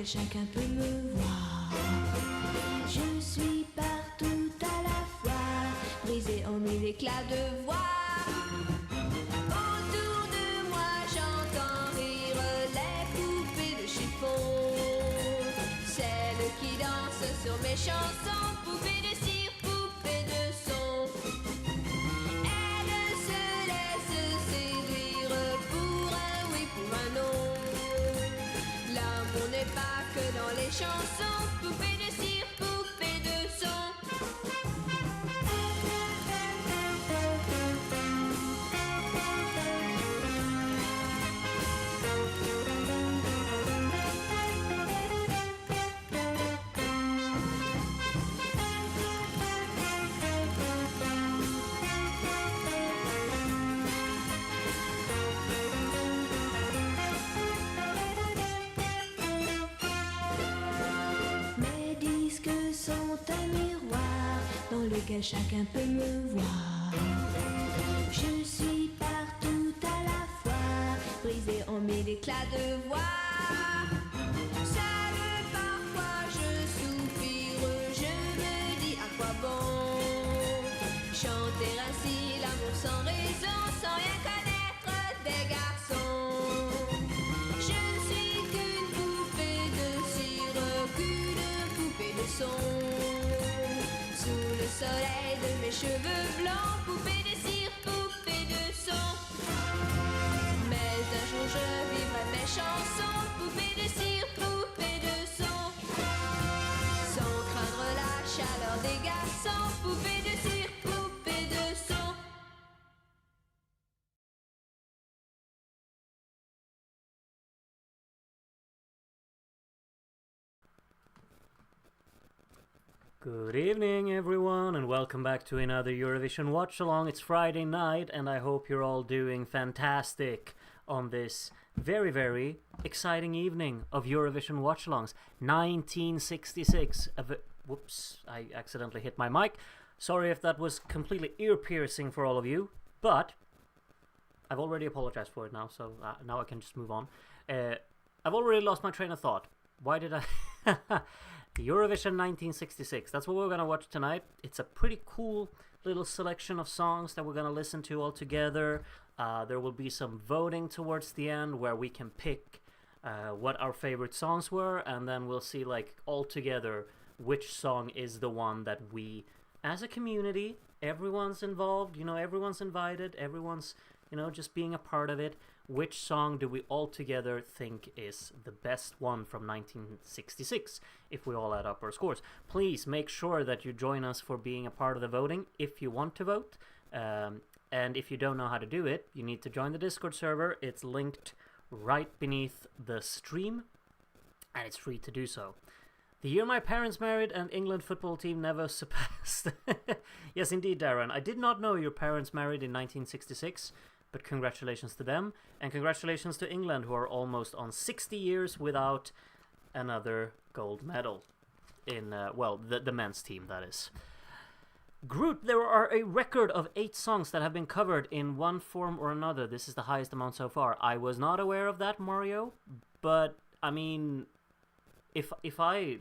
lequel chacun peut me voir. Je suis partout à la fois, brisée en mille éclats de voix. Autour de moi j'entends rire les poupées de chiffon, celles qui dansent sur mes chansons, poupées de cire, poupées de son. Elles se laissent séduire pour un oui, pour un non. L'amour n'est pas que dans les chansons, poupées de cire, poupées de son. Mes disques sont un miroir dans lequel chacun peut me voir. Je suis partout à la fois, brisée en mille éclats de voix. Seule parfois je soupire, je me dis à quoi bon chanter ainsi l'amour sans raison, sans rien connaître des garçons. Je ne suis qu'une poupée de cire, qu'une poupée de son. Sous le soleil de mes cheveux blancs, poupée de cire, poupée de son. Mais un jour je vivrai mes chansons, poupée de cire, poupée de son. Sans craindre la chaleur des garçons, poupée de cire, poupée de son. Good evening, everyone, and welcome back to another Eurovision Watchalong. It's Friday night, and I hope you're all doing fantastic on this very, very exciting evening of Eurovision Watchalongs. 1966. Whoops, I accidentally hit my mic. Sorry if that was completely ear-piercing for all of you, but I've already apologized for it now, so now I can just move on. I've already lost my train of thought. Why did I... Eurovision 1966. That's what we're going to watch tonight. It's a pretty cool little selection of songs that we're going to listen to all together. There will be some voting towards the end where we can pick what our favorite songs were, and then we'll see, like, all together which song is the one that we, as a community, everyone's involved, you know, everyone's invited, everyone's, you know, just being a part of it. Which song do we all together think is the best one from 1966, if we all add up our scores? Please make sure that you join us for being a part of the voting if you want to vote. And if you don't know how to do it, you need to join the Discord server. It's linked right beneath the stream, and it's free to do so. The year my parents married and England football team never surpassed. Yes, indeed, Darren. I did not know your parents married in 1966. But congratulations to them, and congratulations to England, who are almost on 60 years without another gold medal in, well, the men's team, that is. Groot, there are a record of 8 songs that have been covered in one form or another. This is the highest amount so far. I was not aware of that, Mario, but, I mean, if I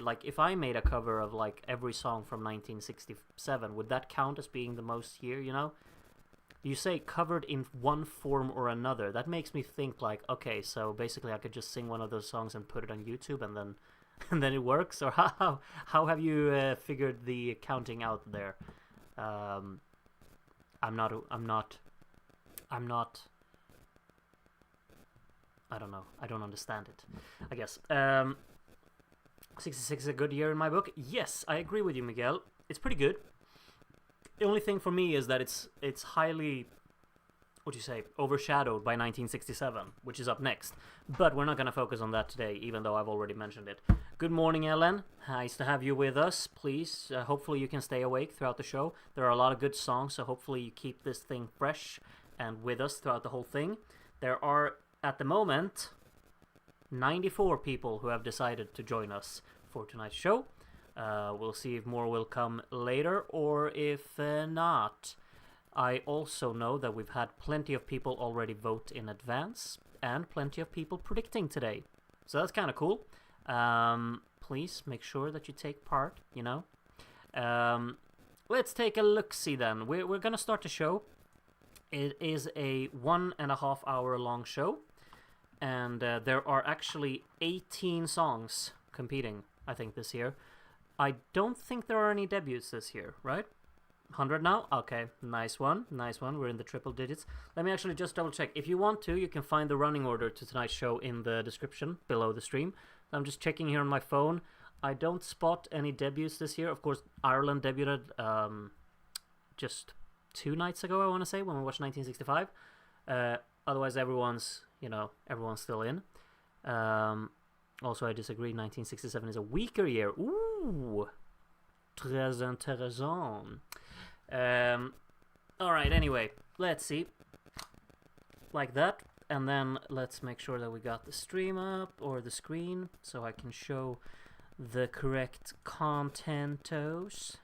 made a cover of, like, every song from 1967, would that count as being the most year, you know? You say covered in one form or another. That makes me think, like, okay, so basically I could just sing one of those songs and put it on YouTube and then and then it works? Or how have you figured the counting out there? I'm not I don't know. I don't understand it, I guess. 66 is a good year in my book. Yes, I agree with you, Miguel. It's pretty good. The only thing for me is that it's highly, what do you say, overshadowed by 1967, which is up next. But we're not going to focus on that today, even though I've already mentioned it. Good morning, Ellen. Nice to have you with us. Please, hopefully you can stay awake throughout the show. There are a lot of good songs, so hopefully you keep this thing fresh and with us throughout the whole thing. There are, at the moment, 94 people who have decided to join us for tonight's show. We'll see if more will come later, or if not. I also know that we've had plenty of people already vote in advance, and plenty of people predicting today. So that's kind of cool. Please make sure that you take part, you know. Let's take a look-see then. We're gonna start the show. It is a 1.5 hour long show, and there are actually 18 songs competing, I think, this year. I don't think there are any debuts this year, right? 100 now? Okay, nice one, nice one. We're in the triple digits. Let me actually just double check. If you want to, you can find the running order to tonight's show in the description below the stream. I'm just checking here on my phone. I don't spot any debuts this year. Of course, Ireland debuted just 2 nights ago, I want to say, when we watched 1965. Otherwise, everyone's still in. Also, I disagree. 1967 is a weaker year. Ooh, très intéressant. Alright, anyway, let's see. Like that. And then let's make sure that we got the stream up, or the screen, so I can show the correct contentos.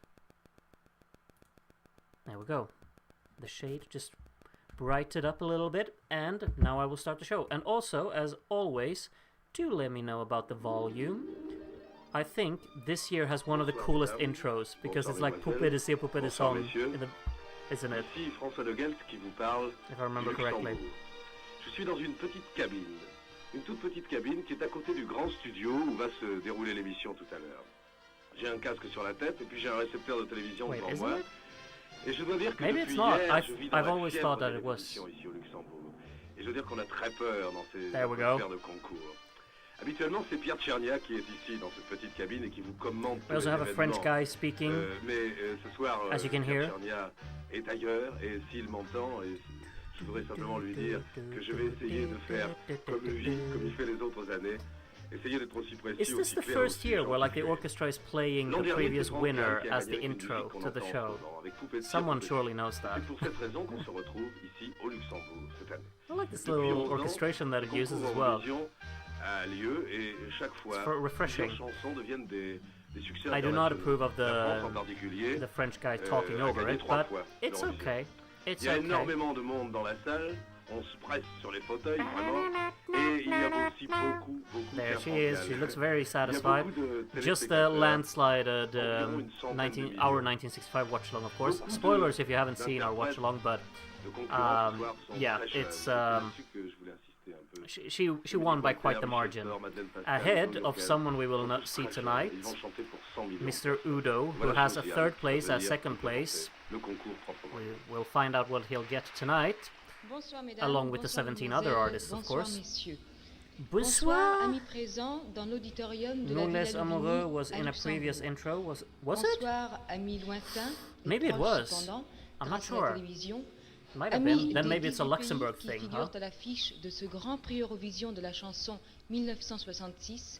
There we go. The shade just brightened up a little bit, and now I will start the show. And also, as always, do let me know about the volume. I think this year has one of the coolest intros, because it's like Poupée de cire, Poupée de son, isn't it? If I remember correctly. Je suis dans une petite cabine. Une toute petite cabine qui est à côté du grand studio où va se dérouler l'émission tout à l'heure. J'ai un casque sur la tête et puis j'ai un récepteur de télévision devant moi. Et je dois dire que depuis hier, je vis dans la fièvre de l'émission ici au Luxembourg. Et je dois dire qu'on a très peur dans ces affaires de concours. Habituellement, c'est Pierre Tchernia qui est ici dans cette petite cabine et qui vous commente tous les also have a French guy speaking, mais ce soir, as you can Pierre hear. Tchernia est ailleurs et s'il m'entend, je voudrais simplement lui dire que je vais essayer de faire comme il fait les autres années. Essayer d'être aussi précis, Is this the first year where like the orchestra is playing the previous winner as the intro to the show? Someone surely knows that. C'est pour cette raison qu'on se retrouve ici au Luxembourg cette année. I like this little orchestration that it uses as well. A lieu et chaque fois, refreshing. chansons deviennent des succès. I do not approve of the French guy talking over it, but it's okay. It's Il y a okay. énormément de monde dans la salle. On se presse sur les fauteuils, vraiment. Et il y a aussi beaucoup There she is. She looks very satisfied. Just the landslided our 1965 watch-along, of course. Spoilers if you haven't seen our watch-along, but yeah, it's she won by quite the margin, ahead of someone we will not see tonight, Mr. Udo, who has a 3rd place as 2nd place. We'll find out what he'll get tonight. Bonsoir, mesdames, along with the 17 other artists, of course. Bonsoir. Amis présents dans l'auditorium de la No Less Villa Amoureux Lumini was à in a Luxembourg. previous intro. Was it? Bonsoir, amis lointains. et Maybe it proches was. cependant, I'm not grâce à la sure. télévision. Might have Amis been. Then des maybe it's a 18 Luxembourg pays thing, qui huh? figurent à l'affiche de ce grand prix Eurovision de la chanson 1966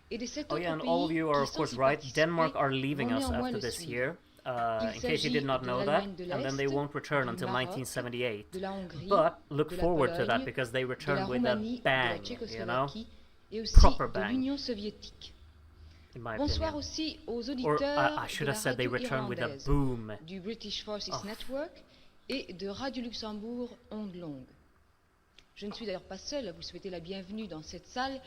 et de 7 Oh autres yeah, and pays all of you are qui of sans course y right. participer Denmark are leaving vont us néanmoins after le this suivre. year. Il In case you did s'agit not de know that, l'Allemagne de and then they l'Est, won't return du until Maroc, 1978. de la Hongrie, But look de la forward to that Pologne, because they de la return with a Roumanie, de la bang, you know, Tchécoslovaquie et aussi Proper de bang. l'Union soviétique. in my Bonsoir opinion. aussi aux Or auditeurs I should de la have said they radio return with a irlandaise, boom. du British Forces Oh. Network et de Radio Luxembourg Onde Longue. Je ne suis d'ailleurs pas seule à vous souhaiter la bienvenue dans cette salle,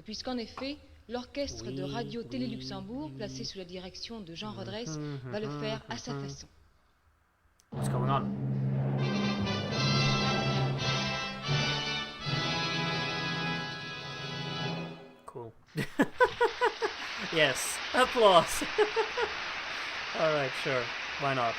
puisqu'en effet, l'orchestre de Radio Télé Luxembourg, placé sous la direction de Jean Redresse, va le faire à sa façon. What's going on? Cool. Yes, applause. All right, sure. Why not?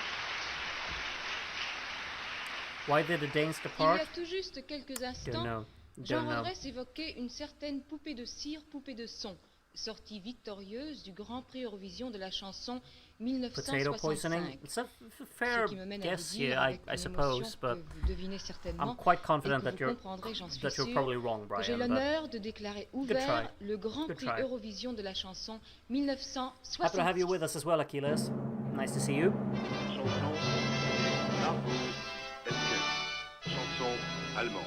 Why did the Danes Il y depart? a tout juste quelques Don't instants, know. Jean Don't know. Redresse évoquait une certaine poupée de cire, poupée de son, sortie victorieuse du Grand Prix Eurovision de la chanson Potato poisoning? 1965. It's a fair Ce qui me mène à guess, vous dire, yeah, avec I une suppose, émotion but que vous devinez certainement, I'm quite et confident que that vous you're comprendrez, j'en suis that you're sûre, probably wrong, que j'ai Brian. But l'honneur de déclarer ouvert try. le Grand Good Prix try. Eurovision de la chanson happy to have you 1966. with us as well, Achilles. Nice to see you. Chanson Margot, Eskens. Chanson allemande.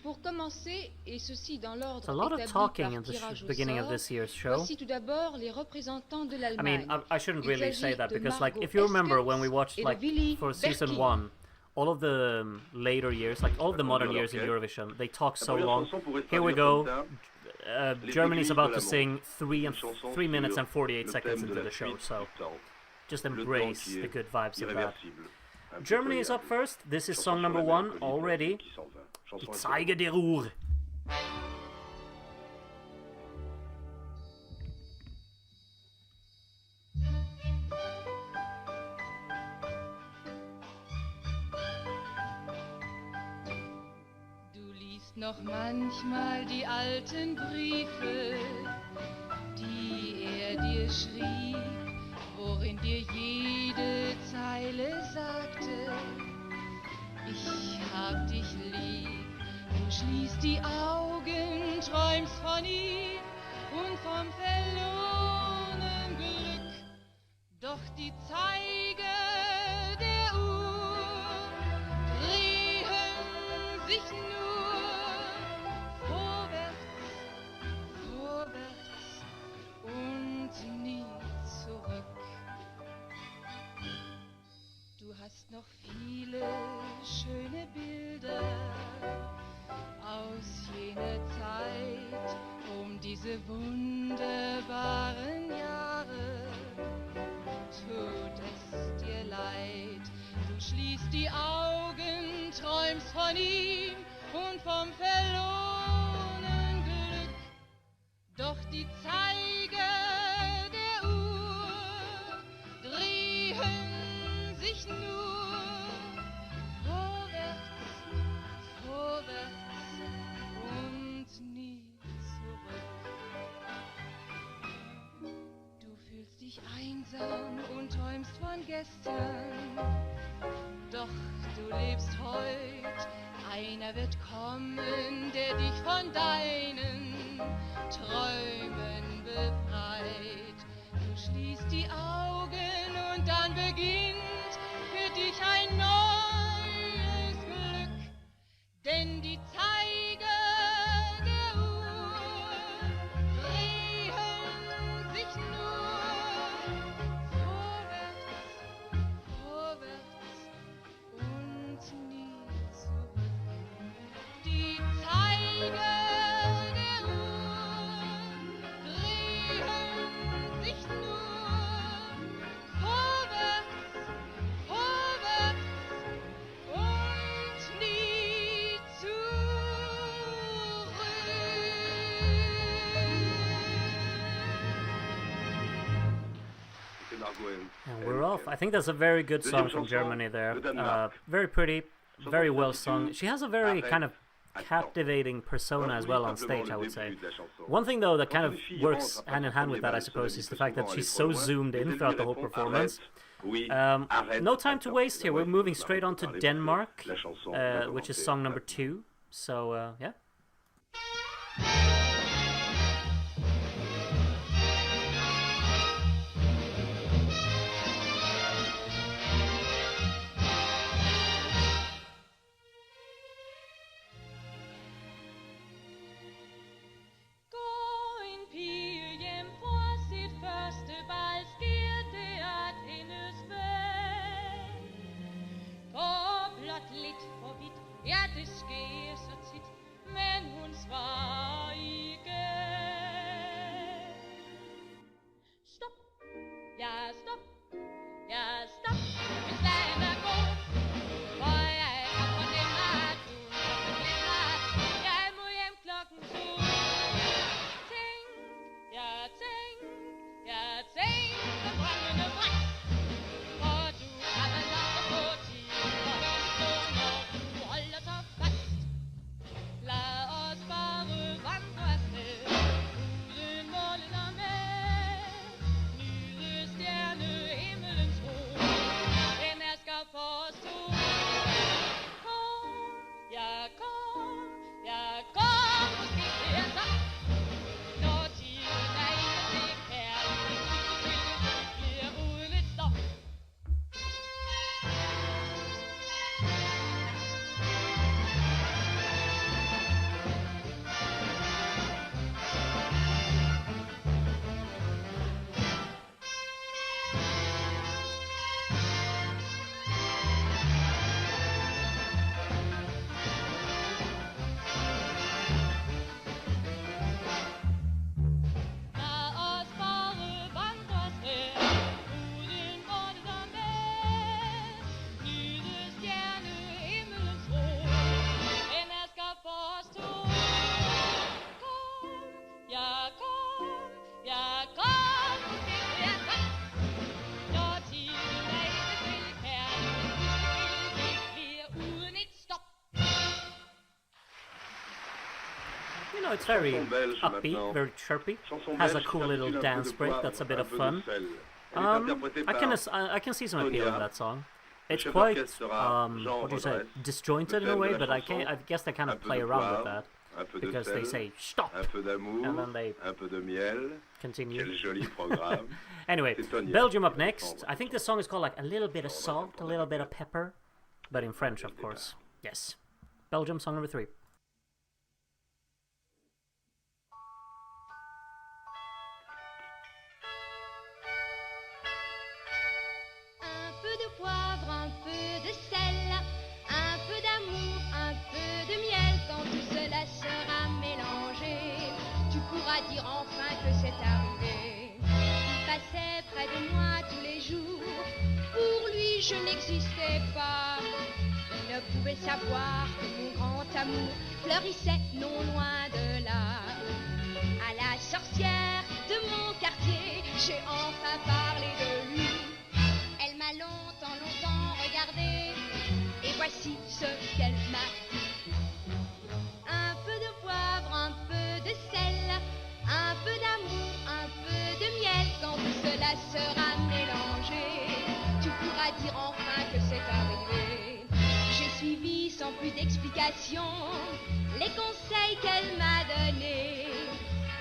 Pour commencer, et ceci dans l'ordre It's a lot of établi talking par in the tirage au beginning of sort, this year's show. voici tout d'abord les représentants de I l'Allemagne. mean, I shouldn't Il really s'agit say that de because, like, Margot if you remember Eskens when we watched, et de like, Willy for season Berking. 1, all of the later years, like all of the modern years in Eurovision, they talk so long. Here we go, Germany is about to sing 3 minutes and 48 seconds into the show, so just embrace the good vibes of that. Germany is up first. This is song number 1 already. Die Zeiger der Ruhr. Noch manchmal die alten Briefe, die dir schrieb, worin dir jede Zeile sagte, ich hab dich lieb. Du schließt die Augen, träumst von ihm und vom verlorenen Glück. Doch die Zeiger der Uhr drehen sich nur vorwärts und nie zurück. Du hast noch viele schöne Bilder aus jener Zeit, diese wunderbaren Jahre. Tut es dir leid, du schließt die Augen, träumst von ihm und vom verlorenen Glück. Doch die Zeiger der Uhr drehen sich nur vorwärts und nie zurück. Du fühlst dich einsam und träumst von gestern, doch du lebst heut. Einer wird kommen, der dich von deinen Träumen befreit. Du schließt die Augen und dann beginnt für dich ein neues Glück. Denn die Zeiger der Uhr drehen sich nur vorwärts und nie zurück. Die Zeiger der Uhr drehen sich nur vorwärts und nie zurück. And we're off. I think that's a very good song from Germany there. Very pretty, very well sung. She has a very kind of captivating persona as well on stage, I would say. One thing though that kind of works hand in hand with that, I suppose, is the fact that she's so zoomed in throughout the whole performance. No time to waste here. We're moving straight on to Denmark, which is song number 2. So, yeah. Ja, det sker så tit, men hun svarer it's very Chanson belge upbeat, maintenant. very chirpy. Chanson Has a belge, cool ça little s'intitule Un peu dance de break. poivre, That's a bit un of peu de fun. sel. Elle est interprétée I can see some appeal in Tonia. that song. Le It's chef quite, d'orchestre sera Jean what do you say, Rodriguez. disjointed in a Le way, thème de but la I chanson, guess they kind un of peu play de around with poivre, that. un peu de Because they sel, say, stop, un peu d'amour, and then they un peu de miel. continue. Quel joli programme. Anyway, C'est Tonia Belgium qui up va next. prendre I think this song is called like a little bit of salt, a little bit of pepper, but in French, of course. Yes. Belgium, song number 3. Un peu de poivre, un peu de sel, un peu d'amour, un peu de miel. Quand tout cela sera mélangé, tu pourras dire enfin que c'est arrivé. Il passait près de moi tous les jours. Pour lui, je n'existais pas. Il ne pouvait savoir que mon grand amour fleurissait non loin de là. À la sorcière de mon quartier, j'ai enfin parlé de lui. Elle m'a longtemps regardé, et voici ce qu'elle m'a dit. Un peu de poivre, un peu de sel, un peu d'amour, un peu de miel. Quand tout cela sera mélangé, tu pourras dire enfin que c'est arrivé. J'ai suivi sans plus d'explication les conseils qu'elle m'a donnés.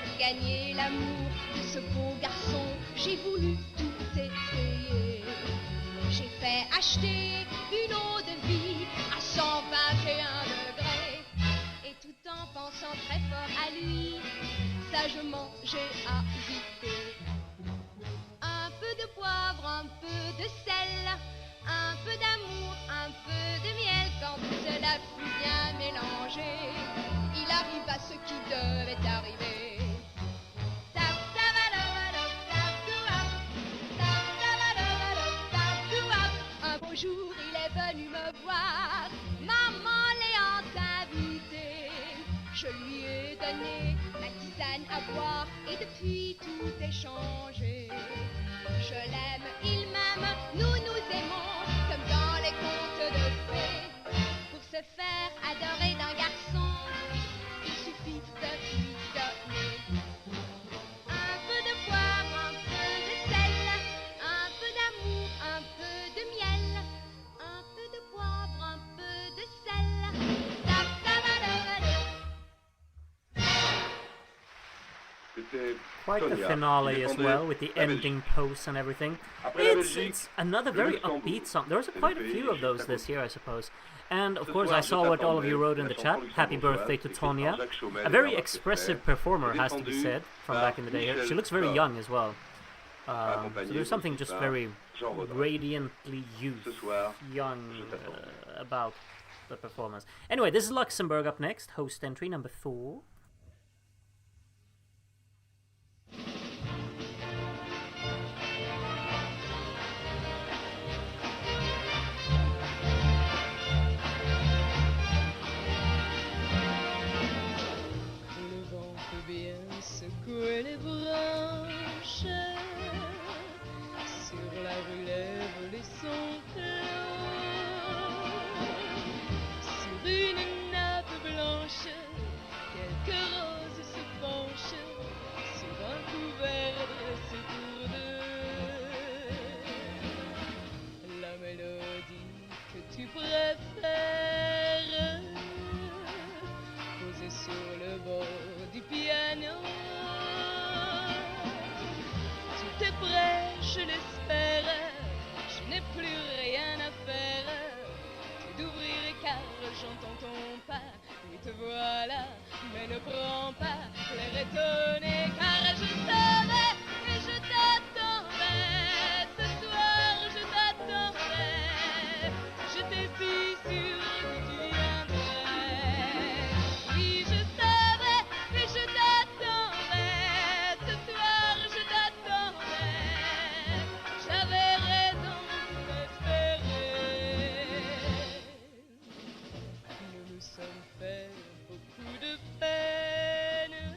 Pour gagner l'amour de ce beau garçon, j'ai voulu tout essayer. J'ai fait acheter une eau de vie à 121 degrés. Et tout en pensant très fort à lui, sagement j'ai agité. Un peu de poivre, un peu de sel, un peu d'amour, un peu de miel. Quand tout cela fut bien mélangé, il arriva ce qui devait arriver. Un beau jour, il est venu me voir, maman l'ayant invité. Je lui ai donné ma tisane à boire et depuis tout est changé. Je l'aime, il m'aime, nous nous aimons comme dans les contes de fées. Pour se faire adorer d'un garçon, il suffit de lui donner un peu de poivre, un peu de sel, un peu d'amour, un peu de miel, un peu de poivre, un peu de sel. C'était Quite the Tonia, finale qui as défendait well, with the la ending Belgique. pose and everything. Après la It's Belgique, another le very Luxembourg. upbeat song. There was C'est quite a le few pays of those juste à this côté. year, I suppose. And of Ce course, soir, I je saw what all of you t'attendais, wrote in la the chanson chat. Happy luxembourgeoise, birthday to écrite par Tonia. Jacques Chaumel A et very Bernard expressive Pester, performer, has to be défendue said, from par back in the day. Michèle She looks very Torr, young as well. So accompagnée there's something aussi just par very Jean Rodriguez. radiantly Ce soir, young je t'attends. about the performance. Anyway, this is Luxembourg up next, host entry number 4. Le vent peut bien secouer les branches. Sur la rue lève les sons clos. Sur une nappe blanche, quelques roses se penchent. Sur un couvert dressé pour deux. La mélodie que tu préfères, posée sur le bord du piano. Tout est prêt, je l'espère. Je n'ai plus rien à faire que d'ouvrir car j'entends ton pas. Oui, te voilà, mais ne prends pas l'air étonné car je savais et je t'attendais. Ce soir, je t'attendais. J'étais si sûre que tu viendrais. Oui, je savais et je t'attendais. Ce soir, je t'attendais. J'avais raison d'espérer. Nous nous sommes fait beaucoup de peine.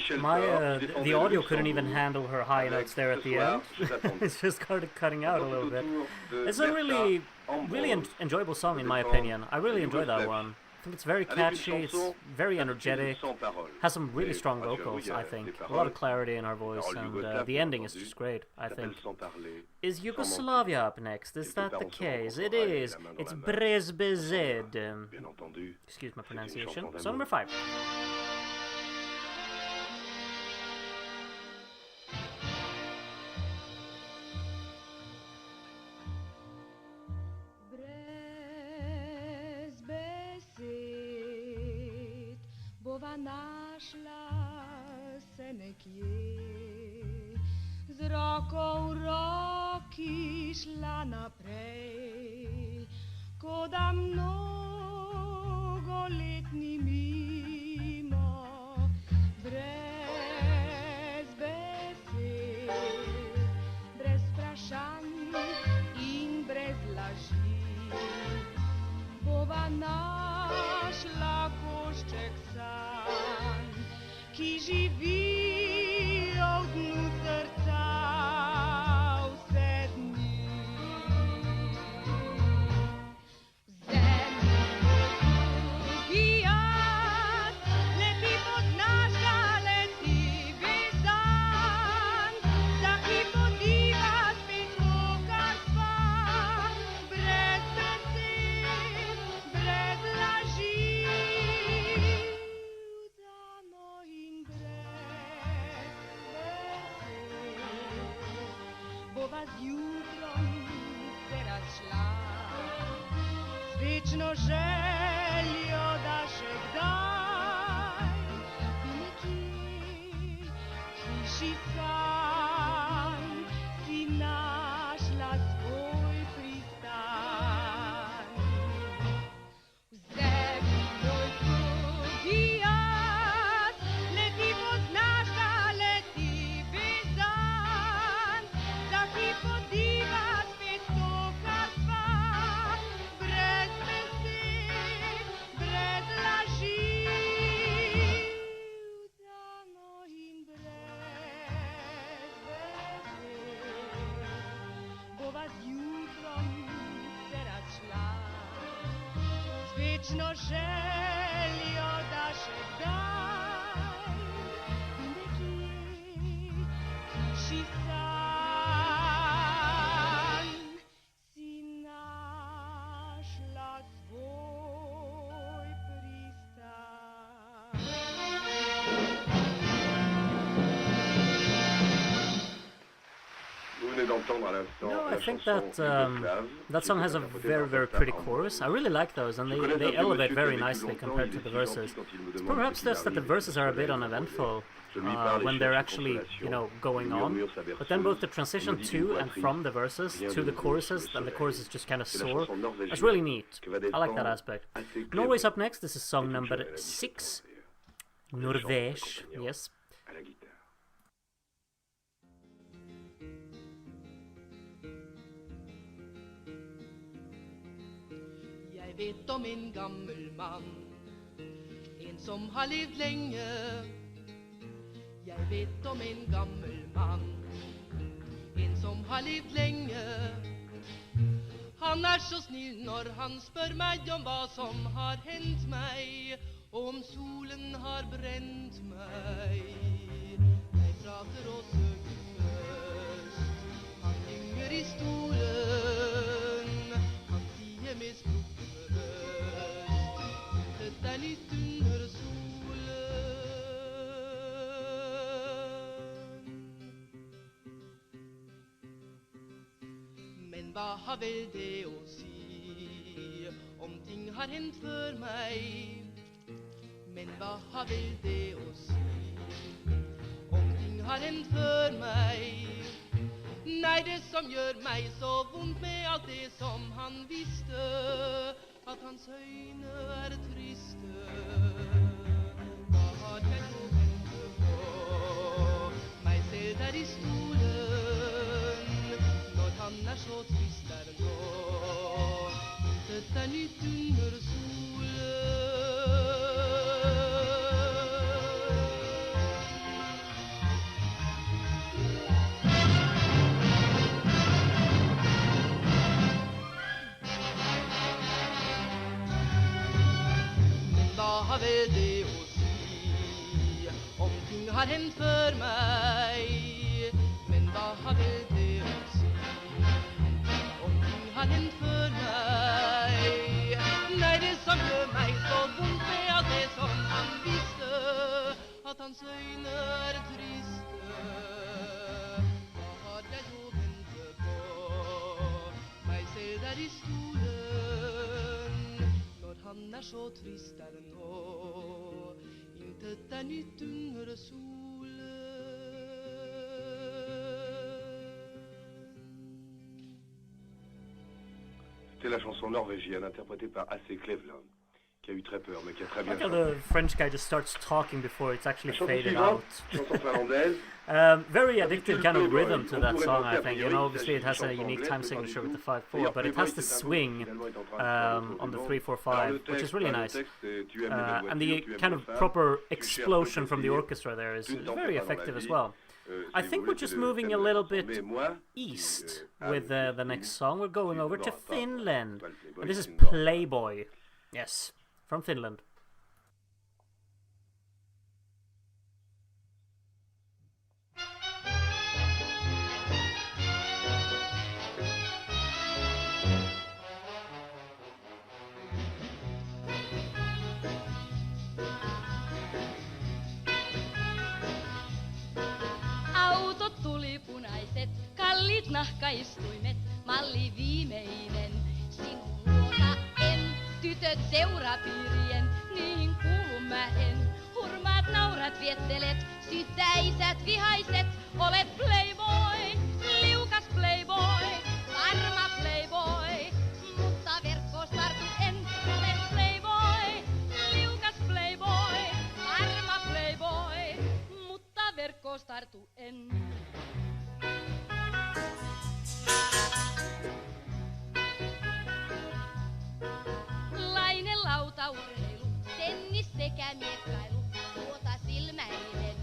Michèle my Torr, qui défendait the le audio couldn't even Luxembourg. handle her high Avec notes there at ce the soir, end. je t'attendais. It just started cutting out a little bit. De It's a Berta, really Ambrož, enjoyable song in my défend opinion. I really enjoy that Yugoslavie. one. I think it's very Avec une catchy, it's chanson very traductive energetic, sans paroles. has some really Et strong rassurez-vous, vocals, il y a I des think. A lot paroles. of clarity in her voice, Paroles and yougoslaves, the bien ending is entendu. just great, I S'appelle think. Sans parler. Is Sans Yugoslavia mentir. up next? Is Quelque that part the on se case? It rencontrera is. la main dans It's la main. Brez, besed. Bien entendu. Excuse my C'est une pronunciation. chanson Song number d'amour. 5. Brez, besed, bova našla se nekje. Z roko v roki šla naprej, ko da mnogoletni mimo. Brez besed, brez vprašanj in brez laži, bova našla košček sanj, ki živijo v dnu srca vse dni. V zemlji drugi jaz, leti pod naša, leti vezan, za hip podiva spet to, kar sva, brez besed, brez laži. Vdano in brez besed, bova z jutrom se razšla, z večno željo, da še kdaj bi nekje v hiši sanj si našla svoj pristan. V zemlji moj drugi jaz, leti pod naša, leti vezan, za hip podiva spet to, kar sva, brez besed, brez laži. Vdano in brez besed, bova z jutrom se razšla, z večno željo, da še kdaj bi nekje v hiši sanj si našla svoj pristan. Vous venez d'entendre à l'instant No, I la think chanson that Yougoslave, that qui song était has a interprétée very, par very Berta pretty Ambrož. chorus. I really like those, and Je connais un they vieux elevate monsieur qui very a vécu nicely longtemps, compared il to est the si gentil verses. quand il me It's demande perhaps ce qu'il just that the arrive, verses are a quelle bit est la uneventful Je lui parle et when cherche they're une actually, consolation. going Il on. murmure sa But then both the berceuse. transition Il me dit to d'une and poitrine. from the verses Rien to de the beau choruses, sous le and the soleil. chorus is just kind of C'est la soar. chanson norvégienne That's really neat. que va I like that défendre aspect. Åse Norway's Kleveland. up next. This is song Et toute number jeune, elle a 6. 17 ans, d'ailleurs. Norvège. accompagnant Yes. à la guitare. Jeg vet om en gammel mann, en som har levd lenge. Jeg vet om en gammel mann, en som har levd lenge. Han er så snill når han spør meg om hva som har hendt meg, og om solen har brent meg. Jeg prater og søker trøst, han gynger i stolen, han sier med sprukkende røst, dette er nytt under solen. Men hva har vel det å si, om ting har hendt før meg? Men hva har vel det å si, om ting har hendt før meg? Nei, det som gjør meg så vondt med alt det som han visste, at hans øyne er triste. Hva har jeg å vente på? Meg selv der i stolen, når han er så trist der nå. Intet er nytt under solen. har väl det att si om ting har hänt för mig. Men vad har väl det att si om ting har hänt för mig. Nej, det som gör mig så ont är att det som han visste, att hans ögon är triste. Vad har jag ju väntat på mig se där i stolen, när han är så trist där nå, inte är nytt under solen. C'est la chanson norvégienne interprétée par Åse Kleveland, qui a eu très peur, mais qui a très bien Look how chanté. the French guy just starts talking before it's actually La chanson faded suivante, out. chanson finlandaise. Very addictive kind of Playboy. rhythm to On that pourrait song, penser I à think. priori You know, qu'il obviously it s'agit has a d'une chanson unique anglaise, time mais pas signature du with the tout. 5/4, but it has the Playboy, c'est un swing groupe qui finalement est en train de se on the faire 3/4/5, Alors, le which is texte, really le nice. texte, c'est tu aimes les belles And voitures, the tu aimes kind les of femmes, proper tu cherches explosion from the essayer, orchestra there is tu ne t'en very fais pas dans la effective as vie. well. I Si think vous we're voulez, just c'est le moving thème a de la little chanson. bit Mais moi, east qui, with the next song. We're going over to Finland. Playboy, And this is c'est une danse. Playboy. Yes, from Finland. Autot tuli punaiset, kalliit nahkaistuimet, malli viimeinen. Sinun luota en, tytöt seurapiirien, niihin kuulun mä en. Hurmaat naurat viettelet, syttäisät vihaiset, olet playboy, liukas playboy, varma playboy. Mutta verkkoos tartu en, olen playboy, liukas playboy, varma playboy. Mutta verkkoos tartu en. Lainen lautaurheilu, tennis sekä miekkailu, luota silmäilen,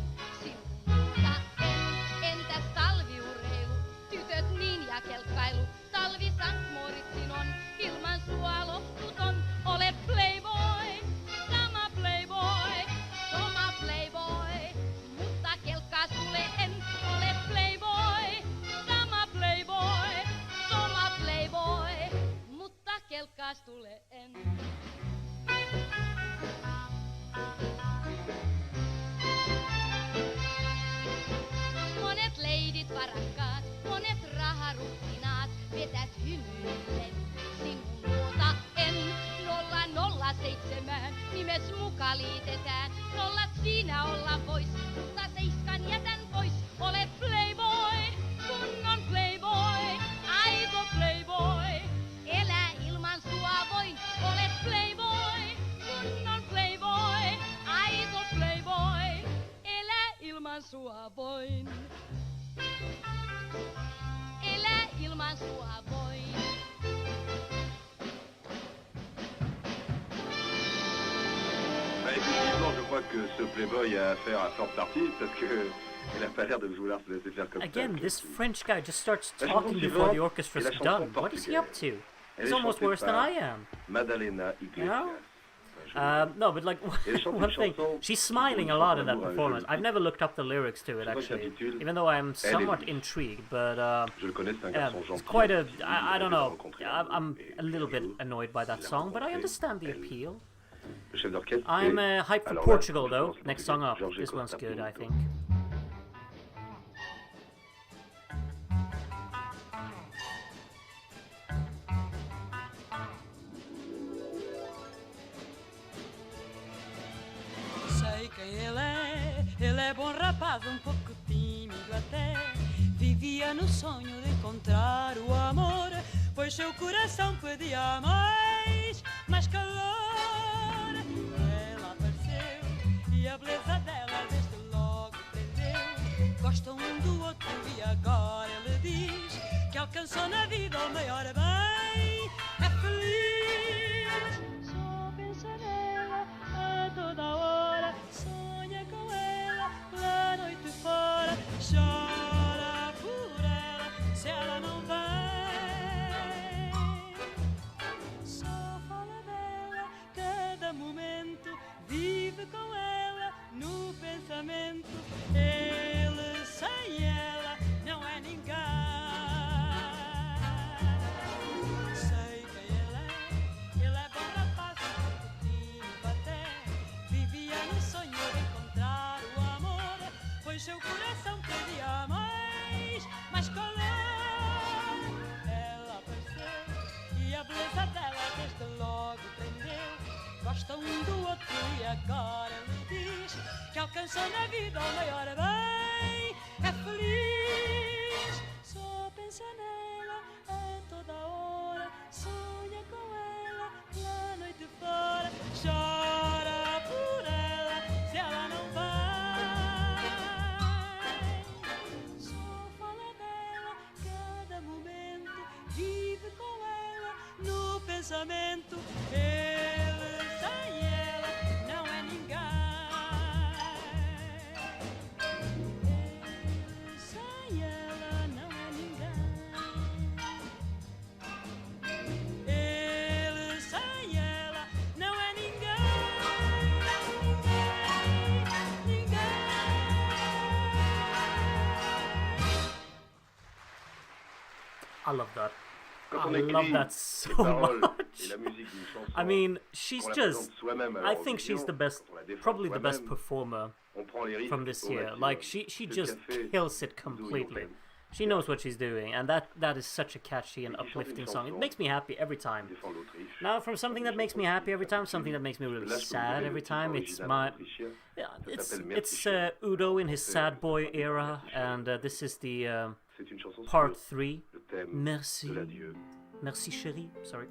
sinun luota en. Entäs talviurheilu, tytöt niin ja kelkkailu, talvi Sankt Moritzin on, ilman sua lohtuton, ole playboy, sama playboy, soma playboy, mutta kelkkaa sulle en, ole playboy, sama playboy, soma playboy, mutta kelkkaa sulle en. Monet leidit varakkaat, monet raharuhtinaat, vetät hymyillen, sinun luota en. 007, nimes muka liitetään, nollat siinä olla vois, mutta 7 jätän pois. Ole playboy, kunnon playboy, aito playboy, elää ilman sua voin. Ole playboy, kunnon playboy, aito playboy, elää ilman sua voin. Elää ilman sua voin. Bah, effectivement, je crois que ce Playboy a affaire à forte partie parce que elle a pas l'air de vouloir se laisser faire comme Again, ça. this French guy just starts La talking chanson before the suivante orchestra's est la done. chanson What is he up to? Elle He's est almost chantée worse than par I am. Madeleine Pascal. No, but like Elle chante one une thing, chanson she's smiling pour a une lot in chanson that d'amour performance. avec I've never looked up the lyrics to it Je crois qu'il actually, s'intitule even though I'm Elle est somewhat douce. intrigued. But Je le connais, c'est un yeah, garçon gentil. it's quite a. gentil, I don't il a know. rencontré I'm et a little bit Margot, annoyed by that il a song, but I rencontré understand the elle. appeal. Le chef d'orchestre, I'm c'est- hyped for alors là, Portugal je though. pense Next que song up. Jorge This one's Costa good, I Pinto. think. Sei quem ele é bom rapaz, um pouco tímido até. Vivia no sonho de encontrar o amor, pois seu coração pedia mais calor. Ela apareceu e a beleza dela desde logo prendeu. Gostam um do outro e agora ele diz que alcançou na vida o maior bem, é feliz. Só pensa nela a toda hora, sonha com ela lá noite fora, chora por ela se ela não vem. Só fala dela cada momento, vive pensa na vida, o maior bem é feliz. Só pensa nela a toda hora, sonha com ela lá noite fora, chora por ela se ela não vai. Só fala dela cada momento, vive com ela no pensamento. Ele sem ela não é ninguém. Ele sem ela não é ninguém. Ele sem ela não é ninguém. Ninguém. I love that. Quand on I love écrit that so les paroles much. et la musique d'une chanson, I mean, she's qu'on la just. présente soi-même à I think she's l'Eurovision, the best, quand on la défend probably the best soi-même, performer on prend les risques from this au year. maximum. Like she C'est just ce qu'a fait kills it Nous completely. Européens. She knows what she's doing, and that is such a catchy and Et qui chante uplifting une song. It chanson makes me happy every time. Il défend l'Autriche. Now, from something that makes me happy every time, something that makes me really Là, je peux vous sad donner every le titre time, it's original my. autrichien. Yeah, Ça it's s'appelle Merci it's Chérie. Udo in his C'est- sad boy c'est era, Merci Chérie. and this is the C'est une chanson part sur 3. le thème Merci, de l'adieu. merci chérie. Sorry.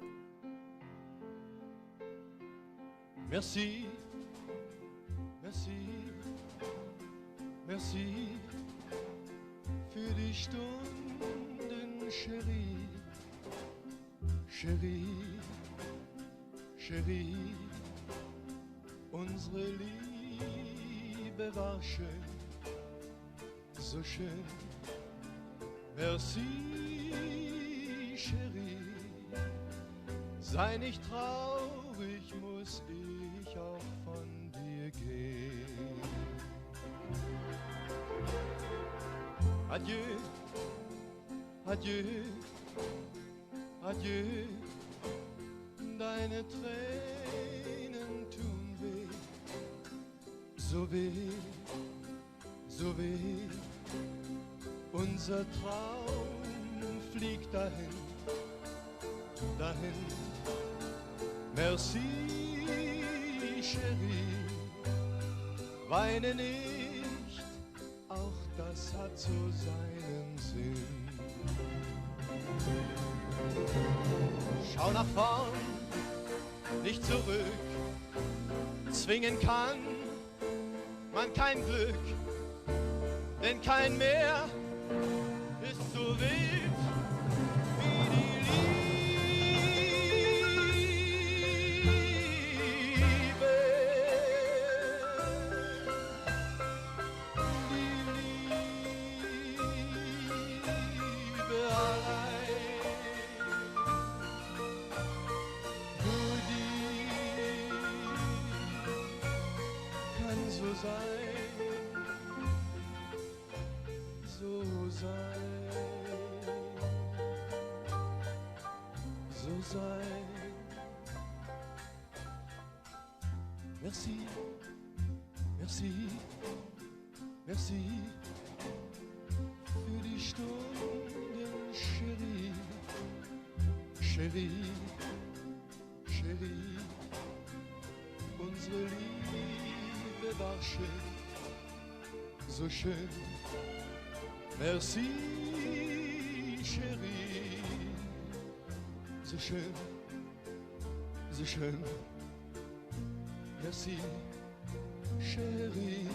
Merci, merci, merci für die Stunden, Chérie, Chérie, Chérie. Unsere Liebe war schön, so schön. Merci, Chérie. Sei nicht traurig, muss ich auch von dir gehen. Adieu, adieu, adieu. Deine Tränen tun weh, so weh, so weh. Unser Traum fliegt dahin, dahin. Merci, Chérie, weine nicht, auch das hat so seinen Sinn. Schau nach vorn, nicht zurück, zwingen kann man kein Glück, denn kein Meer ist so wild wie die Liebe. Die Liebe allein, nur die kann so sein, so sein, so sein. Merci, merci, merci für die Stunden, Chérie, Chérie, Chérie. Unsere Liebe war schön, so schön. Merci, Chérie, so schön, so schön. Merci, Chérie,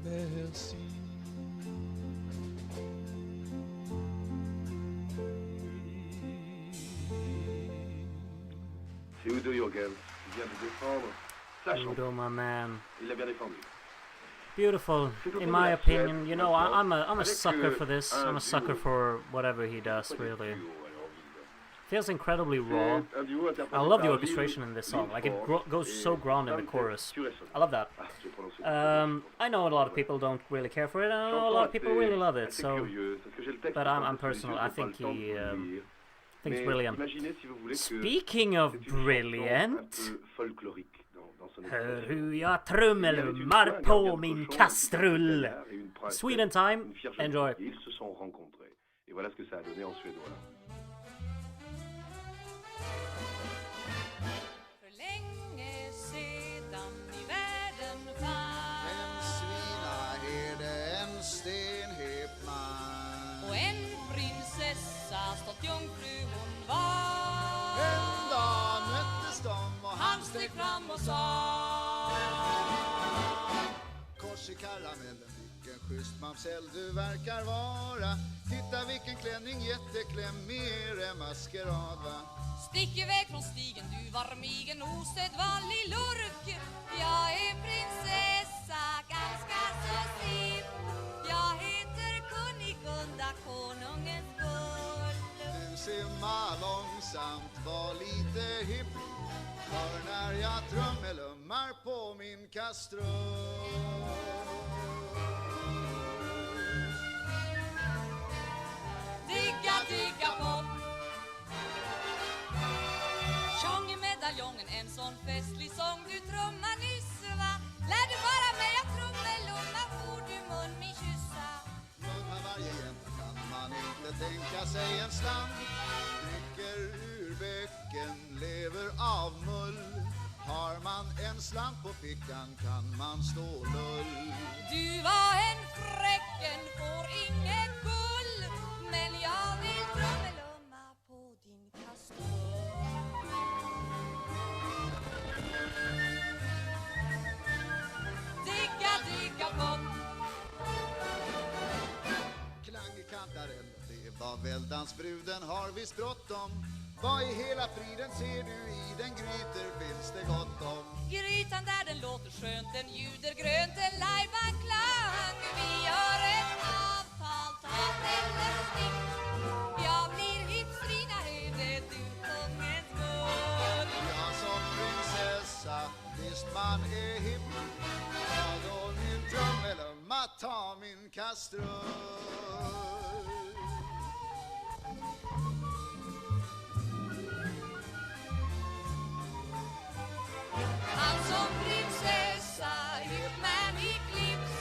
merci. C'est Udo Jürgens qui vient de défendre sa chanson. Udo, my man. Il l'a bien défendu. Beautiful, in my opinion. You know, I'm a sucker for this. I'm a sucker for whatever he does, really. Feels incredibly raw. I love the orchestration in this song. Like, it goes so grand in the chorus. I love that. I know a lot of people don't really care for it, and I know a lot of people really love it. So, but I'm personal. I think he thinks brilliant. Speaking of brilliant, hör hur jag trummelummar på min kastrull. Sweden time, enjoy. Ils se sont rencontrés. Et voilà ce que ça a donné en suédois. För länge sedan i världen fanns steg fram och sa: Kors i karamellen, vilken schysst mamsell du verkar vara. Titta vilken klänning, jätteklämmig, är en maskerad va? Stick iväg från stigen, du var migen, osedvanlig lurk. Jag är prinsessa, ganska så stiff. Jag heter Kunigunda, konungens gull. Du simma långsamt, var lite hipp. För när jag trummelummar på min kastrull. Digga, digga pop. Tjong i medaljongen, en sån festlig sång du trummar nyss va. Lär du bara mig att trummelumma, får du mun min kyssa. Munna varje jänta kan man inte tänka sig en slant. Dricker ur bäcken, lever av mull. Har man en slant på fickan kan man stå lull. Du var en fräcken, får inget gull. Men jag vill trummelumma på din kastrull. Digga, digga pop. Klang i kantarell, det var väldansbruden, har vi bråttom. Vad i hela friden ser du i den grytor finns det gott om? Grytan där den låter skönt, den ljuder grönt, en lajban klang. Vi gör ett avtal, ta eller stick. Jag blir hipstrina, är det du kungens gull? Jag som prinsessa, visst man är hipp. Ja då min trummelumma, ta min kastrull. Han som prinsessa, hitman i clips,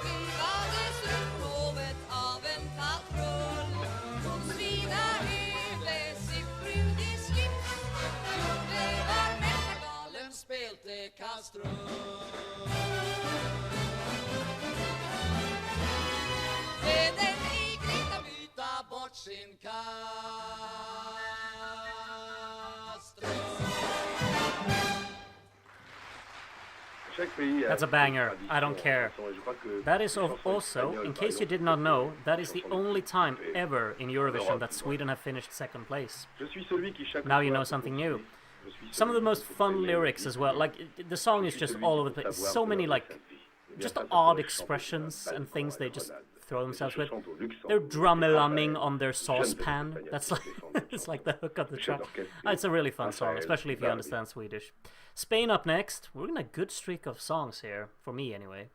privades ur hovet av en patrull. Hon svina huvud, sitt brud i slips, gjorde var människa galen, spelte kastrull. Med den i gryta byta bort sin kastrull. That's a banger. I don't care. That is also, in case you did not know, that is the only time ever in Eurovision that Sweden have finished second place. Now you know something new. Some of the most fun lyrics as well. Like, the song is just all over the place. So many, like, just odd expressions and things they just throw themselves with. They're drummelumming on their saucepan. That's like, it's like the hook of the track. It's a really fun song, especially if you understand Swedish. Spain up next. We're in a good streak of songs here, for me anyway.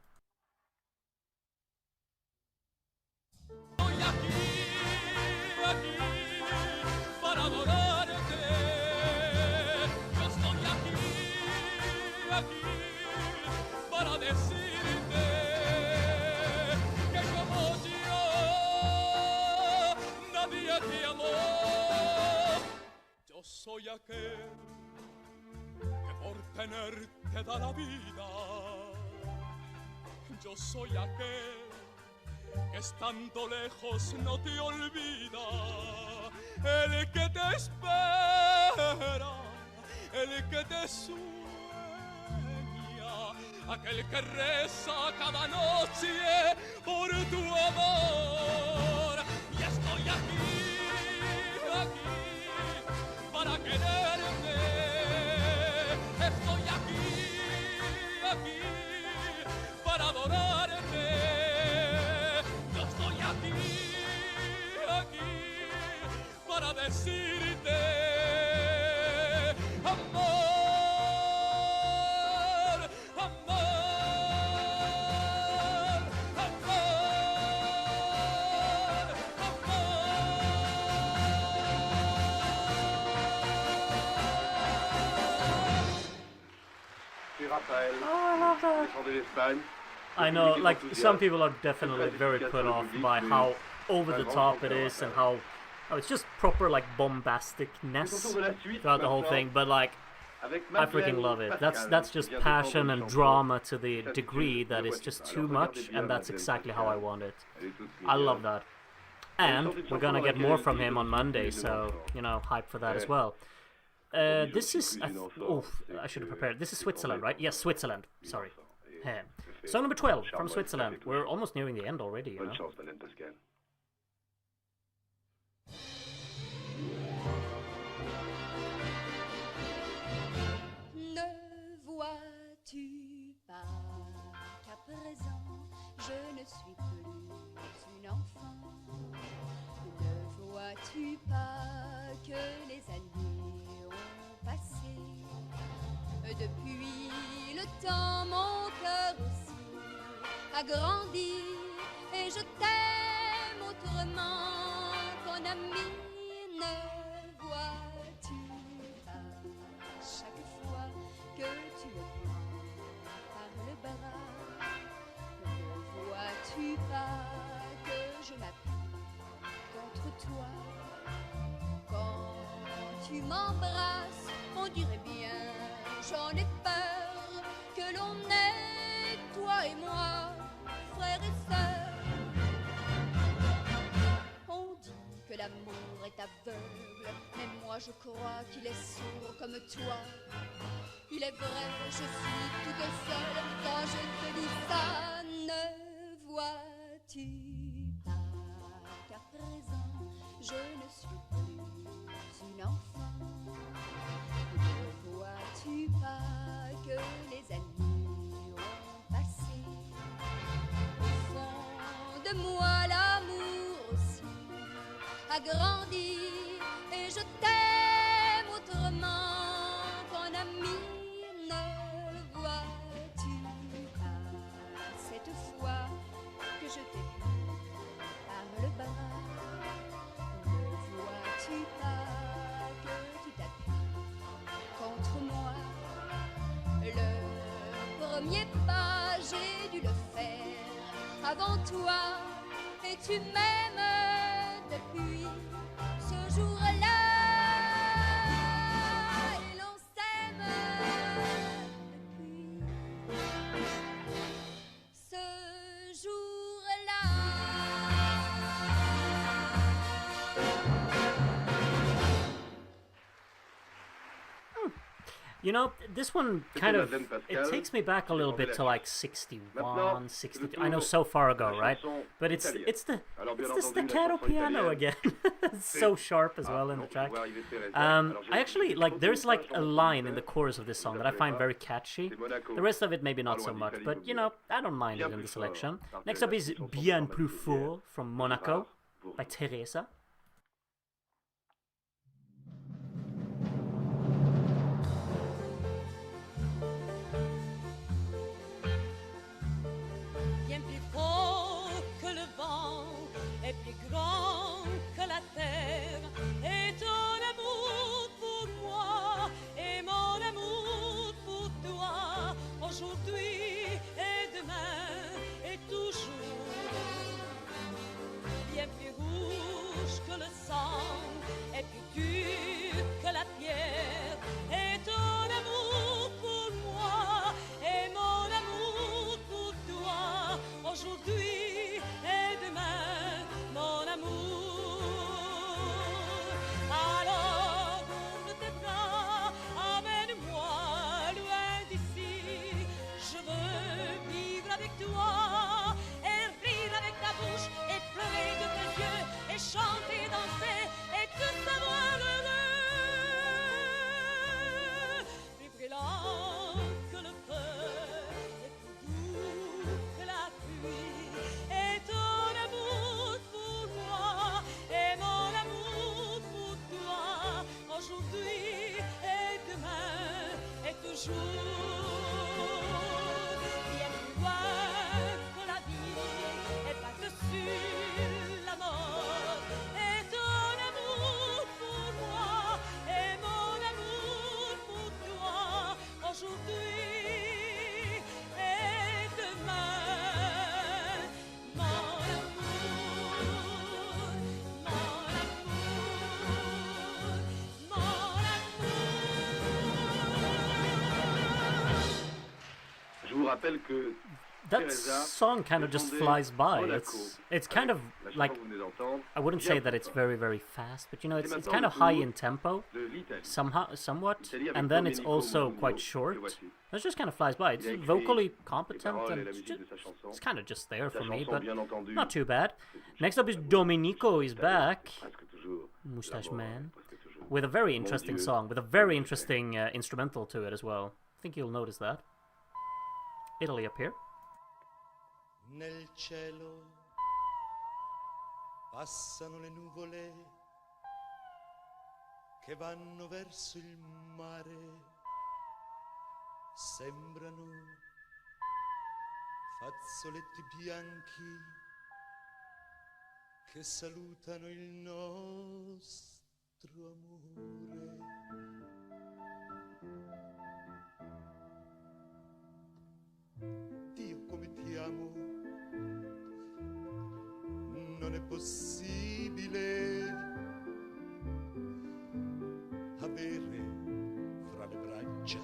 Soy aquel que por tenerte da la vida. Yo soy aquel que estando lejos no te olvida. El que te espera, el que te sueña, aquel que reza cada noche por tu amor. Y estoy aquí, aquí para quererte, estoy aquí, aquí para adorarte. Yo estoy aquí, aquí para decirte amor, amor, amor, Oh, I love that. I know, like, some people are definitely very put off by how over the top it is and how it's just proper, like, bombasticness throughout the whole thing, but, like, I freaking love it. That's just passion and drama to the degree that is just too much, and that's exactly how I want it. I love that. And we're gonna get more from him on Monday, so, you know, hype for that as well. this is... I should have prepared. This is Switzerland, right? Yes, Switzerland. Sorry. Song number 12 from Switzerland. We're almost nearing the end already, you know. Bonne chance, Madeleine Pascal. Ne vois-tu pas qu'à présent je ne suis plus une enfant? Ne vois-tu pas que les années ont passé? Depuis le temps, mon cœur aussi a grandi et je t'aime autrement qu'un ami. Ne vois-tu pas chaque fois que tu me prends par le bras? Ne vois-tu pas que je m'appuie contre toi? Quand tu m'embrasses, on dirait bien, j'en ai peur, que l'on est, toi et moi, frères et sœurs. On dit que l'amour est aveugle, mais moi je crois qu'il est sourd comme toi. Il est vrai, je suis toute seule quand je te dis ça. Ne vois-tu pas qu'à présent je ne suis plus une enfant? Ne vois-tu pas que les années ont passé? Au fond de moi l'amour aussi a grandi et je t'aime autrement qu'un ami. Ne vois-tu pas cette fois que je t'ai pris par le bras? Ne vois-tu pas que tu t'appuies contre moi? Le premier pas, j'ai dû le faire avant toi, et tu m'aimes depuis ce jour-là, et l'on s'aime depuis ce jour-là. You know, this one kind of, it takes me back a little bit to like 61, 62. I know, so far ago, right? But it's the staccato piano again. It's so sharp as well in the track. I actually, like, there's like a line in the chorus of this song that I find very catchy. The rest of it maybe not so much, but you know, I don't mind it in the selection. Next up is Bien plus fort from Monaco by Teresa. Est plus grand que la terre, et ton amour pour moi, et mon amour pour toi, aujourd'hui et demain et toujours. Bien plus rouge que le sang, et plus dur que la pierre, et ton amour pour moi, et mon amour pour toi, aujourd'hui et demain, mon amour. Alors ouvre tes bras, amène-moi loin d'ici. Je veux vivre avec toi, et rire avec ta bouche, et pleurer de tes yeux, et chanter, danser, et tout savoir heureux. Plus brillant que le feu, et plus doux que la pluie, et ton amour pour moi, et mon amour pour toi, aujourd'hui et demain et toujours. Bien plus loin que la vie, et par-dessus la mort, et ton amour pour moi, et mon amour pour toi, aujourd'hui et demain, mon amour, mon amour, mon amour. Je vous rappelle que That song kind of just flies by. It's kind of like, I wouldn't say that it's very, very fast, but you know, it's kind of high in tempo, somewhat, and then it's also quite short. It just kind of flies by. It's vocally competent, and it's kind of just there for me, but not too bad. Next up is Domenico is back, Moustache Man, with a very interesting song, with a very interesting instrumental to it as well. I think you'll notice that. Italy up here. Nel cielo passano le nuvole che vanno verso il mare, sembrano fazzoletti bianchi che salutano il nostro amore. Dio come ti amo, non è possibile avere fra le braccia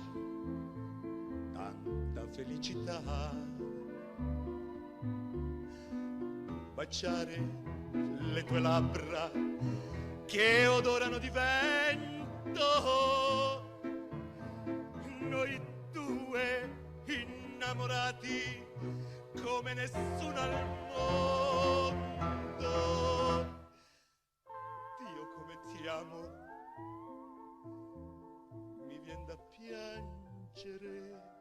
tanta felicità, baciare le tue labbra che odorano di vento, noi due innamorati come nessuno al mondo. Dio come ti amo, mi vien da piangere.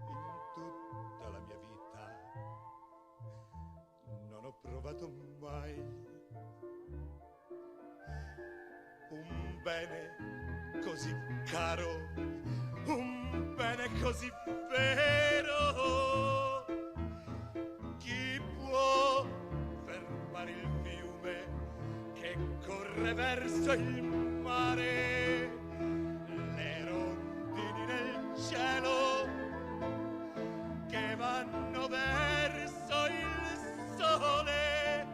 In tutta la mia vita non ho provato mai un bene così caro, un bene così vero. Chi può fermare il fiume che corre verso il mare? Le rondini nel cielo che vanno verso il sole.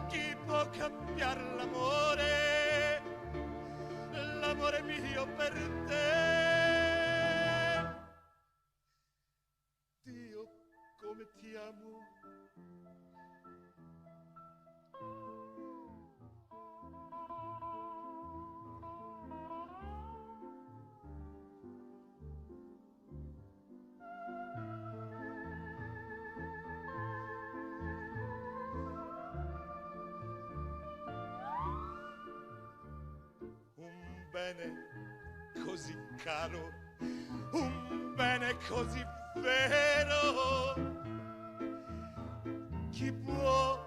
Chi può cambiare l'amore, l'amore mio per te? Come ti amo, un bene così caro, un bene così vero. Chi può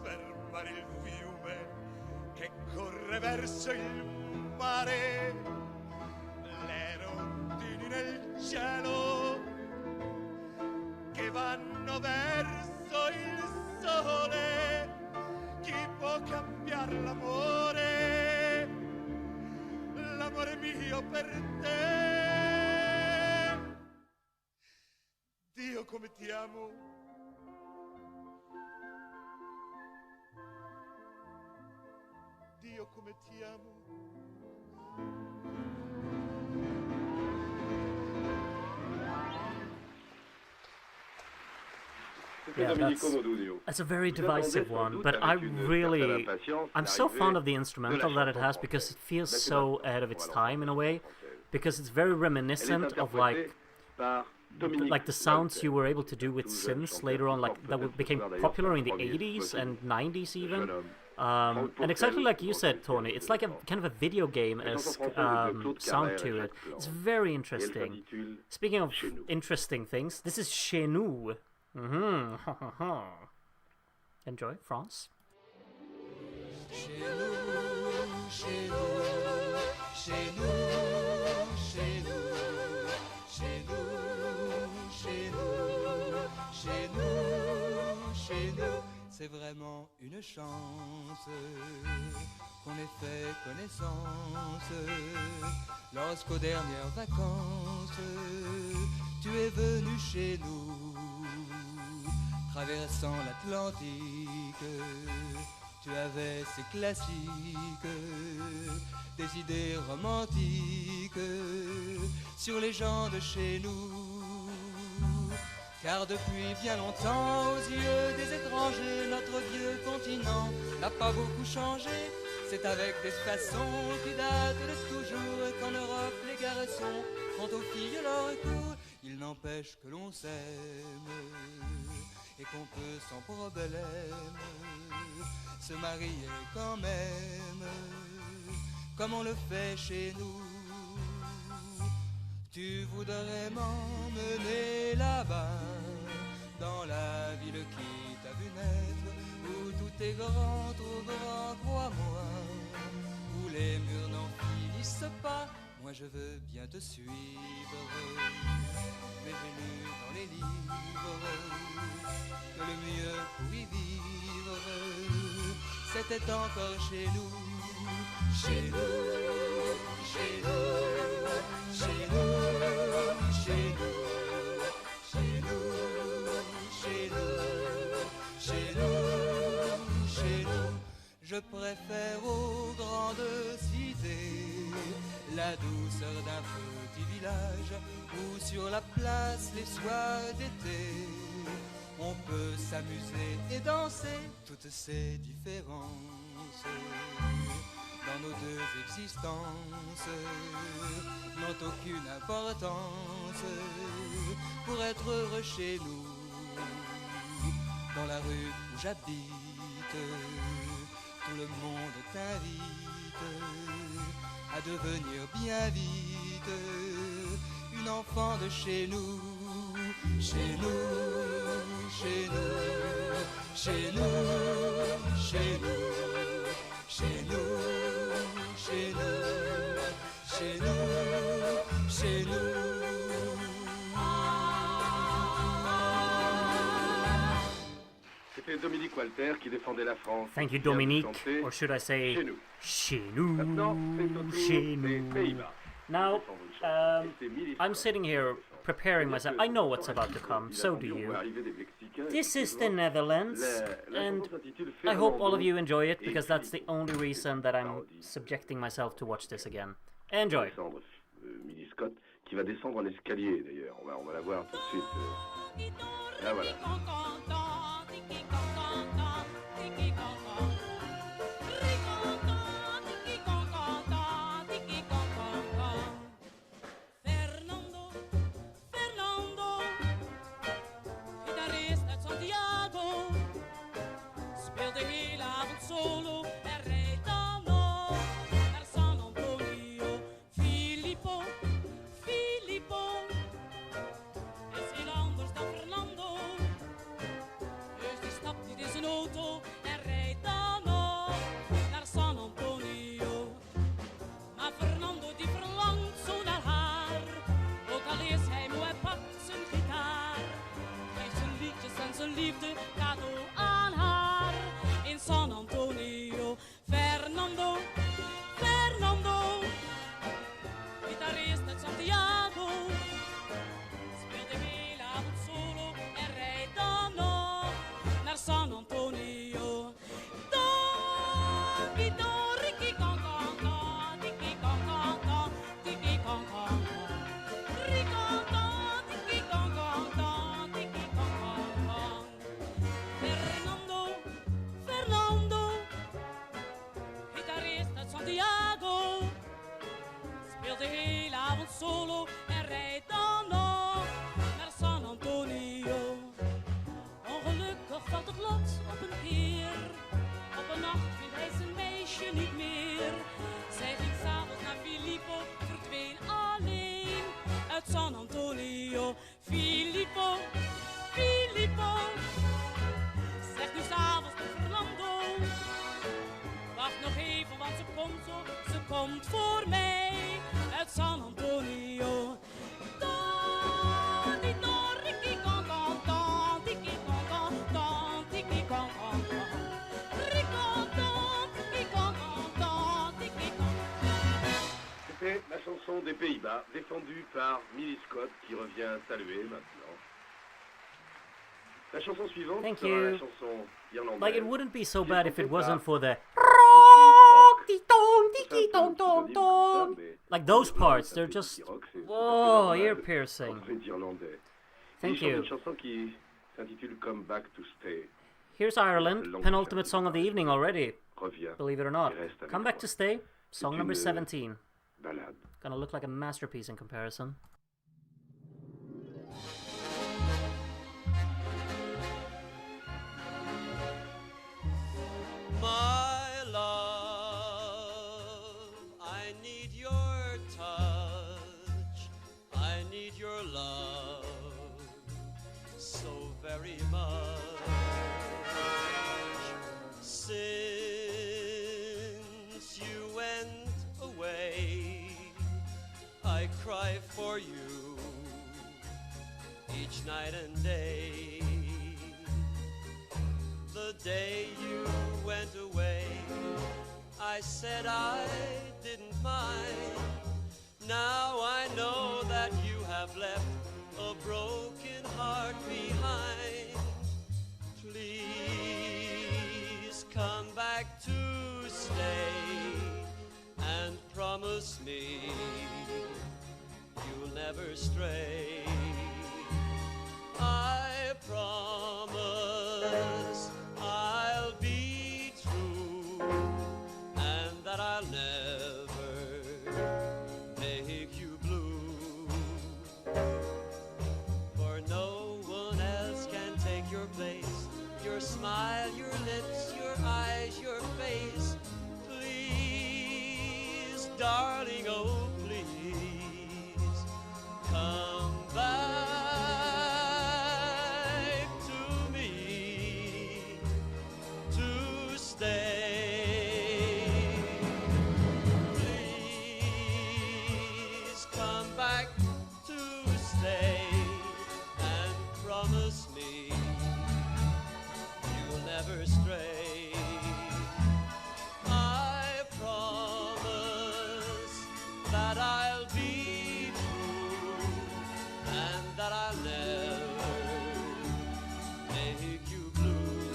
fermare il fiume che corre verso il mare? Le rondini nel cielo che vanno verso il sole. Chi può cambiare l'amore, l'amore mio per te? Dio come ti amo, Dio come ti amo. Yeah, that's a very divisive one, but I'm so fond of the instrumental that it has because it feels so ahead of its time in a way, because it's very reminiscent of like the sounds you were able to do with synths later on, like that became popular in the 80s and 90s even. And exactly like you said, Tony, it's like a kind of a video game-esque sound to it. It's very interesting. Speaking of interesting things, this is Chez Nous. Enjoy, France. Chez nous, chez nous, chez nous, chez nous, chez nous, chez nous, chez nous, chez nous. C'est vraiment une chance qu'on ait fait connaissance lorsqu'aux dernières vacances tu es venu chez nous. Traversant l'Atlantique, tu avais ces classiques, des idées romantiques sur les gens de chez nous. Car depuis bien longtemps, aux yeux des étrangers, notre vieux continent n'a pas beaucoup changé. C'est avec des façons qui datent de toujours qu'en Europe les garçons font aux filles leur coup. Il n'empêche que l'on s'aime et qu'on peut sans problème se marier quand même, comme on le fait chez nous. Tu voudrais m'emmener là-bas, dans la ville qui t'a vu naître, où tout est grand, trop grand, crois-moi, où les murs n'en finissent pas. Moi je veux bien te suivre, mais j'ai lu dans les livres que le mieux pour y vivre, c'était encore chez nous, chez nous, chez nous, chez nous, chez nous, chez nous, chez nous, chez nous, chez nous. Je préfère aux grandes cités la douceur d'un petit village où sur la place les soirs d'été on peut s'amuser et danser. Toutes ces différences dans nos deux existences n'ont aucune importance pour être heureux chez nous. Dans la rue où j'habite, tout le monde t'invite à devenir bien vite une enfant de chez nous, chez nous, chez nous, chez nous, chez nous, chez nous, chez nous, chez nous, chez nous. C'était Dominique Walter qui défendait la France. Thank you, Dominique, or should I say, chez nous, chez nous. Now, I'm sitting here preparing myself. I know what's about to come, so do you. This is the Netherlands, and I hope all of you enjoy it, because that's the only reason that I'm subjecting myself to watch this again. Enjoy! Milly Scott, qui va descendre en escalier d'ailleurs. On va la voir tout de suite. Là voilà. Solo en rijdt dan nog naar San Antonio. Ongelukkig valt het lot op een keer. Op een nacht vindt hij zijn meisje niet meer. Zij ging s'avonds naar Filippo, verdween alleen uit San Antonio. Filippo, Filippo, zegt nu s'avonds tot Fernando. Wacht nog even, want ze komt voor mij uit San Antonio. C'était la chanson des Pays-Bas, défendue par Milly Scott, qui revient saluer maintenant. La chanson suivante sera la chanson irlandaise. Like, it wouldn't be so bad if it wasn't for the like those parts. They're just, whoa, ear piercing. Thank Il chante you. une chanson qui s'intitule Come Back to Stay. Here's Ireland, penultimate song of the evening already. Reviens. Believe it or not. Et reste avec Come Back moi. to Stay, song number une 17. Ballade. Gonna look like a masterpiece in comparison. My love, I need your touch, I need your love so very much. Since you went away, I cry for you each night and day. The day you went away, I said I didn't mind. Now I know that you have left a broken heart behind. Please come back to stay and promise me you'll never stray. I promise I'll be true and that I'll never make you blue. For no one else can take your place. Your smile, your lips, your eyes, your face. Please, darling, oh please, come back to me to stay. Please come back to stay and promise me you'll never stray. I promise that I'll be true and that I'll never make you blue.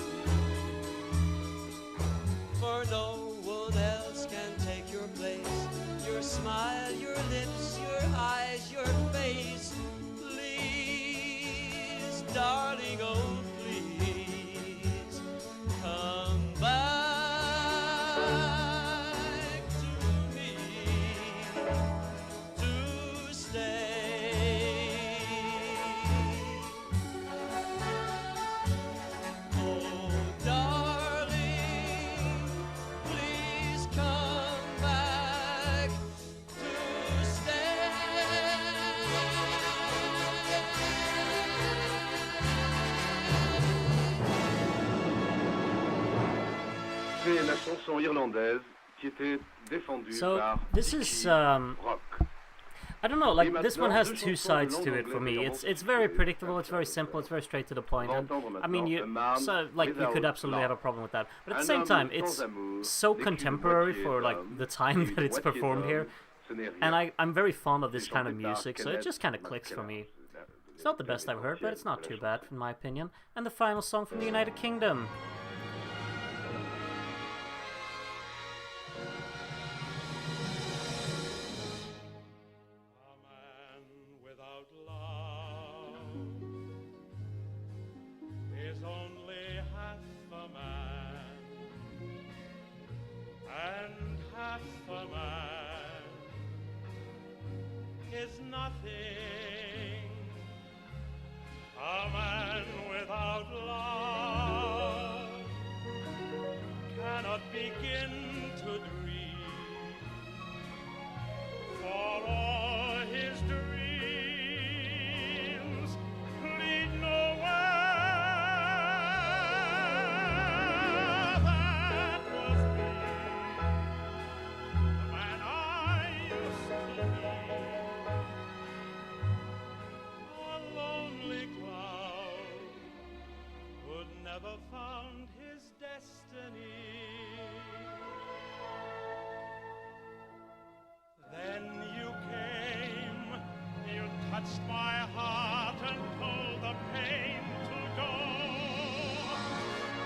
For no one else can take your place. Your smile, your lips, your eyes, your face. Please, darling, oh please, come back to me to stay. Oh, darling, please come back to stay. C'est la chanson irlandaise qui était défendue So, par this Dicky is, Rock. I don't know, like, this one has two sides to it for me. It's very predictable, it's very simple, it's very straight to the point. And, I mean, you could absolutely have a problem with that. But at the same time, it's so contemporary for, like, the time that it's performed here. And I'm very fond of this kind of music, so it just kind of clicks for me. It's not the best I've heard, but it's not too bad, in my opinion. And the final song from the United Kingdom. A man without love is only half a man, and half a man is nothing. A man without love cannot begin to dream, for all his dreams lead nowhere. That was me, the man I used to be, a lonely cloud who'd never found his destiny. Then you came, you touched my heart and told the pain to go.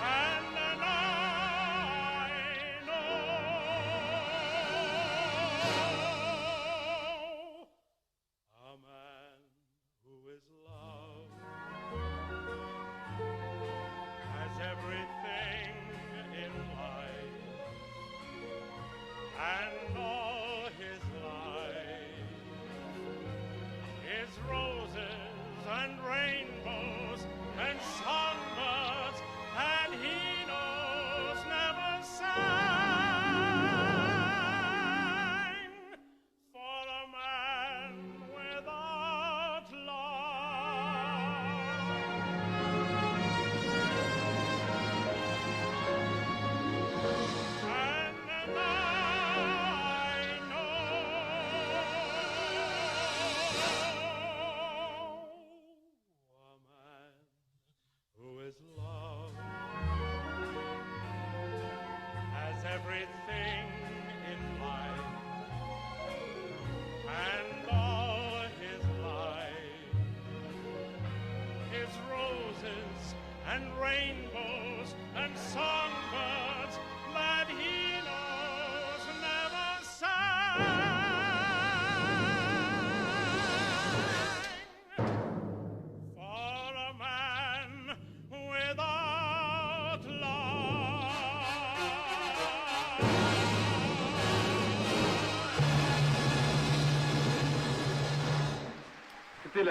And then I know a man who is loved and rainbows and songbirds that he knows never sang. For a man without love.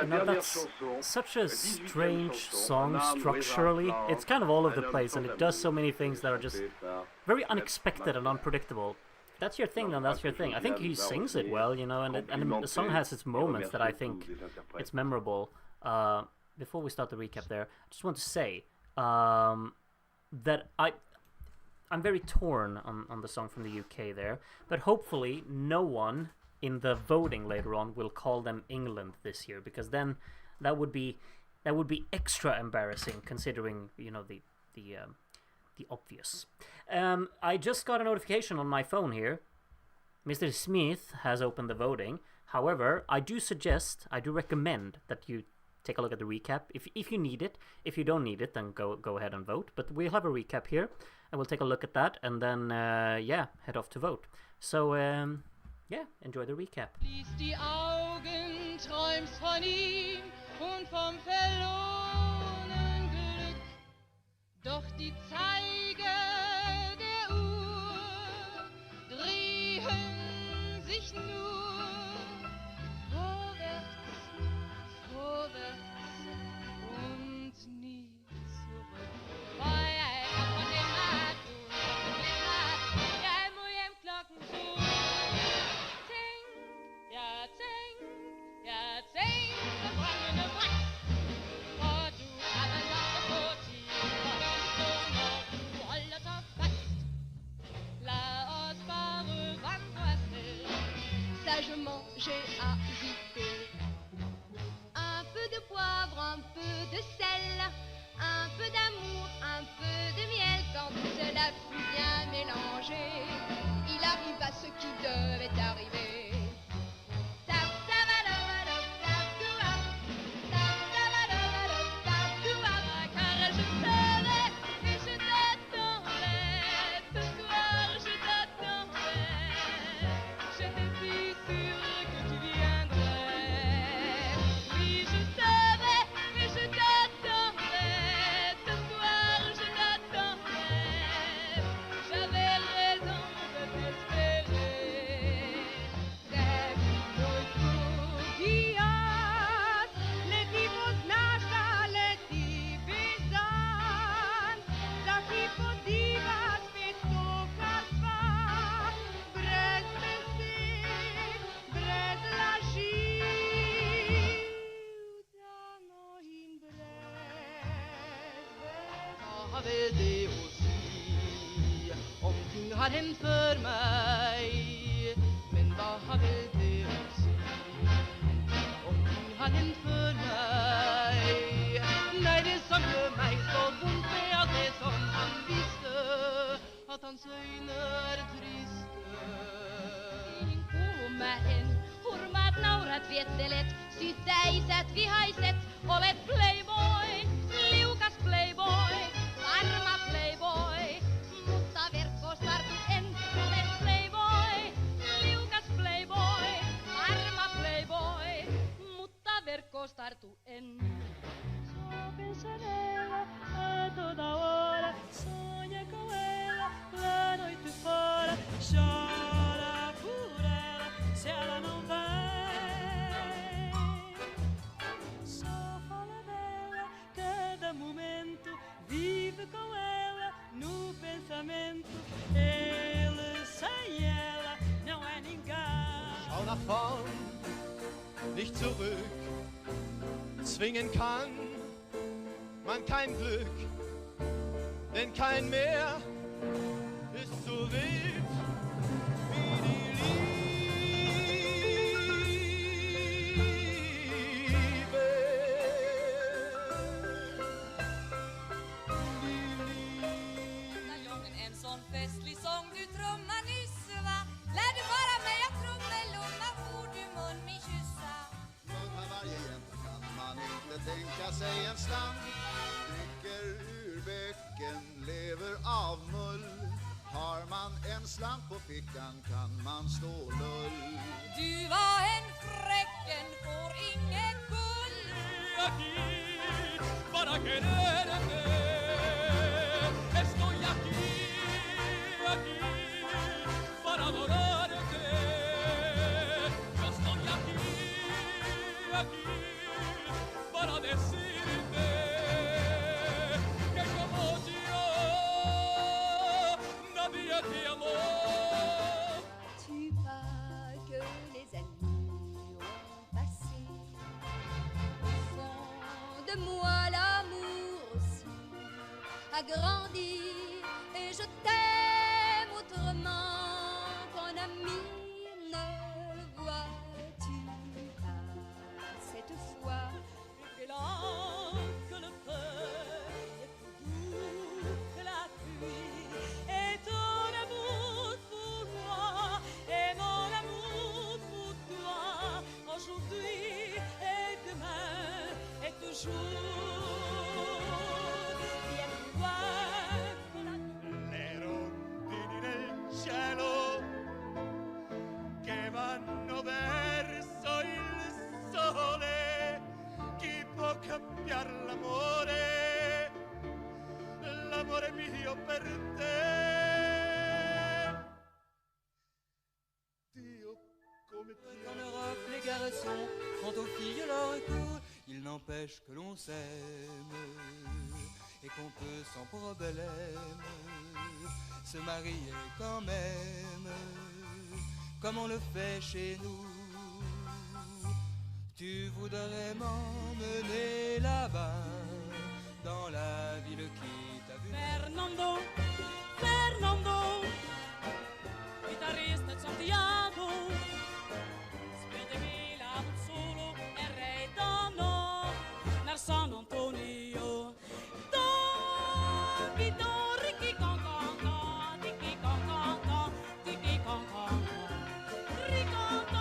Now that's such a strange song structurally. It's kind of all over the place, and it does so many things that are just very unexpected and unpredictable. If that's your thing, then that's your thing. I think he sings it well, you know, and the song has its moments that I think it's memorable. Before we start the recap there, I just want to say that I'm very torn on the song from the UK there, but hopefully no one in the voting later on will call them England this year, because then that would be extra embarrassing, considering, you know, the obvious. I just got a notification on my phone here. Mr. Smith has opened the voting. However, I do recommend that you take a look at the recap if you need it. If you don't need it, then go ahead and vote. But we'll have a recap here, and we'll take a look at that, and then head off to vote. So enjoy the recap. Schließ die Augen, träumst von ihm und vom verlorenen Glück. Doch die Zeiger der Uhr drehen sich nur vorwärts, vorwärts und nie zurück. Sagement j'ai agité un peu de poivre, un peu de sel, un peu d'amour, un peu de miel. Quand tout cela fut bien mélangé, il arriva ce qui devait arriver. Hem för mig, men vad vill det si? Omkring han hem för mig. Nej, det som gör mig så ont är det som han visste, att hans ögon är triste. Kuumäen hurmaat naurat viettelet, syttäisät vihaiset, olet playboy, liukas playboy, varma playboy. Mutta verkkoos tartut en, olen playboy, liukas playboy, varma playboy. Mutta verkkoos tartu en. Só pensa nela a toda hora, sonha com ela, lá noite fora, chora por ela, se ela não vem. Só fala dela, cada momento, vive com ela no pensamento. Ele sem ela não é ninguém. Schau nach vorn, nicht zurück. Zwingen kann man kein Glück, denn kein Meer ist so wild wie die Liebe. Jungen, en sån festlig sång du trummar nyss, va? Lär du bara mig att trummelumma, får du mun min kyssa. Munna varje jämt kan man inte tänka sig en slant. Dricker bäcken lever av mull. Har man en slant på fickan kan man stå lull. Du var en fräcken, får inget gull. Aquí, para quererte. Estoy aquí, para adorarte. Yo estoy aquí, para decirte que como yo nadie te amó. Tu pas que les années ont passé. Au fond de moi l'amour aussi a grandi et je t'aime autrement qu'un ami. Ne vois-tu pas cette fois Et là que le feu est plus doux que la pluie, et ton amour pour moi, et mon amour pour toi, aujourd'hui et demain et toujours, bien plus loin que la nuit. Le rondini nel cielo che vanno verso il sole, chi può cambiare l'amore, l'amore mio per te. Dio come ti Qu'en Europe les garçons font aux filles leur coup, il n'empêche que l'on s'aime et qu'on peut sans problème se marier quand même, comme on le fait chez nous. Tu voudrais m'emmener là-bas, dans la ville qui t'a vu. Fernando, Fernando, chitarrista Santiago, spedimi la solo e re dono, nel San Antonio. Don, don, ricchi con con con, tiki con con con, tiki con con con, ricon con.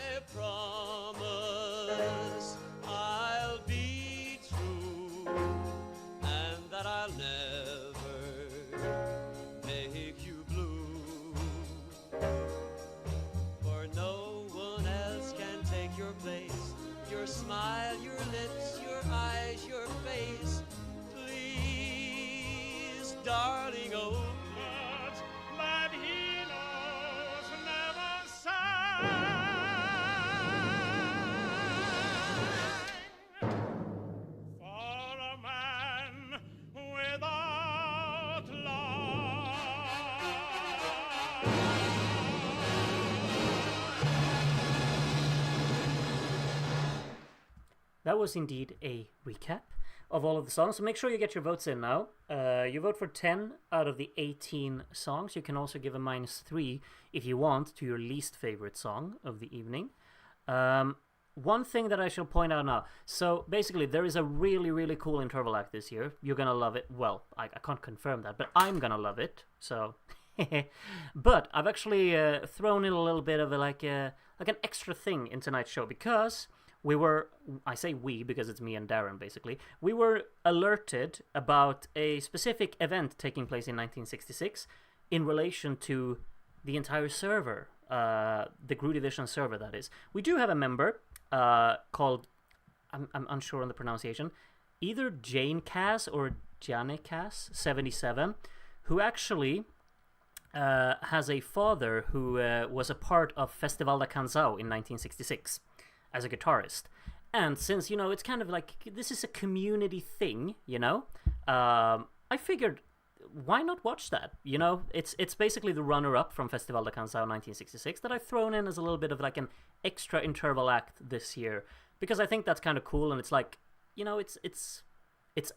I promise I'll be true and that I'll never make you blue. For no one else can take your place. Your smile, your lips, your eyes, your face. Please, darling, oh But he knows never sang for a man without love. That was indeed a recap of all of the songs. So make sure you get your votes in now. You vote for 10 out of the 18 songs. You can also give a -3 if you want to your least favorite song of the evening. One thing that I shall point out now. So basically, there is a really, really cool interval act this year. You're gonna love it. Well, I can't confirm that, but I'm gonna love it. So, but I've actually thrown in a little bit of like an extra thing in tonight's show because we were, I say we because it's me and Darren basically, we were alerted about a specific event taking place in 1966 in relation to the entire server, the Groovivision server that is. We do have a member called, I'm unsure on the pronunciation, either Jane Cass or Jane Cass 77, who actually has a father who was a part of Festival da Canção in 1966 as a guitarist. And since, you know, it's kind of like, this is a community thing, you know, I figured, why not watch that? You know, it's basically the runner-up from Festival da Canção 1966 that I've thrown in as a little bit of like an extra interval act this year, because I think that's kind of cool, and it's like, you know, it's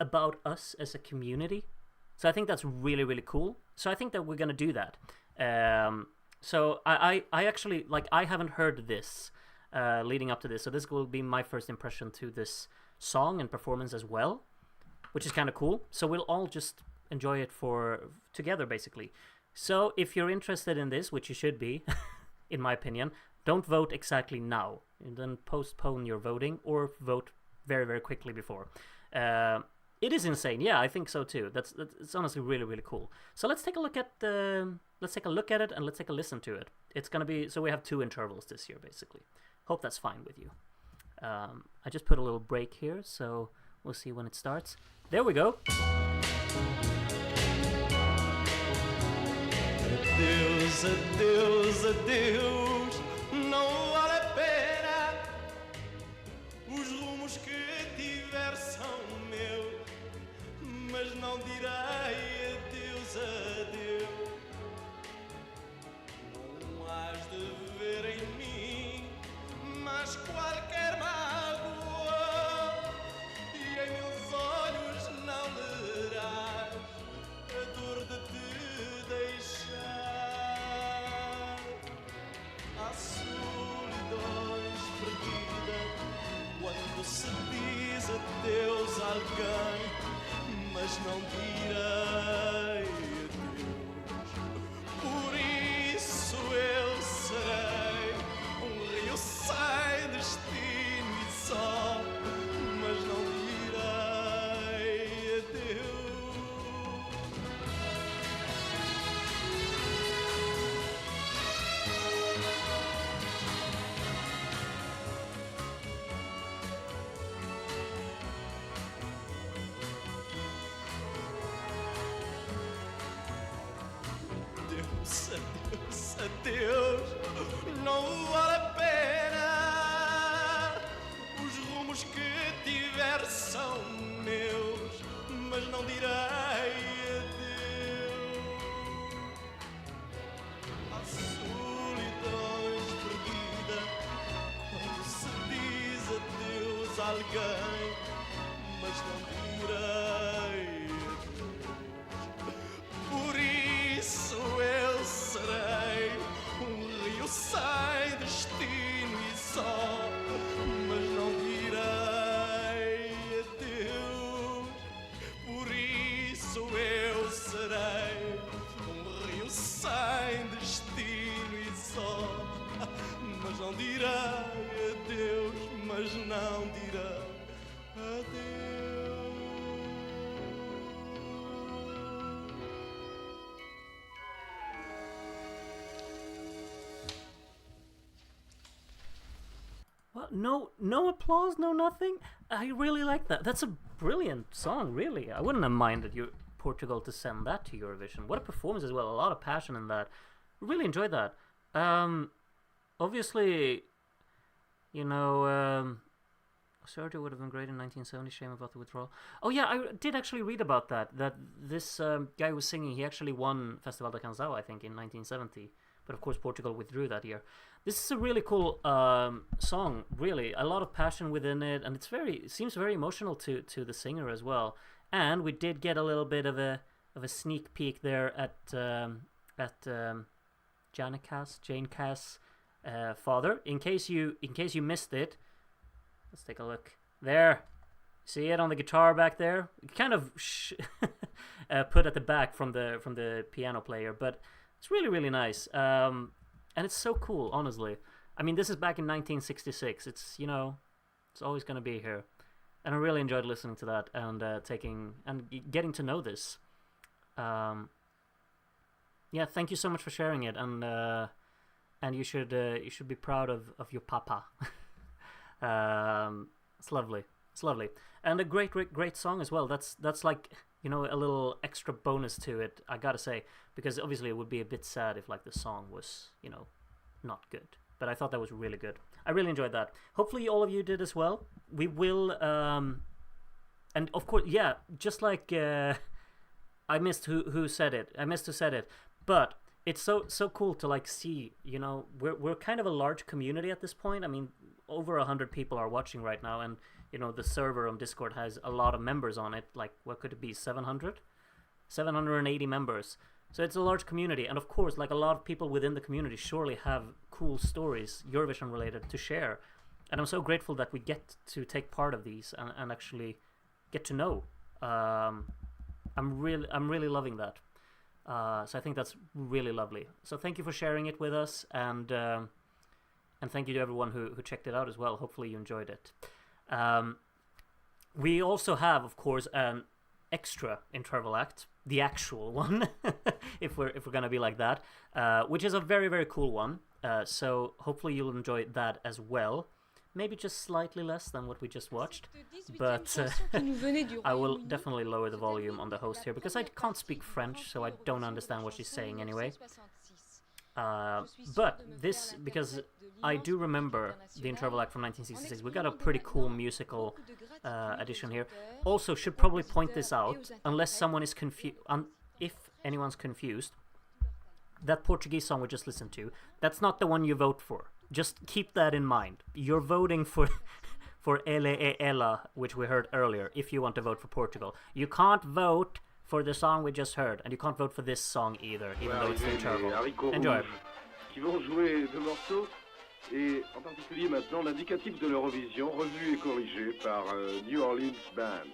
about us as a community. So I think that's really, really cool. So I think that we're gonna do that. So I actually, like, I haven't heard this leading up to this, so this will be my first impression to this song and performance as well, which is kind of cool. So we'll all just enjoy it together, basically. So if you're interested in this, which you should be, in my opinion, don't vote exactly now. And then postpone your voting or vote very, very quickly before. It is insane. Yeah, I think so too. It's honestly really, really cool. So let's take a look at it, and let's take a listen to it. It's gonna be, so we have 2 intervals this year, basically. Hope that's fine with you. I just put a little break here, so we'll see when it starts. There we go. Adeus, adeus, adeus, não vale a pena. Os rumos que tiver são meus, mas não direi adeus, adeus. Não has de ver em mim mais qualquer mágoa, e em meus olhos não lerás a dor de te deixar. Há solidões perdidas quando se diz adeus a alguém, mas não direi adeus. Por isso eu serei rio sem destino e sol, mas não direi adeus. Adeus, adeus, adeus, não vale a pena. Os rumos que tiver são meus, mas não direi adeus. Há solidões perdidas quando se diz adeus a alguém, mas não direi adeus. Por isso eu serei rio sem destino e sol, mas não direi adeus. Por isso eu serei rio sem destino e sol, mas não direi adeus, mas não direi adeus. Well, no applause, no nothing. I really like that. That's a brilliant song, really. I wouldn't have minded Portugal to send that to Eurovision. What a performance as well. A lot of passion in that. Really enjoyed that. Obviously, Sergio would have been great in 1970. Shame about the withdrawal. Oh yeah, I did actually read about that. That this guy who was singing, he actually won Festival da Canção, I think, in 1970. But of course, Portugal withdrew that year. This is a really cool song. Really, a lot of passion within it, and it seems very emotional to the singer as well. And we did get a little bit of a sneak peek there at Jane Cass' father. In case you missed it, let's take a look. There, see it on the guitar back there. Kind of put at the back from the piano player, but it's really, really nice. And it's so cool, honestly. I mean, this is back in 1966. It's it's always gonna be here, and I really enjoyed listening to that and getting to know this. Yeah, thank you so much for sharing it, and you should be proud of your papa. It's lovely, and a great song as well. That's like a little extra bonus to it, I gotta say, because obviously it would be a bit sad if like the song was not good. But I thought that was really good. I really enjoyed that. Hopefully all of you did as well. We will, and of course, yeah, just like I missed who said it. I missed who said it, but it's so cool to like see. We're kind of a large community at this point. I mean, over 100 people are watching right now, and the server on Discord has a lot of members on it. Like, what could it be? 780 members. So it's a large community, and of course, like a lot of people within the community surely have cool stories, Eurovision related, to share. And I'm so grateful that we get to take part of these and actually get to know. I'm really loving that. So I think that's really lovely. So thank you for sharing it with us, and thank you to everyone who checked it out as well. Hopefully you enjoyed it. We also have, of course, an extra interval act, the actual one, if we're gonna be like that, which is a very, very cool one. So hopefully you'll enjoy that as well. Maybe just slightly less than what we just watched, but I will definitely lower the volume on the host here because I can't speak French, so I don't understand what she's saying anyway. But this, because I do remember the interval act from 1966, we got a pretty cool musical edition here. Also, should probably point this out, unless someone is confused, if anyone's confused, that Portuguese song we just listened to, that's not the one you vote for. Just keep that in mind. You're voting for Ele e Ela, which we heard earlier, if you want to vote for Portugal. You can't vote for the song we just heard, and you can't vote for this song either, even though it's the interval. Enjoy. Qui vont jouer 2 morceaux, et en particulier maintenant l'indicatif de l'Eurovision, revu et corrigé par New Orleans Band.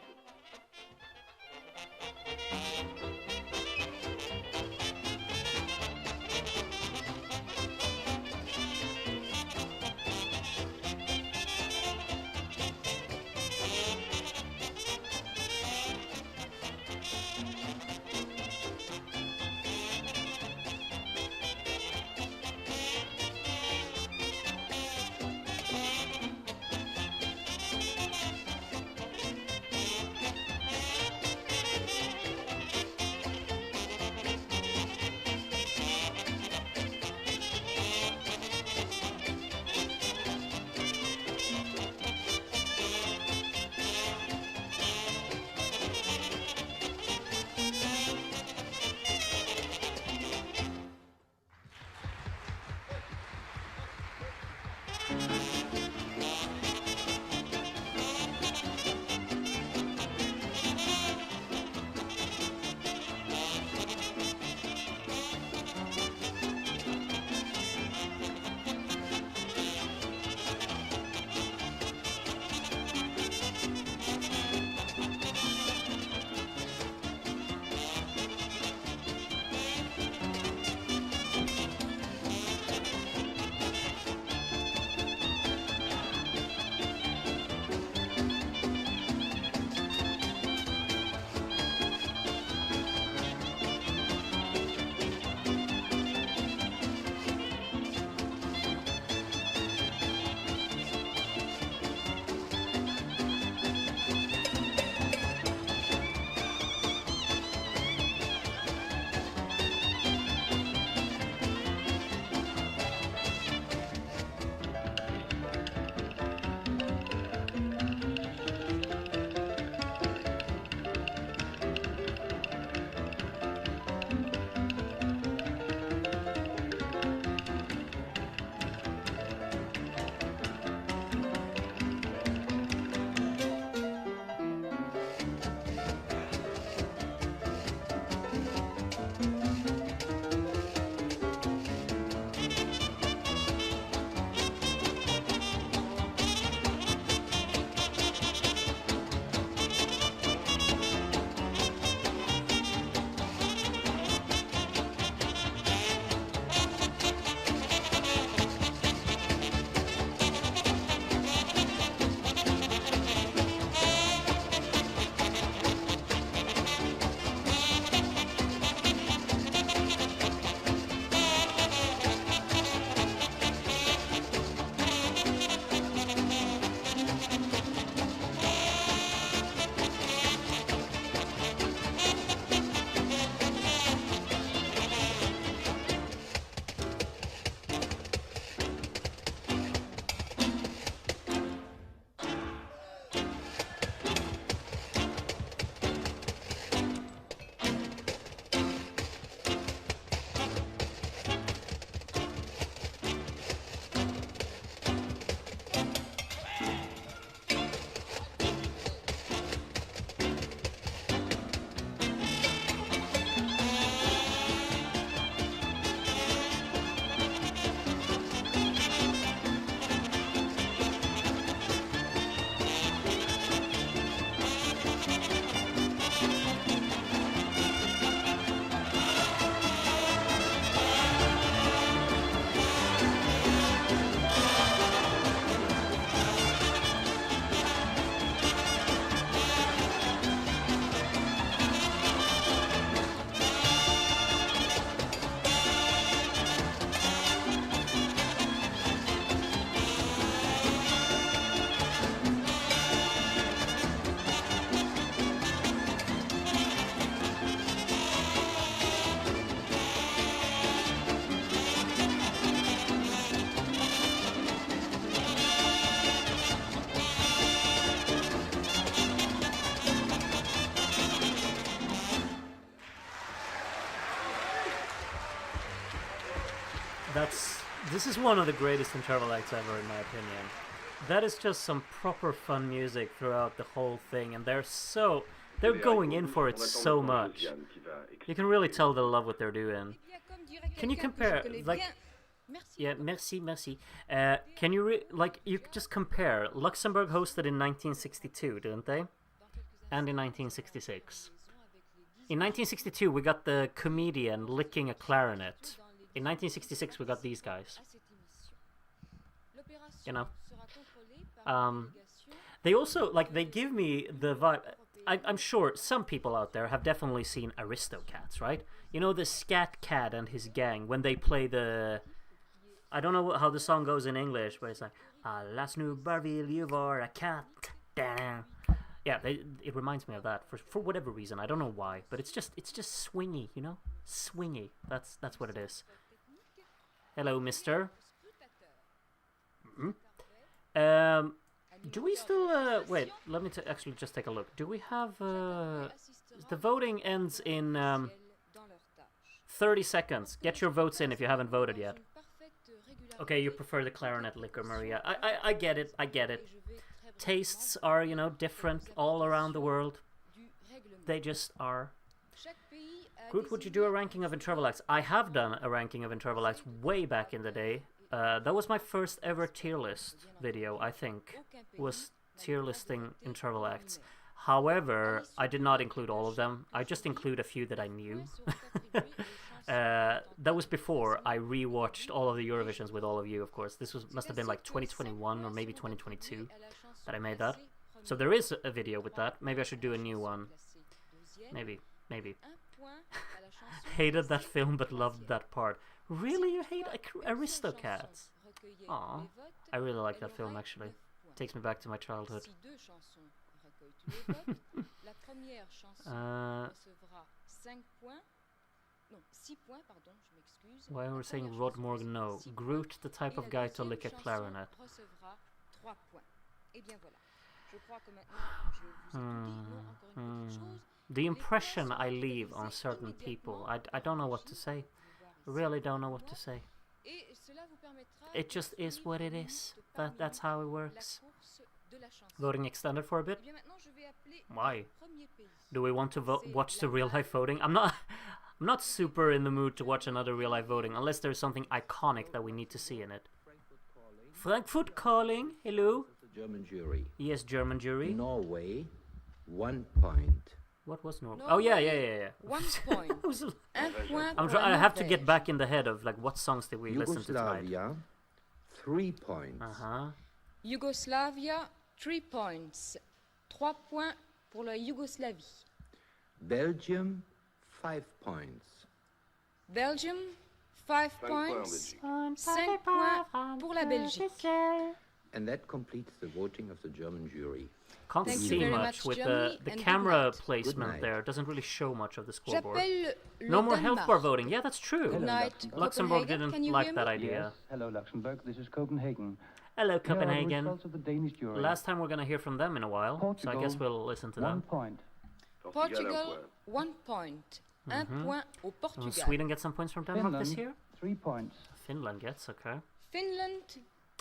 This is one of the greatest interval acts ever, in my opinion. That is just some proper fun music throughout the whole thing, and they're going in for it so much. You can really tell they love what they're doing. Can you compare, like, yeah, merci. Can you you just compare? Luxembourg hosted in 1962, didn't they? And in 1966. In 1962, we got the comedian licking a clarinet. In 1966, we got these guys. You know. They also, like, they give me the vibe. I'm sure some people out there have definitely seen Aristocats, right? You know, the Scat Cat and his gang, when they play the... I don't know how the song goes in English, but it's like, Last new Barville, you are a cat. Yeah, it reminds me of that for whatever reason. I don't know why, but it's just swingy, you know? Swingy. That's what it is. Hello, mister. Mm-hmm. Do we still... wait, let me actually just take a look. Do we have... the voting ends in 30 seconds. Get your votes in if you haven't voted yet. Okay, you prefer the clarinet liquor, Maria. I get it, I get it. Tastes are, you know, different all around the world. They just are. Groot, would you do a ranking of interval acts? I have done a ranking of interval acts way back in the day. That was my first ever tier list video, I think, was tier listing interval acts. However, I did not include all of them. I just include a few that I knew. That was before I rewatched all of the Eurovisions with all of you, of course. This must have been like 2021 or maybe 2022 that I made that. So there is a video with that. Maybe I should do a new one. Maybe. Hated that film but loved that part. Really, you hate Aristocats? Aw, I really like that film, actually. Takes me back to my childhood. Why we're saying Rod Morgan? No. Groot, the type of guy to lick a clarinet. The impression I leave on certain people, I don't know what to say. Really don't know what to say. It just is what it is. That's how it works. Voting extended for a bit? Why? Do we want to watch the real life voting? I'm not super in the mood to watch another real life voting unless there's something iconic that we need to see in it. Frankfurt calling. Hello. German jury. Yes, German jury. Norway, 1 point. What was Norway? Oh yeah. 1 point. I have to get back in the head of like what songs did we listen to tonight. Yugoslavia, 3 points. Yugoslavia, 3 points. 3 points pour la Yougoslavie. Belgium, 5 points. Belgium, 5 points. 5 points pour la Belgique. And that completes the voting of the German jury. Can't see much with the camera placement there. It doesn't really show much of the scoreboard. No more health bar voting. Yeah, that's true. Luxembourg didn't like that idea. Yes. Hello, Luxembourg. This is Copenhagen. Hello, Copenhagen. Here are the results of the Danish jury. Last time we're going to hear from them in a while, Portugal, so I guess we'll listen to them. 1 point. Portugal, 1 point. 1 point au Portugal. Sweden gets some points from Denmark Finland, this year? 3 points. Finland gets, okay. Finland,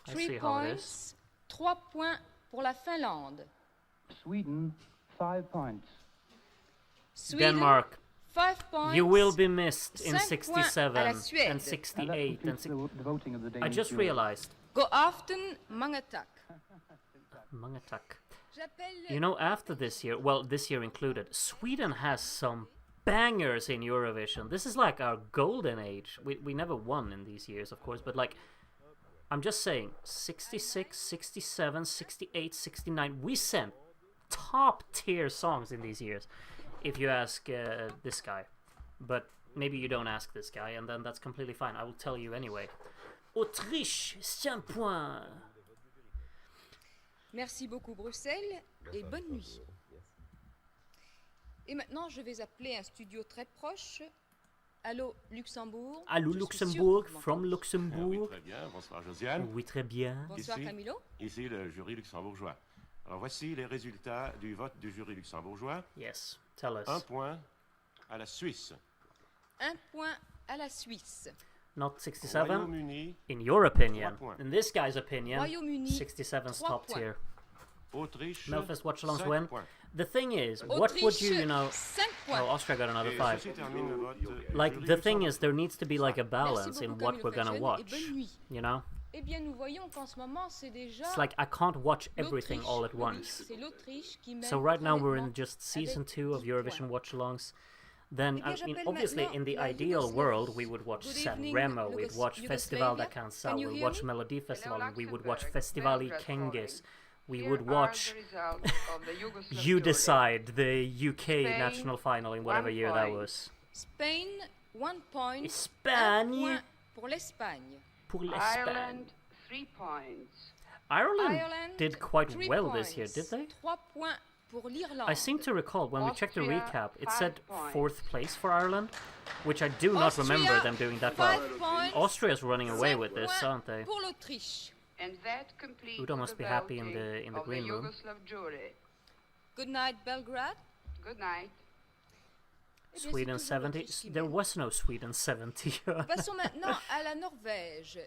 3 see how it points. is. 3 points pour la Finlande. Sweden, 5 points. Sweden, Denmark, 5 points. you will be missed in 5 67 and 68 and the voting of the Danish I just jury. realized. Go aften, mangatak. Mangatak. You know, after this year, well, this year included, Sweden has some bangers in Eurovision. This is like our golden age. We never won in these years, of course, but like, I'm just saying, 66, 67, 68, 69, we sent top tier songs in these years, if you ask this guy. But maybe you don't ask this guy, and then that's completely fine. I will tell you anyway. Autriche, 5 points. Merci beaucoup Bruxelles et bonne nuit. Et maintenant, je vais appeler un studio très proche. Allô Luxembourg. Allô Luxembourg, from Luxembourg. Oui, très bien. Bonsoir Josiane. Oui, très bien. Bonsoir Camilo. Ici le jury luxembourgeois. Alors voici les résultats du vote du jury luxembourgeois. Yes, tell us. 1 point à la Suisse. 1 point à la Suisse. not 67. Royaume-Uni, In your opinion, 3 points. in this guy's opinion, Royaume-Uni, 67's 3 top points. tier. Autriche, Melfest Watchalong's 5 win. points. The thing is, what would you know? 5 Oh, points. Austria got another Et 5. ceci termine le vote du Like, jury the thing luxembourgeois. is, there needs to be like a Merci balance in beaucoup, what Camille we're gonna Fashion, et watch. bonne nuit. You know? Eh bien, nous voyons qu'en ce moment, c'est déjà It's like I can't watch everything all at l'Autriche. once. C'est l'Autriche qui mène So right now we're in très just season avec 2 of 10 Eurovision Watchalongs. Then, Eh bien, I mean, j'appelle obviously, maintenant in the la ideal Yugoslavie. world, we would watch Good San evening, Remo, we'd watch Festival da Yugoslavia. Canção, Can you we'd hear watch me? Melodifestivalen, we would watch Luxembourg. Festivali Belgrade Kengis, we Here would are watch the results of the Yugoslav You jury. Decide, the UK Spain, national final in whatever 1 year that point. was. Spain, 1 point. Espagne. 1 point pour l'Espagne. Pour l'Espagne. Ireland, 3 points. Ireland did quite 3 well points. this year, did they? 3 points pour l'Irlande. I seem to recall when we checked the Austria, recap, it 5 said points. 4th place for Ireland, which I do not remember Austria, them doing that well. 5 points. Austria's running away 5 with this, points aren't they? Pour l'Autriche. And that completes Udo must the be happy in voting the of green room. Yugoslav jury. Good night, Belgrade. Good night. Eh bien, Sweden c'est toujours 70. l'Autriche qui There mène. was no Sweden 70. Passons maintenant à la Norvège.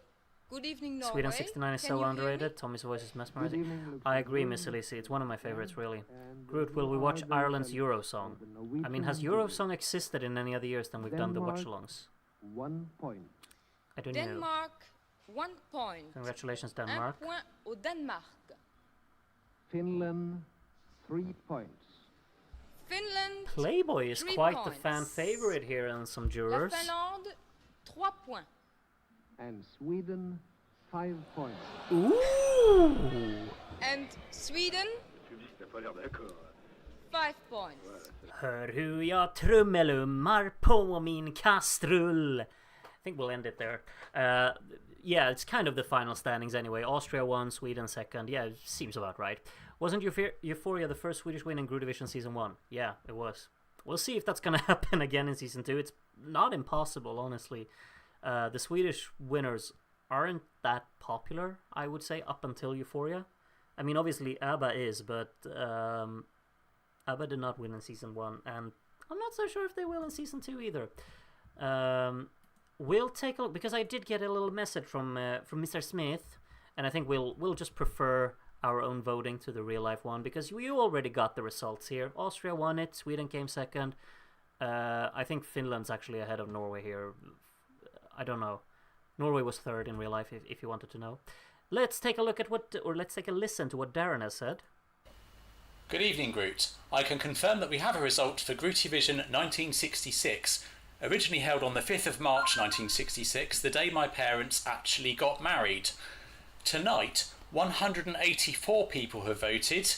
Good evening, Norway. Sweden 69 is Can so you hear underrated. me? Tommy's voice is Good mesmerizing. evening, I agree, Miss Luxembourg. Elise. It's one of my favorites, really. And Groot, will we you watch are the Ireland's winner Eurosong? of the Norwegian I mean, has jury. Eurosong existed in any other years than we've done the Denmark. watchalongs? 1 point. I don't know. Denmark, 1 point. Congratulations, 1 Denmark. point au Danemark. Finland, 3 points. Finland, Playboy is 3 quite the points. fan favorite here and some la jurors. Finlande, 3 points. And Sweden, 5 points. Ooh! And Sweden, Le public n'a pas l'air d'accord. 5 points. Hör hur jag trummelummar på min kastrull. I think we'll end it there. Yeah, it's kind of the final standings anyway. Austria won, Sweden second. Yeah, it seems about right. Wasn't Euphoria the first Swedish win in Group Division Season 1? Yeah, it was. We'll see if that's going to happen again in Season 2. It's not impossible, honestly. The Swedish winners aren't that popular, I would say, up until Euphoria. I mean, obviously, ABBA is, but ABBA did not win in Season 1, and I'm not so sure if they will in Season 2 either. We'll take a look, because I did get a little message from Mr. Smith, and I think we'll just prefer our own voting to the real life one, because we already got the results here. Austria won it, Sweden came second. I think Finland's actually ahead of Norway here. I don't know. Norway was third in real life, if you wanted to know. Let's take a look at let's take a listen to what Darren has said. Good evening, Groot. I can confirm that we have a result for Grootivision 1966, originally held on the 5th of March 1966, the day my parents actually got married. Tonight, 184 people have voted.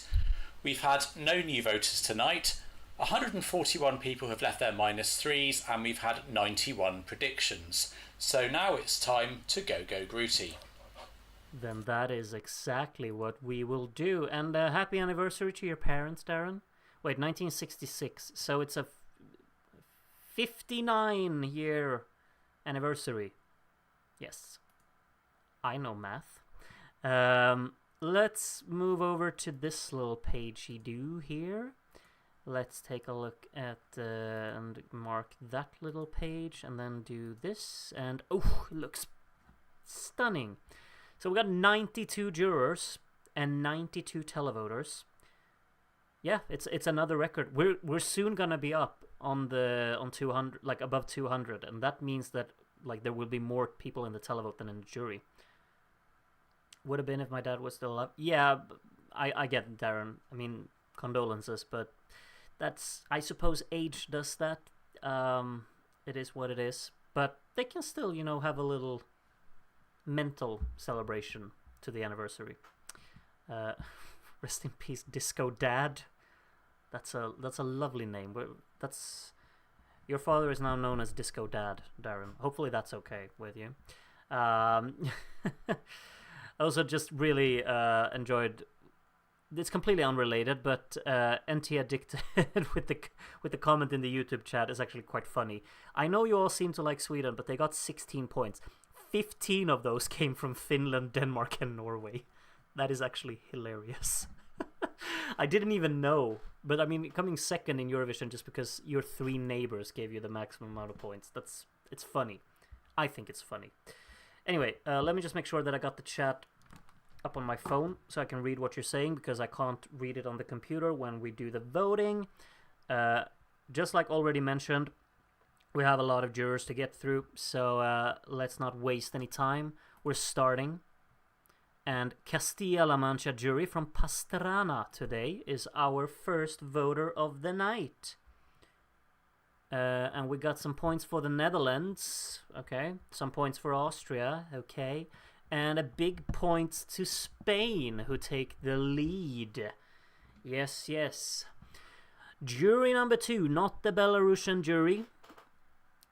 We've had no new voters tonight. 141 people have left their -3s, and we've had 91 predictions. So now it's time to go Grooty. Then that is exactly what we will do. And happy anniversary to your parents, Darren. Wait, 1966. So it's a 59-year anniversary. Yes. I know math. Let's move over to this little pagey do here. Let's take a look at and mark that little page and then do this. And oh, it looks stunning. So we got 92 jurors and 92 televoters. Yeah, it's another record. We're soon gonna be up on 200, like above 200, and that means that like there will be more people in the televote than in the jury. Would have been if my dad was still alive. Yeah, I get it, Darren. I mean, condolences, but that's, I suppose age does that. It is what it is. But they can still, you know, have a little mental celebration to the anniversary. Rest in peace, Disco Dad. That's a lovely name. That's, your father is now known as Disco Dad, Darren. Hopefully that's okay with you. I also just really enjoyed. It's completely unrelated, but NT Addicted with the comment in the YouTube chat is actually quite funny. I know you all seem to like Sweden, but they got 16 points. 15 of those came from Finland, Denmark, and Norway. That is actually hilarious. I didn't even know, but I mean, coming second in Eurovision just because your 3 neighbors gave you the maximum amount of points. It's funny. I think it's funny. Anyway, let me just make sure that I got the chat up on my phone so I can read what you're saying, because I can't read it on the computer when we do the voting. Just like already mentioned, we have a lot of jurors to get through, so let's not waste any time. We're starting. And Castilla-La Mancha jury from Pastrana today is our first voter of the night. And we got some points for the Netherlands, okay. Some points for Austria, okay. And a big point to Spain, who take the lead. Yes, yes. Jury number 2, not the Belarusian jury.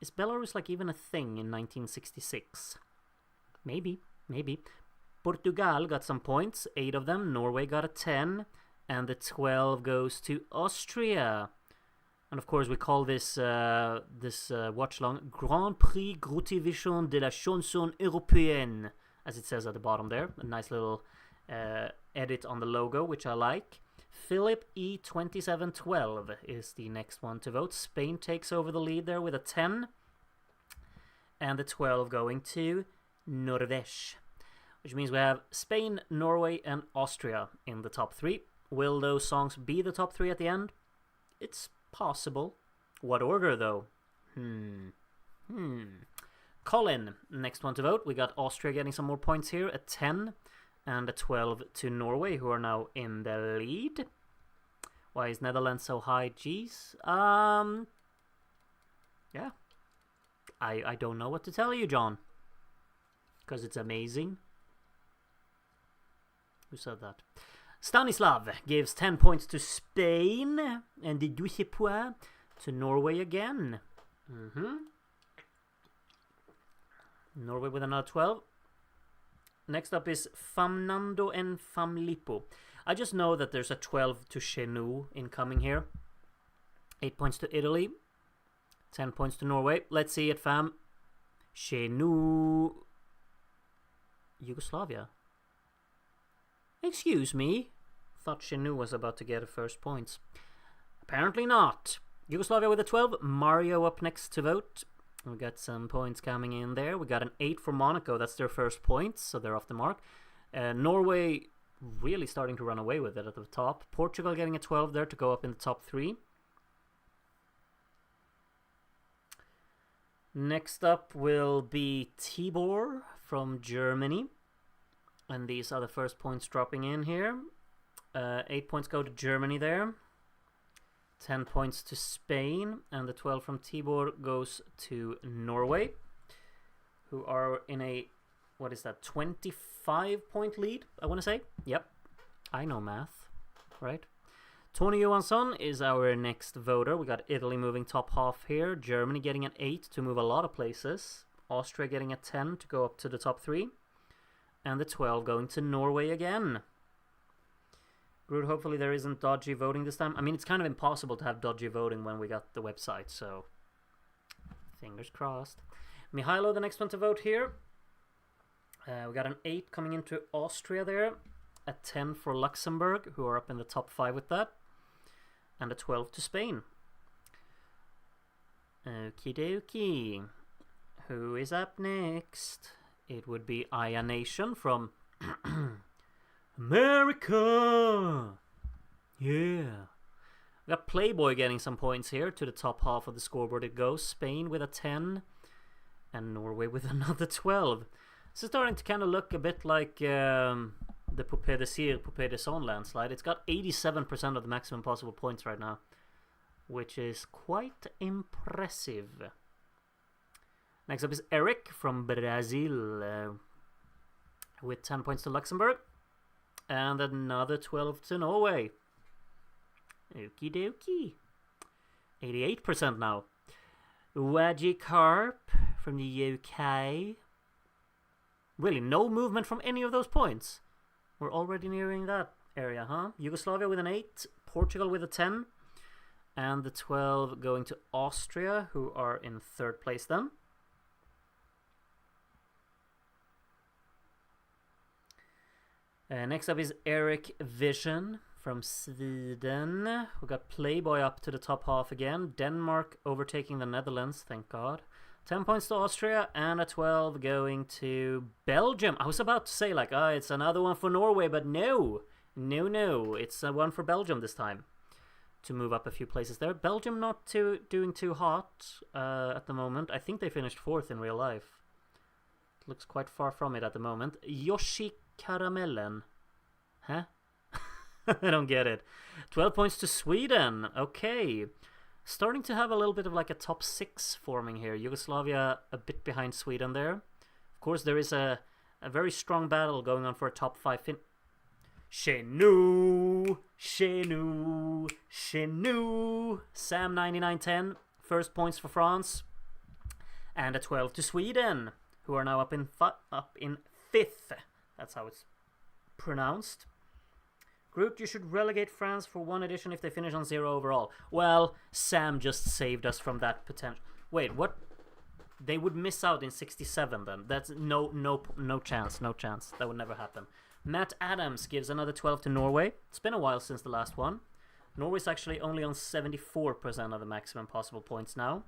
Is Belarus like even a thing in 1966? Maybe, maybe. Portugal got some points, 8 of them. Norway got a 10. And the 12 goes to Austria. And of course we call this watch-along Grand Prix Eurovision de la Chanson Européenne, as it says at the bottom there. A nice little edit on the logo, which I like. Philip E2712 is the next one to vote. Spain takes over the lead there with a 10. And the 12 going to Norway. Which means we have Spain, Norway, and Austria in the top 3. Will those songs be the top 3 at the end? It's possible. What order, though? Colin, next one to vote. We got Austria getting some more points here, a 10 and a 12 to Norway, who are now in the lead. Why is Netherlands so high? Jeez. Yeah. I don't know what to tell you, John. Because it's amazing. Who said that? Stanislav gives 10 points to Spain and the 12 points to Norway again. Norway with another 12. Next up is Famnando and Famlipo. I just know that there's a 12 to Chenou incoming here. 8 points to Italy. 10 points to Norway. Let's see it, fam. Chenou. Yugoslavia. Excuse me. Thought Chenou was about to get the first points. Apparently not. Yugoslavia with a 12. Mario up next to vote. We got some points coming in there. We got an 8 for Monaco. That's their first points, so they're off the mark. Norway really starting to run away with it at the top. Portugal getting a 12 there to go up in the top 3. Next up will be Tibor from Germany. And these are the first points dropping in here. 8 points go to Germany there. 10 points to Spain. And the 12 from Tibor goes to Norway, who are in a, what is that, 25-point lead, I want to say? Yep. I know math, right? Tony Johansson is our next voter. We got Italy moving top half here. Germany getting an 8 to move a lot of places. Austria getting a 10 to go up to the top 3. And the 12 going to Norway again. Groot, hopefully there isn't dodgy voting this time. I mean, it's kind of impossible to have dodgy voting when we got the website, so fingers crossed. Mihailo, the next one to vote here. We got an 8 coming into Austria there. A 10 for Luxembourg, who are up in the top 5 with that. And a 12 to Spain. Okie dokie. Who is up next? It would be Aya Nation from America. Yeah. We got Playboy getting some points here. To the top half of the scoreboard it goes. Spain with a 10. And Norway with another 12. This is starting to kind of look a bit like the Poupée de Cire, Poupée de Son landslide. It's got 87% of the maximum possible points right now, which is quite impressive. Next up is Eric from Brazil with 10 points to Luxembourg and another 12 to Norway. Okie dokie. 88% now. Wadgy Carp from the UK. Really, no movement from any of those points. We're already nearing that area, huh? Yugoslavia with an 8, Portugal with a 10, and the 12 going to Austria, who are in 3rd place then. Next up is Eric Vision from Sweden. We got Playboy up to the top half again. Denmark overtaking the Netherlands, thank God. 10 points to Austria and a 12 going to Belgium. I was about to say, like, it's another one for Norway, but no. No. It's one for Belgium this time to move up a few places there. Belgium not doing too hot at the moment. I think they finished 4th in real life. It looks quite far from it at the moment. Yoshi Karamellen. Huh? I don't get it. 12 points to Sweden. Okay. Starting to have a little bit of like a top 6 forming here. Yugoslavia a bit behind Sweden there. Of course, there is a very strong battle going on for a top 5 Chez nous. Sam 9910. First points for France. And a 12 to Sweden, who are now up in 5th. That's how it's pronounced. Groot, you should relegate France for 1 edition if they finish on 0 overall. Well, Sam just saved us from that potential. Wait, what? They would miss out in 67 then. That's no chance. No chance. That would never happen. Matt Adams gives another 12 to Norway. It's been a while since the last one. Norway's actually only on 74% of the maximum possible points now.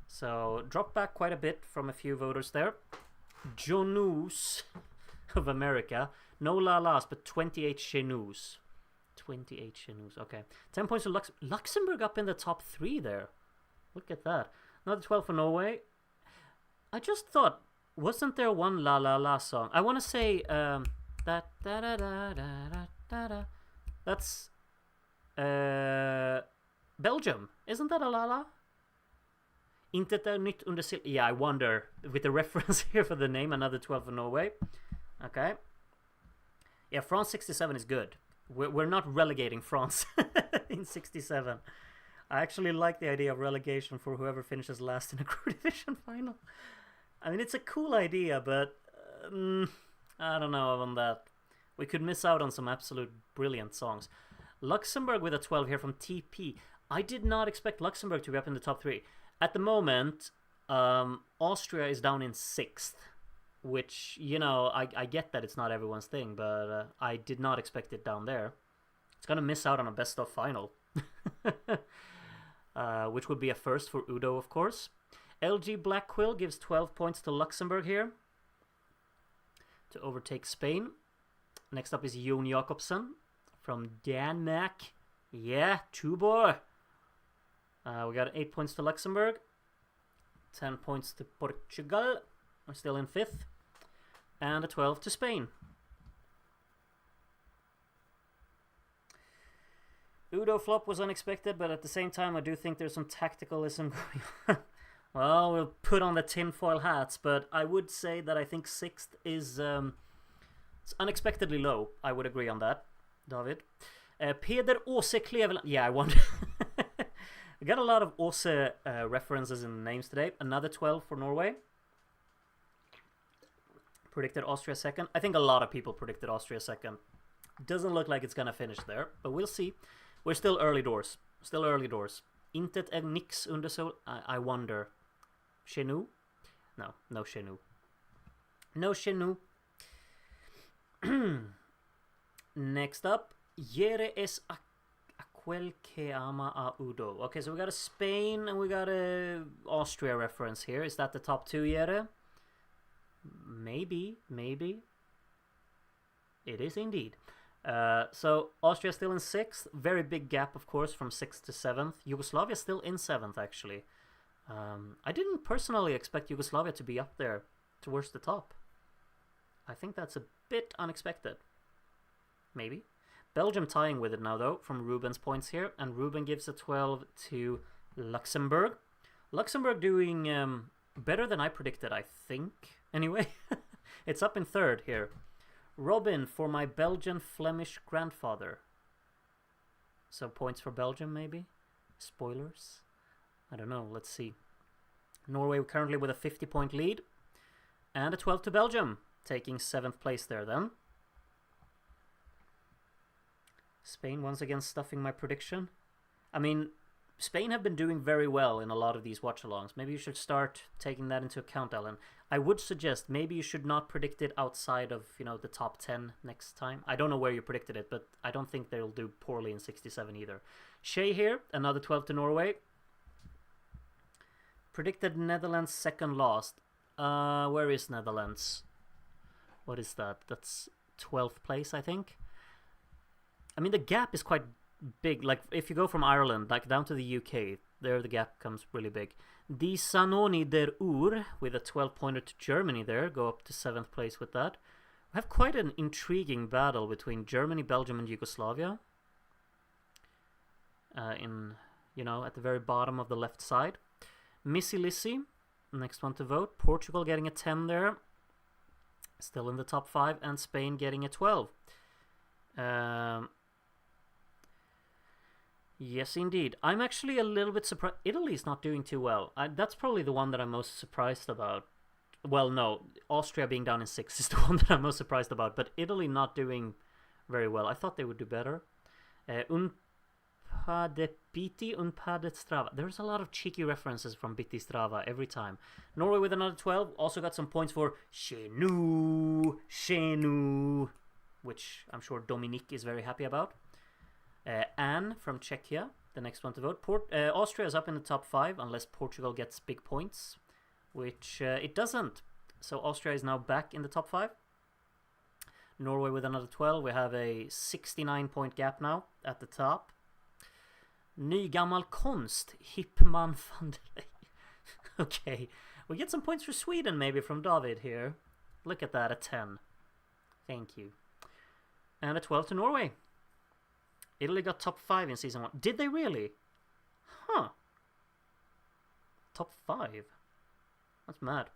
So, dropped back quite a bit from a few voters there. Jonus of America. No la-las, but 28 Chenus. 28 Chenus, okay. 10 points to Luxembourg up in the top 3 there. Look at that. Another 12 for Norway. I just thought, wasn't there one la-la-la song? I want to say, that's Belgium. Isn't that a la-la? Intet nytt under sil... Yeah, I wonder, with the reference here for the name, another 12 for Norway. Okay. Yeah, France 67 is good. We're not relegating France in 67. I actually like the idea of relegation for whoever finishes last in a crew division final. I mean, it's a cool idea, but I don't know on that. We could miss out on some absolute brilliant songs. Luxembourg with a 12 here from TP. I did not expect Luxembourg to be up in the top 3. At the moment, Austria is down in 6th. Which, you know, I get that it's not everyone's thing, but I did not expect it down there. It's going to miss out on a best-of final. Which would be a first for Udo, of course. LG Black Quill gives 12 points to Luxembourg here to overtake Spain. Next up is Jon Jakobsen from Denmark. Yeah, Tuborg. We got 8 points to Luxembourg. 10 points to Portugal. We're still in 5th. And a 12 to Spain. Udo flop was unexpected, but at the same time I do think there's some tacticalism going on. Well, we'll put on the tinfoil hats, but I would say that I think 6th is it's unexpectedly low. I would agree on that, David. Peder Åse Kleveland. Yeah, I wonder. I got a lot of Åse references in the names today. Another 12 for Norway. Predicted Austria 2nd. I think a lot of people predicted Austria 2nd. Doesn't look like it's gonna finish there, but we'll see. We're still early doors. Still early doors. Intet nix under sol. I wonder. Chez nous? No chez nous. No chez nous. Next up, Yere es aquel que ama a Udo. Okay, so we got a Spain and we got a Austria reference here. Is that the top 2, Yere? Maybe. It is indeed. So Austria still in 6th. Very big gap, of course, from 6th to 7th. Yugoslavia still in 7th, actually. I didn't personally expect Yugoslavia to be up there towards the top. I think that's a bit unexpected. Maybe. Belgium tying with it now, though, from Ruben's points here. And Ruben gives a 12 to Luxembourg. Luxembourg doing better than I predicted, I think. Anyway, it's up in 3rd here. Robin for my Belgian Flemish grandfather. So points for Belgium, maybe? Spoilers? I don't know, let's see. Norway currently with a 50-point lead. And a 12 to Belgium, taking 7th place there then. Spain once again stuffing my prediction. I mean, Spain have been doing very well in a lot of these watch-alongs. Maybe you should start taking that into account, Ellen. I would suggest maybe you should not predict it outside of, you know, the top 10 next time. I don't know where you predicted it, but I don't think they'll do poorly in 67 either. Shay here, another 12 to Norway. Predicted Netherlands second last. Where is Netherlands? What is that? That's 12th place, I think. I mean, the gap is quite big. Like, if you go from Ireland, like, down to the UK, there the gap comes really big. Die Sanoni der Ur, with a 12-pointer to Germany there, go up to 7th place with that. We have quite an intriguing battle between Germany, Belgium, and Yugoslavia. At the very bottom of the left side. Missy Lissy, next one to vote. Portugal getting a 10 there. Still in the top 5. And Spain getting a 12. Yes, indeed. I'm actually a little bit surprised. Italy's not doing too well. That's probably the one that I'm most surprised about. Well, no. Austria being down in 6th is the one that I'm most surprised about. But Italy not doing very well. I thought they would do better. Un pa de Piti, un pa de Strava. There's a lot of cheeky references from Biti Strava every time. Norway with another 12. Also got some points for Chenu, which I'm sure Dominique is very happy about. Anne from Czechia, the next one to vote. Austria is up in the top 5 unless Portugal gets big points, which it doesn't. So Austria is now back in the top 5. Norway with another 12. We have a 69-point gap now at the top. Nygammal konst, Hippman van der Leyen. Okay, we get some points for Sweden maybe from David here. Look at that, a 10. Thank you. And a 12 to Norway. Italy got top 5 in season 1. Did they really? Huh. Top 5? That's mad.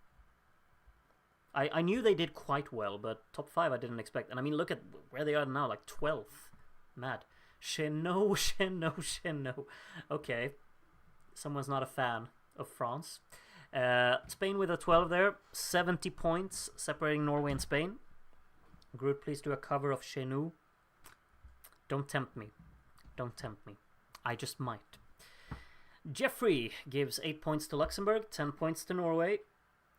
I knew they did quite well, but top 5 I didn't expect. And I mean, look at where they are now, like 12th. Mad. Cheno. Okay. Someone's not a fan of France. Spain with a 12 there. 70 points separating Norway and Spain. Groot, please do a cover of Chenu. Don't tempt me. Don't tempt me. I just might. Jeffrey gives 8 points to Luxembourg, 10 points to Norway,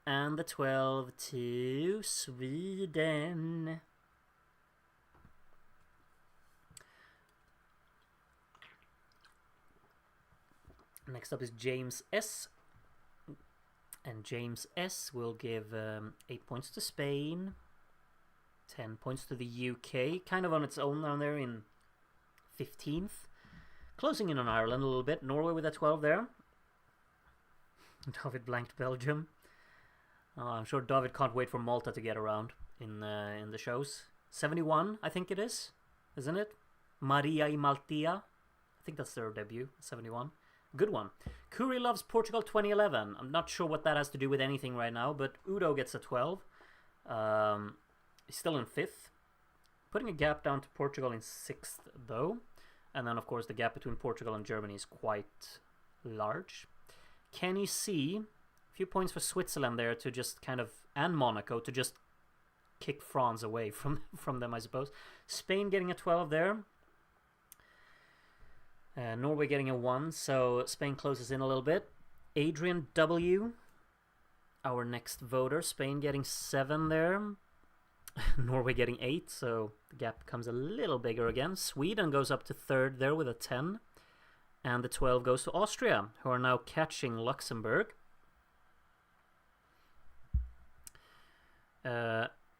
and the 12 to Sweden. Next up is James S. And James S. will give 8 points to Spain, 10 points to the UK, kind of on its own down there in 15th. Closing in on Ireland a little bit. Norway with a 12 there. David blanked Belgium. I'm sure David can't wait for Malta to get around in the shows. 71, I think it is. Isn't it? Maria y Maltia. I think that's their debut. 71. Good one. Kuri loves Portugal 2011. I'm not sure what that has to do with anything right now, but Udo gets a 12. He's still in 5th. Putting a gap down to Portugal in 6th, though. And then, of course, the gap between Portugal and Germany is quite large. Kenny C. A few points for Switzerland there to just kind of... And Monaco to just kick France away from them, I suppose. Spain getting a 12 there. Norway getting a 1, so Spain closes in a little bit. Adrian W. Our next voter. Spain getting 7 there. Norway getting 8, so the gap becomes a little bigger again. Sweden goes up to 3rd there with a 10. And the 12 goes to Austria, who are now catching Luxembourg.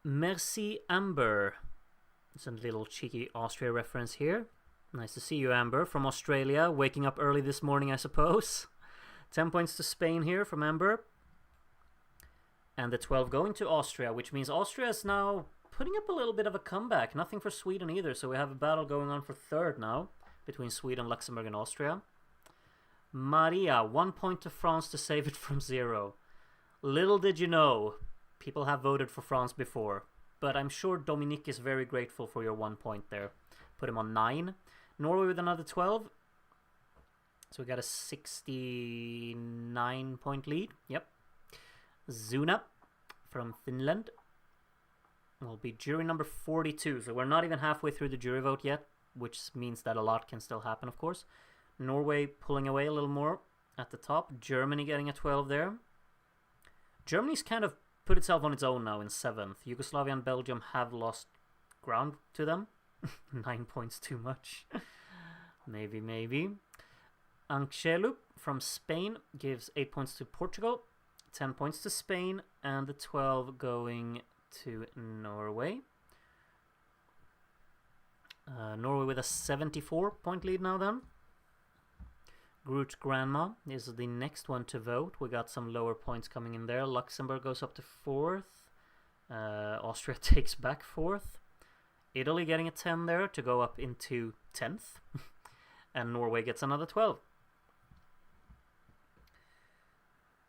Merci Amber. It's a little cheeky Austria reference here. Nice to see you, Amber, from Australia. Waking up early this morning, I suppose. 10 points to Spain here from Amber. And the 12 going to Austria, which means Austria is now putting up a little bit of a comeback. Nothing for Sweden either, so we have a battle going on for 3rd now between Sweden, Luxembourg, and Austria. Maria, 1 point to France to save it from 0. Little did you know, people have voted for France before, but I'm sure Dominique is very grateful for your 1 point there. Put him on 9. Norway with another 12. So we got a 69-point lead. Yep. Zuna from Finland will be jury number 42. So we're not even halfway through the jury vote yet, which means that a lot can still happen, of course. Norway pulling away a little more at the top. Germany getting a 12 there. Germany's kind of put itself on its own now in 7th. Yugoslavia and Belgium have lost ground to them. 9 points too much. Maybe. Anchelu from Spain gives 8 points to Portugal, 10 points to Spain, and the 12 going to Norway. Norway with a 74-point lead now then. Groot's Grandma is the next one to vote. We got some lower points coming in there. Luxembourg goes up to 4th. Austria takes back 4th. Italy getting a 10 there to go up into 10th. And Norway gets another 12.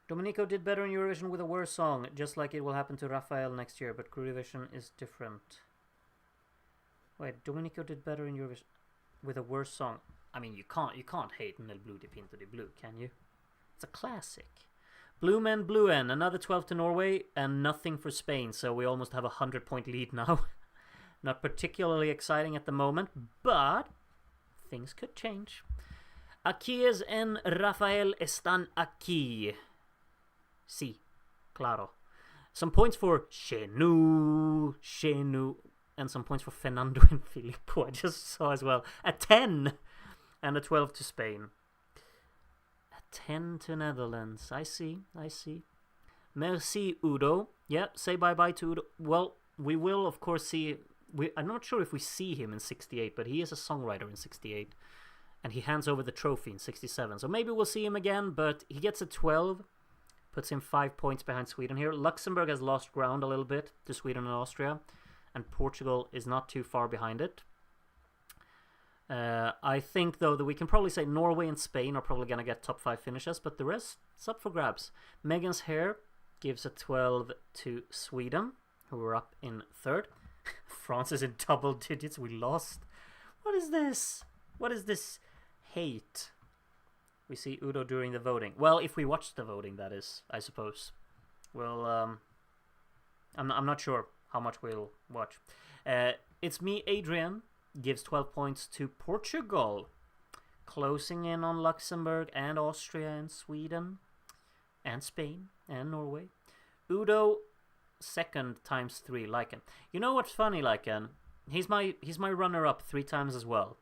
Domenico did better in Eurovision with a worse song, just like it will happen to Raphael next year, but Eurovision is different. Wait, Domenico did better in Eurovision with a worse song. I mean, you can't hate Nel Blu di Pinto di Blu, can you? It's a classic. Blue Men, Blue N, another 12 to Norway, and nothing for Spain, so we almost have a 100-point lead now. Not particularly exciting at the moment, but things could change. Aquí en Rafael están aquí. Sí, claro. Some points for Chenu, and some points for Fernando and Filippo, I just saw as well. A 10 and a 12 to Spain. A 10 to Netherlands. I see. Merci, Udo. Yeah, say bye-bye to Udo. Well, we will, of course, see... I'm not sure if we see him in 68, but he is a songwriter in 68. And he hands over the trophy in 67. So maybe we'll see him again, but he gets a 12. Puts him 5 points behind Sweden here. Luxembourg has lost ground a little bit to Sweden and Austria. And Portugal is not too far behind it. I think, though, that we can probably say Norway and Spain are probably going to get top 5 finishes, but the rest, it's up for grabs. Megan's Hair gives a 12 to Sweden, who are up in 3rd. France is in double digits. We lost. What is this? What is this hate? We see Udo during the voting. Well, if we watch the voting, that is, I suppose. Well, I'm not sure how much we'll watch. It's Me, Adrian, gives 12 points to Portugal. Closing in on Luxembourg and Austria and Sweden and Spain and Norway. Udo, 2nd times 3, Lycan. You know what's funny, Lycan? He's my runner-up 3 times as well.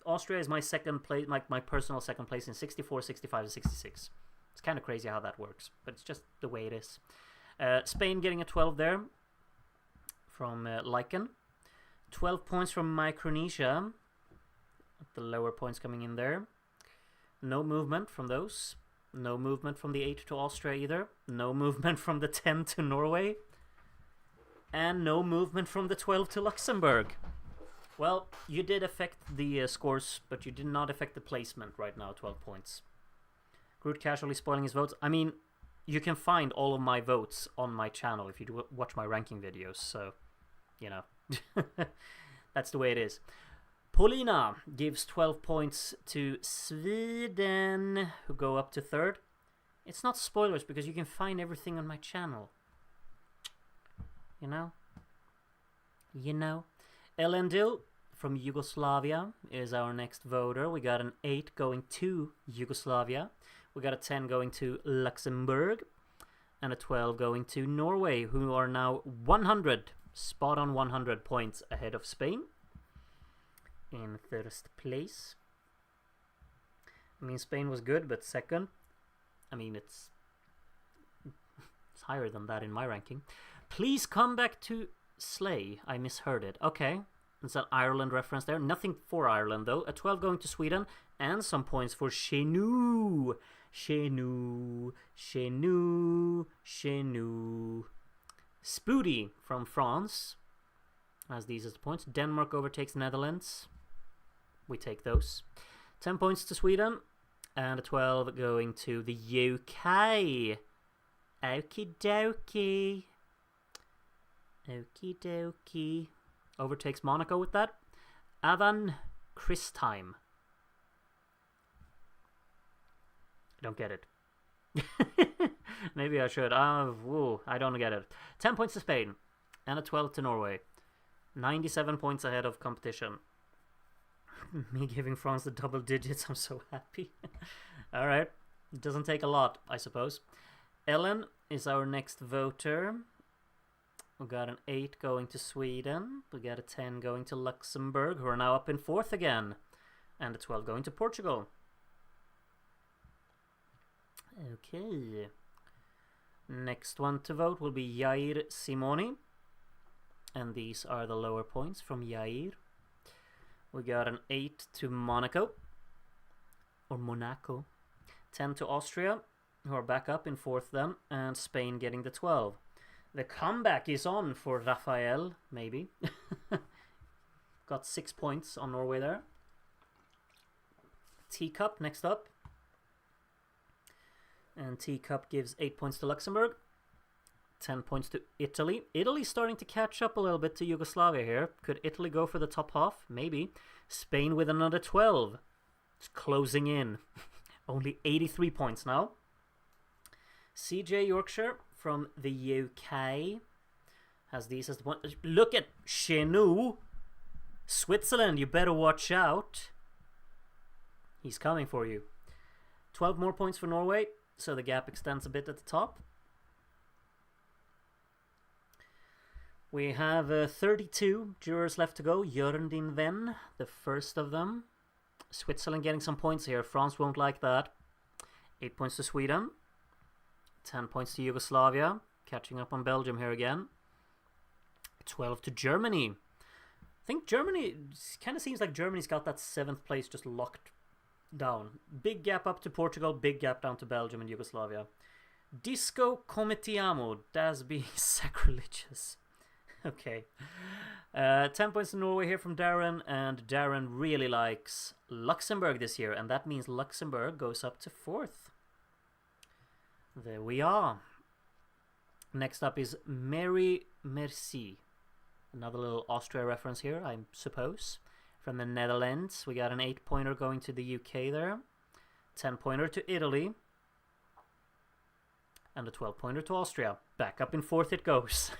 Austria is my second place, my personal second place in 64, 65, and 66. It's kind of crazy how that works, but it's just the way it is. Spain getting a 12 there from Lycan. 12 points from Micronesia. The lower points coming in there. No movement from those. No movement from the 8 to Austria either. No movement from the 10 to Norway. And no movement from the 12 to Luxembourg. Well, you did affect the scores, but you did not affect the placement right now, 12 points. Groot casually spoiling his votes. I mean, you can find all of my votes on my channel if you watch my ranking videos, so, you know. That's the way it is. Paulina gives 12 points to Sweden, who go up to 3rd. It's not spoilers, because you can find everything on my channel. You know? Elendil from Yugoslavia is our next voter. We got an 8 going to Yugoslavia. We got a 10 going to Luxembourg. And a 12 going to Norway, who are now 100, spot on 100 points ahead of Spain. In 1st place. I mean, Spain was good, but 2nd. I mean, it's higher than that in my ranking. Please come back to Slay. I misheard it. Okay. It's an Ireland reference there. Nothing for Ireland, though. A 12 going to Sweden. And some points for Chenu. Spoody from France. As these as the points. Denmark overtakes Netherlands. We take those. 10 points to Sweden. And a 12 going to the UK. Okie dokie. Okie dokie. Overtakes Monaco with that. Ann-Chirstine. I don't get it. Maybe I should. I don't get it. 10 points to Spain. And a 12 to Norway. 97 points ahead of competition. Me giving France the double digits. I'm so happy. Alright. It doesn't take a lot, I suppose. Ellen is our next voter. We got an 8 going to Sweden. We got a 10 going to Luxembourg, who are now up in 4th again. And a 12 going to Portugal. Okay. Next one to vote will be Jair Simoni. And these are the lower points from Jair. We got an 8 to Monaco. Or Monaco. 10 to Austria, who are back up in 4th then. And Spain getting the 12. The comeback is on for Rafael, maybe. Got 6 points on Norway there. Teacup next up. And Teacup gives 8 points to Luxembourg. 10 points to Italy. Italy's starting to catch up a little bit to Yugoslavia here. Could Italy go for the top half? Maybe. Spain with another 12. It's closing in. Only 83 points now. CJ Yorkshire from the UK has these as the point. Look at Chenou. Switzerland, you better watch out. He's coming for you. 12 more points for Norway, so the gap extends a bit at the top. We have 32 jurors left to go. Jørn din venn, the first of them. Switzerland getting some points here. France won't like that. 8 points to Sweden. 10 points to Yugoslavia. Catching up on Belgium here again. 12 to Germany. I think Germany, kind of seems like Germany's got that 7th place just locked down. Big gap up to Portugal, big gap down to Belgium and Yugoslavia. Disco Cometiamo, that's being sacrilegious. Okay. 10 points to Norway here from Darren, and Darren really likes Luxembourg this year, and that means Luxembourg goes up to 4th. There we are. Next up is Mary Merci. Another little Austria reference here, I suppose. From the Netherlands, we got an 8-pointer going to the UK there. 10-pointer to Italy. And a 12-pointer to Austria. Back up in 4th it goes.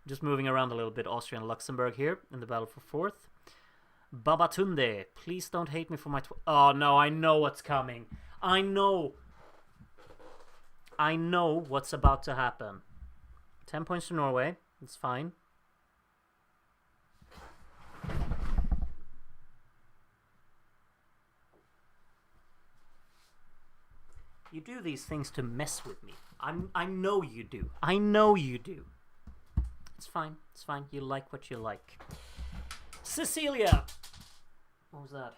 Just moving around a little bit, Austria and Luxembourg here in the battle for 4th. Babatunde, please don't hate me for my... Oh no, I know what's coming. I know what's about to happen. 10 points to Norway, it's fine. You do these things to mess with me. I know you do. I know you do. It's fine. It's fine. You like what you like. Cecilia! What was that?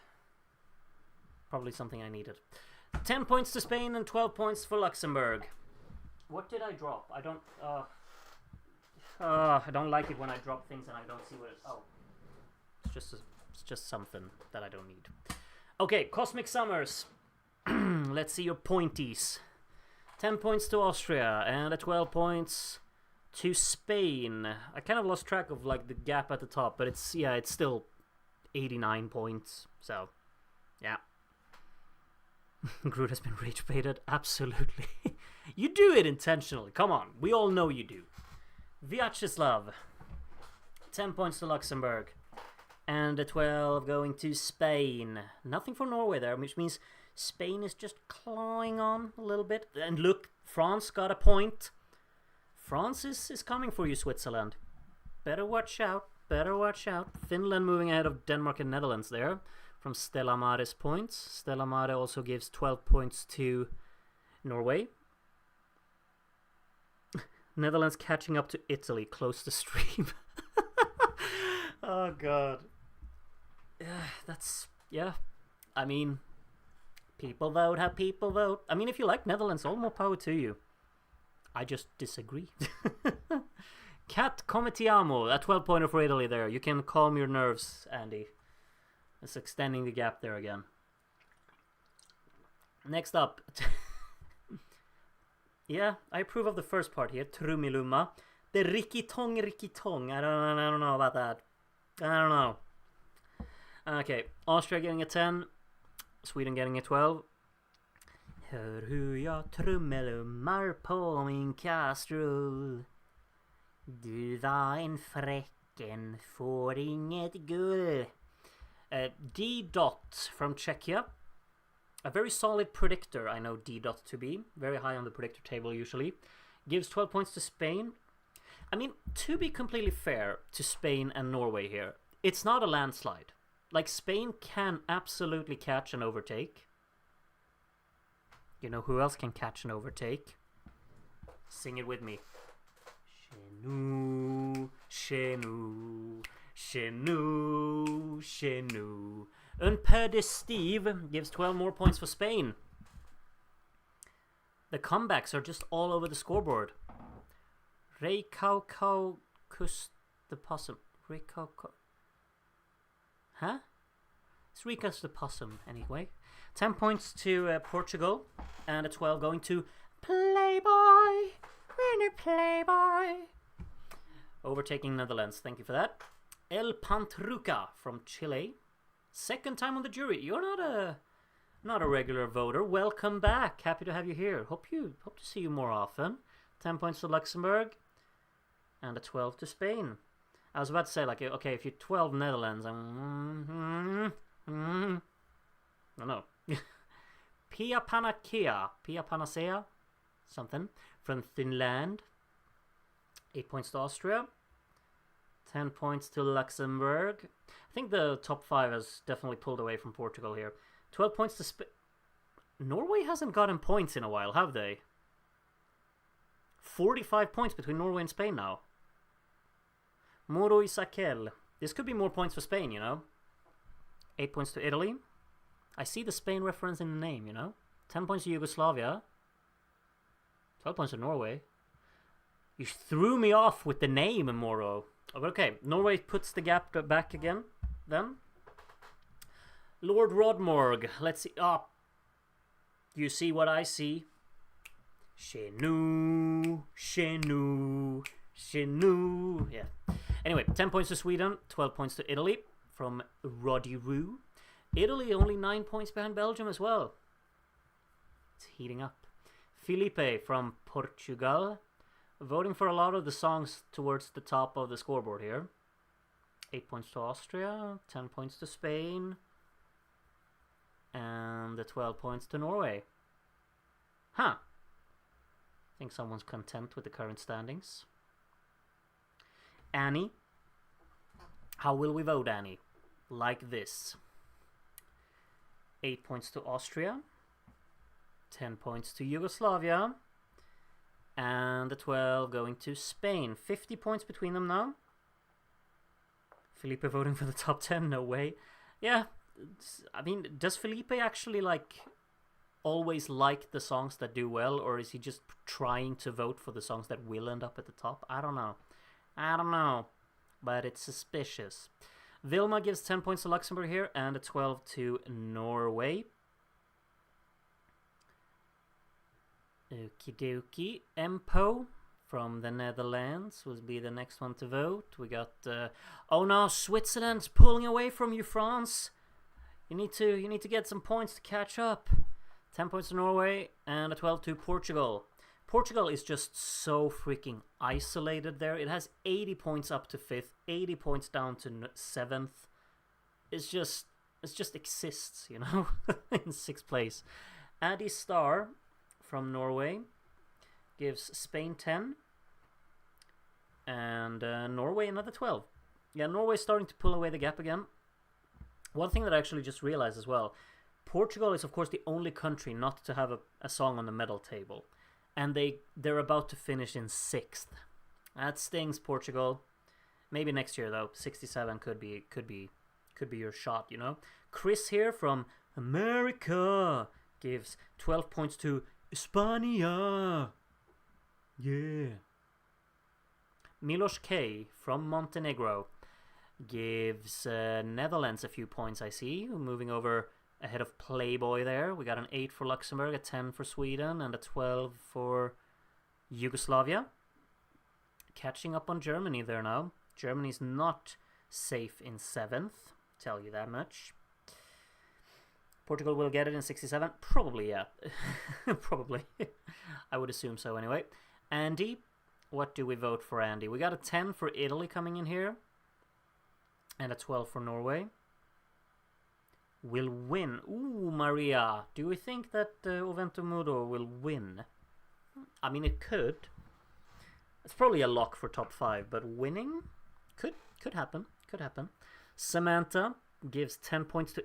Probably something I needed. 10 points to Spain and 12 points for Luxembourg. What did I drop? I don't like it when I drop things and I don't see what it... Oh. It's just something that I don't need. Okay, Cosmic Summers. Let's see your pointies. 10 points to Austria and 12 points to Spain. I kind of lost track of like the gap at the top, but it's still 89 points. So, yeah. Groot has been rage baited. Absolutely. You do it intentionally. Come on. We all know you do. Vyacheslav. 10 points to Luxembourg. And 12 going to Spain. Nothing for Norway there, which means Spain is just clawing on a little bit. And look, France got a point. France is coming for you, Switzerland. Better watch out. Better watch out. Finland moving ahead of Denmark and Netherlands there. From Stella Mare's points. Stella Mare also gives 12 points to Norway. Netherlands catching up to Italy. Close the stream. Oh, God. Yeah. I mean... People vote how people vote. I mean, if you like Netherlands, all more power to you. I just disagree. Cat Cometiamo, a 12-pointer for Italy there. You can calm your nerves, Andy. It's extending the gap there again. Next up. Yeah, I approve of the first part here. Trumilumma. The Rikitong. I don't know about that. I don't know. Okay, Austria getting a 10. Sweden getting a 12. Hör hur jag trummelummar på min kastrull. Du var en fräcken, får inget gull. D. Dot from Czechia. A very solid predictor, I know D. Dot to be. Very high on the predictor table usually. Gives 12 points to Spain. I mean, to be completely fair to Spain and Norway here, it's not a landslide. Like, Spain can absolutely catch and overtake. You know who else can catch and overtake? Sing it with me. Chez nous, chez nous, chez nous, chez nous. Un peu de Steve gives 12 more points for Spain. The comebacks are just all over the scoreboard. Reikaukus the possum. Reikaukus. Huh? It's Rikas the possum, anyway. 10 points to Portugal, and a 12 going to Playboy. Mini Playboy. Overtaking Netherlands, thank you for that. El Pantruca from Chile. Second time on the jury. You're not a regular voter. Welcome back. Happy to have you here. Hope to see you more often. 10 points to Luxembourg, and a 12 to Spain. I was about to say, like, okay, if you're 12 Netherlands, no. Pia Panacea, something, from Finland. 8 points to Austria. 10 points to Luxembourg. I think the top 5 has definitely pulled away from Portugal here. 12 points to Spain. Norway hasn't gotten points in a while, have they? 45 points between Norway and Spain now. Moro Isaquel. This could be more points for Spain, you know. 8 points to Italy. I see the Spain reference in the name, you know. 10 points to Yugoslavia. 12 points to Norway. You threw me off with the name, Moro. Okay, Norway puts the gap back again, then. Lord Rodmorg. Let's see. You see what I see. Chez nous, chez nous, chez nous. Yeah. Anyway, 10 points to Sweden, 12 points to Italy from Roddy Roo. Italy only 9 points behind Belgium as well. It's heating up. Felipe from Portugal. Voting for a lot of the songs towards the top of the scoreboard here. 8 points to Austria, 10 points to Spain, and the 12 points to Norway. Huh. I think someone's content with the current standings. Annie. How will we vote, Annie? Like this. 8 points to Austria, 10 points to Yugoslavia, and the 12 going to Spain. 50 points between them now. Felipe voting for the top 10? No way. Yeah, I mean, does Felipe actually, like, always like the songs that do well, or is he just trying to vote for the songs that will end up at the top? I don't know. But it's suspicious. Vilma gives 10 points to Luxembourg here, and a 12 to Norway. Okie dokie. Empo from the Netherlands will be the next one to vote. We got... oh no, Switzerland's pulling away from you, France. You need to get some points to catch up. 10 points to Norway, and a 12 to Portugal. Portugal is just so freaking isolated there. It has 80 points up to 5th, 80 points down to 7th. It just exists, you know, in 6th place. Addy Star from Norway gives Spain 10, and Norway another 12. Yeah, Norway's starting to pull away the gap again. One thing that I actually just realized as well, Portugal is of course the only country not to have a song on the medal table. And they're about to finish in 6th. That stings, Portugal. Maybe next year though. 67 could be your shot, you know. Chris here from America gives 12 points to España. Yeah. Milos K from Montenegro gives Netherlands a few points, I see. Moving over ahead of Playboy there. We got an 8 for Luxembourg, a 10 for Sweden, and a 12 for Yugoslavia. Catching up on Germany there now. Germany's not safe in 7th, tell you that much. Portugal will get it in 67? Probably, yeah. Probably. I would assume so anyway. Andy, what do we vote for, Andy? We got a 10 for Italy coming in here, and a 12 for Norway. Will win. Ooh, Maria. Do we think that Ovento Mudo will win? I mean, it could. It's probably a lock for top 5, but winning could happen. Could happen. Samantha gives 10 points to...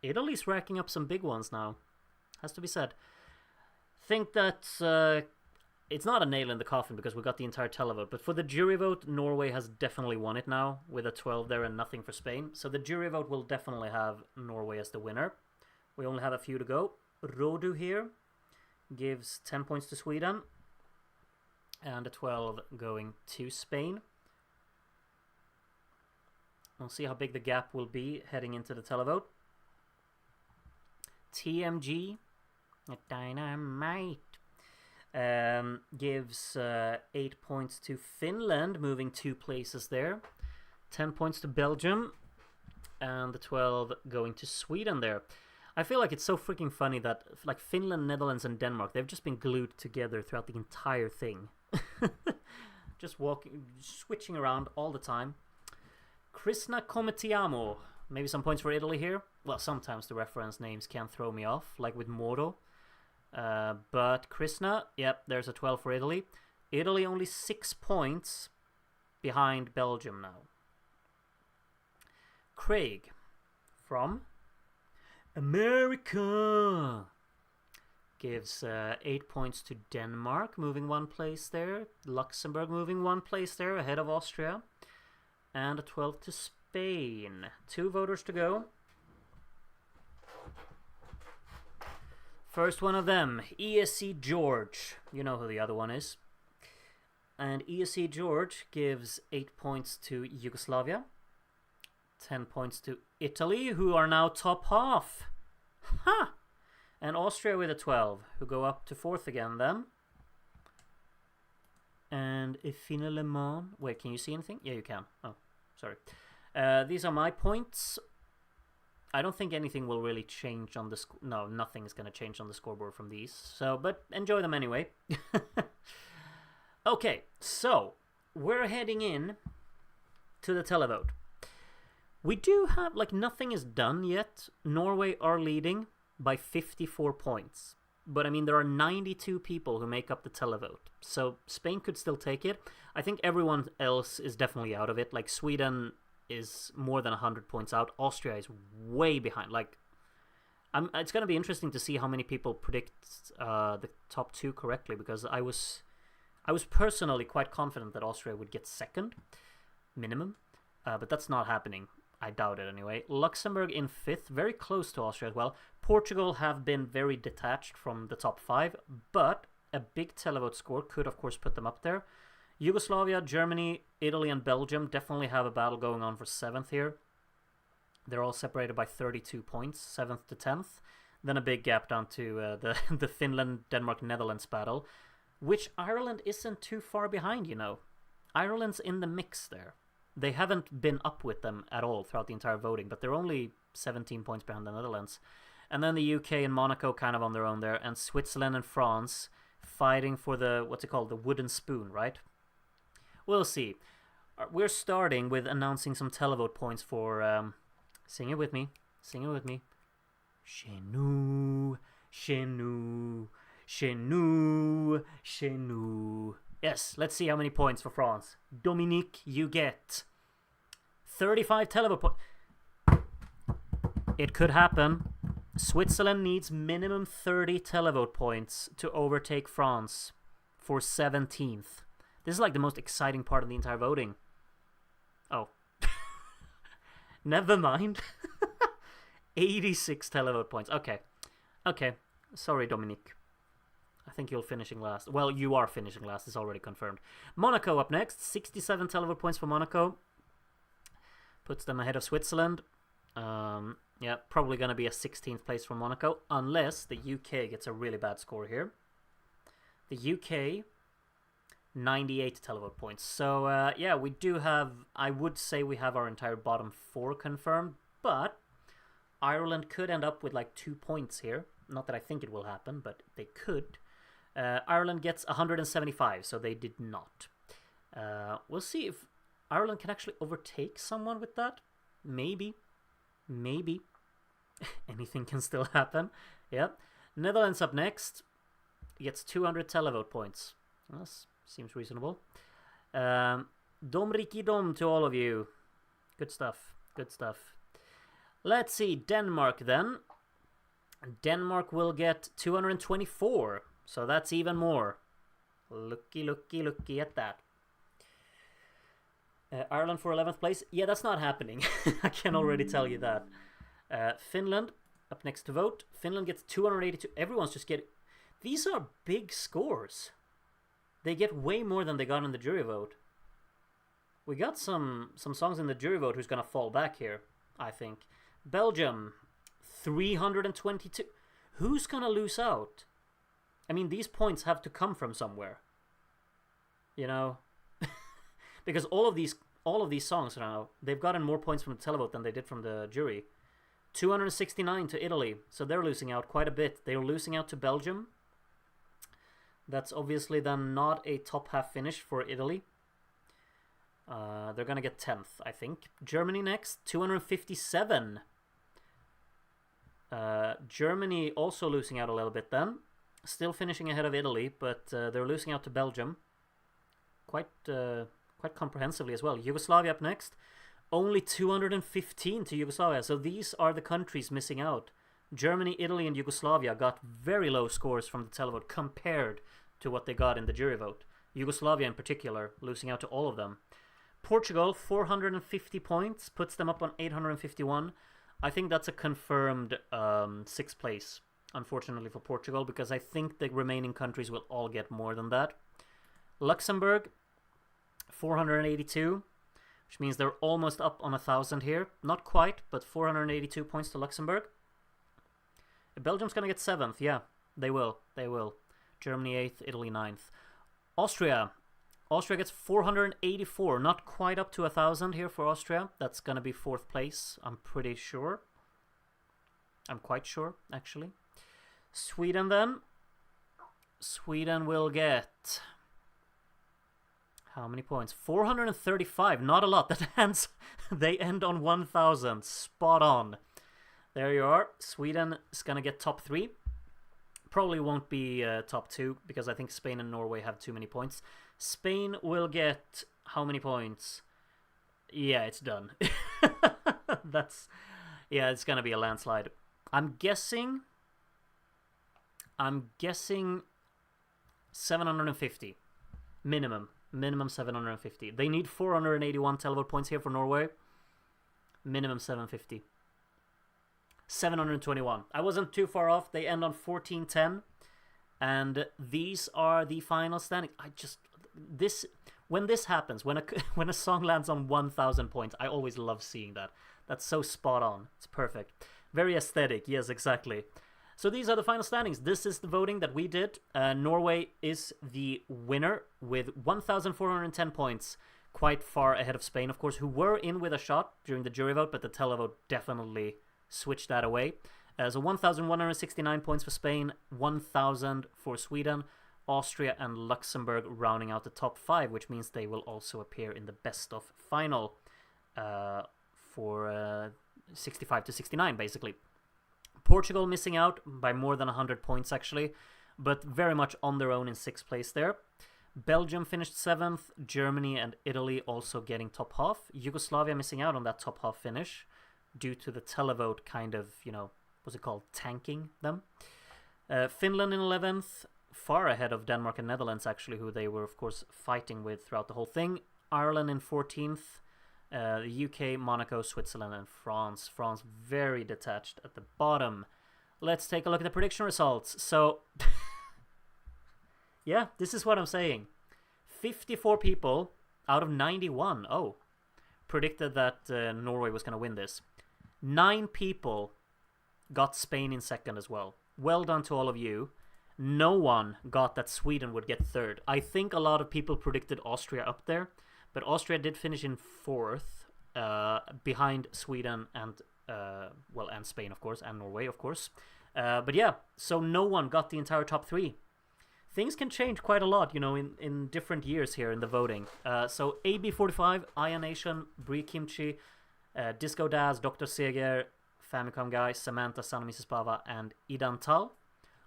Italy's racking up some big ones now. Has to be said. think that's it's not a nail in the coffin because we got the entire televote. But for the jury vote, Norway has definitely won it now with a 12 there and nothing for Spain. So the jury vote will definitely have Norway as the winner. We only have a few to go. Rodu here gives 10 points to Sweden and a 12 going to Spain. We'll see how big the gap will be heading into the televote. TMG, Dynamite, gives 8 points to Finland, moving 2 places there. 10 points to Belgium, and the 12 going to Sweden there. I feel like it's so freaking funny that like Finland, Netherlands, and Denmark, they've just been glued together throughout the entire thing. Just switching around all the time. Krishna Cometiamo. Maybe some points for Italy here. Well, sometimes the reference names can throw me off, like with Moro. But Krishna, yep, there's a 12 for Italy. Italy only 6 points behind Belgium now. Craig from America gives 8 points to Denmark, moving 1 place there. Luxembourg moving 1 place there, ahead of Austria. And a 12 to Spain. 2 voters to go. First one of them, ESC George. You know who the other one is. And ESC George gives 8 points to Yugoslavia. 10 points to Italy, who are now top half. Ha! And Austria with a 12, who go up to 4th again then. And Effina Le Mans. Wait, can you see anything? Yeah, you can. Oh, sorry. These are my points. I don't think anything will really change on the no, nothing is going to change on the scoreboard from these. So, but enjoy them anyway. Okay, so we're heading in to the televote. We do have, like, nothing is done yet. Norway are leading by 54 points. But, I mean, there are 92 people who make up the televote. So, Spain could still take it. I think everyone else is definitely out of it. Like, Sweden is more than 100 points out. Austria is way behind. Like, it's going to be interesting to see how many people predict the top 2 correctly. Because I was personally quite confident that Austria would get 2nd, minimum. But that's not happening. I doubt it anyway. Luxembourg in 5th, very close to Austria as well. Portugal have been very detached from the top 5, but a big televote score could, of course, put them up there. Yugoslavia, Germany, Italy, and Belgium definitely have a battle going on for 7th here. They're all separated by 32 points, 7th to 10th. Then a big gap down to the Finland, Denmark, Netherlands battle, which Ireland isn't too far behind, you know. Ireland's in the mix there. They haven't been up with them at all throughout the entire voting, but they're only 17 points behind the Netherlands. And then the UK and Monaco kind of on their own there, and Switzerland and France fighting for the, what's it called, the wooden spoon, right? We'll see. We're starting with announcing some televote points for, sing it with me, sing it with me. Chez nous, chez nous, chez nous, chez nous. Yes, let's see how many points for France. Dominique, you get 35 televote points. It could happen. Switzerland needs minimum 30 televote points to overtake France for 17th. This is like the most exciting part of the entire voting. Oh. Never mind. 86 televote points. Okay. Okay. Sorry, Dominique. I think you're finishing last. Well, you are finishing last. It's already confirmed. Monaco up next. 67 televote points for Monaco. Puts them ahead of Switzerland. Yeah, probably going to be a 16th place for Monaco. Unless the UK gets a really bad score here. The UK, 98 televote points. So, yeah, we do have... I would say we have our entire bottom 4 confirmed. But Ireland could end up with like 2 points here. Not that I think it will happen, but they could. Ireland gets 175, so they did not. We'll see if Ireland can actually overtake someone with that. Maybe. Maybe. Anything can still happen. Yep. Netherlands up next. Gets 200 televote points. That seems reasonable. Domriki dom to all of you. Good stuff. Good stuff. Let's see. Denmark then. Denmark will get 224. So that's even more. Looky at that. Ireland for 11th place. Yeah, that's not happening. I can already tell you that. Finland up next to vote. Finland gets 282. Everyone's just getting... These are big scores. They get way more than they got in the jury vote. We got some songs in the jury vote who's going to fall back here, I think. Belgium, 322. Who's going to lose out? I mean, these points have to come from somewhere. You know? Because all of these songs now, they've gotten more points from the televote than they did from the jury. 269 to Italy, so they're losing out quite a bit. They're losing out to Belgium. That's obviously then not a top half finish for Italy. They're gonna get 10th, I think. Germany next, 257. Germany also losing out a little bit then. Still finishing ahead of Italy, but they're losing out to Belgium. Quite comprehensively as well. Yugoslavia up next. Only 215 to Yugoslavia. So these are the countries missing out. Germany, Italy, and Yugoslavia got very low scores from the televote compared to what they got in the jury vote. Yugoslavia in particular, losing out to all of them. Portugal, 450 points, puts them up on 851. I think that's a confirmed 6th place, unfortunately for Portugal, because I think the remaining countries will all get more than that. Luxembourg, 482, which means they're almost up on 1,000 here. Not quite, but 482 points to Luxembourg. Belgium's going to get 7th, yeah, they will. Germany 8th, Italy 9th. Austria gets 484, not quite up to 1,000 here for Austria. That's going to be 4th place, I'm pretty sure. I'm quite sure, actually. Sweden then. Sweden will get... how many points? 435, not a lot. They end on 1,000, spot on. There you are. Sweden is going to get top 3. Probably won't be top 2, because I think Spain and Norway have too many points. Spain will get how many points? Yeah, it's done. It's going to be a landslide. I'm guessing 750 minimum 750. They need 481 televote points here for Norway. Minimum 750. 721. I wasn't too far off. They end on 1410, and these are the final standing. When this happens, when a song lands on 1,000 points, I always love seeing that. That's so spot on. It's perfect. Very aesthetic. Yes, exactly. So these are the final standings. This is the voting that we did. Norway is the winner with 1,410 points, quite far ahead of Spain, of course, who were in with a shot during the jury vote, but the televote definitely switched that away. So 1,169 points for Spain, 1,000 for Sweden, Austria and Luxembourg rounding out the top 5, which means they will also appear in the best of final for 65 to 69, basically. Portugal missing out by more than 100 points, actually, but very much on their own in 6th place there. Belgium finished 7th, Germany and Italy also getting top half. Yugoslavia missing out on that top half finish due to the televote kind of, what's it called, tanking them. Finland in 11th, far ahead of Denmark and Netherlands, actually, who they were, of course, fighting with throughout the whole thing. Ireland in 14th. The UK, Monaco, Switzerland, and France. France very detached at the bottom. Let's take a look at the prediction results. So, yeah, this is what I'm saying. 54 people out of 91, predicted that Norway was going to win this. 9 people got Spain in 2nd as well. Well done to all of you. No one got that Sweden would get 3rd. I think a lot of people predicted Austria up there. But Austria did finish in 4th, behind Sweden and Spain, of course, and Norway, of course. But yeah, so no one got the entire top 3. Things can change quite a lot, in different years here in the voting. So AB45, Aya Nation, Brie Kimchi, Disco Daz, Dr. Zeiger, Famicom Guy, Samantha, Sana Mrs. Pava, and Idan Tal.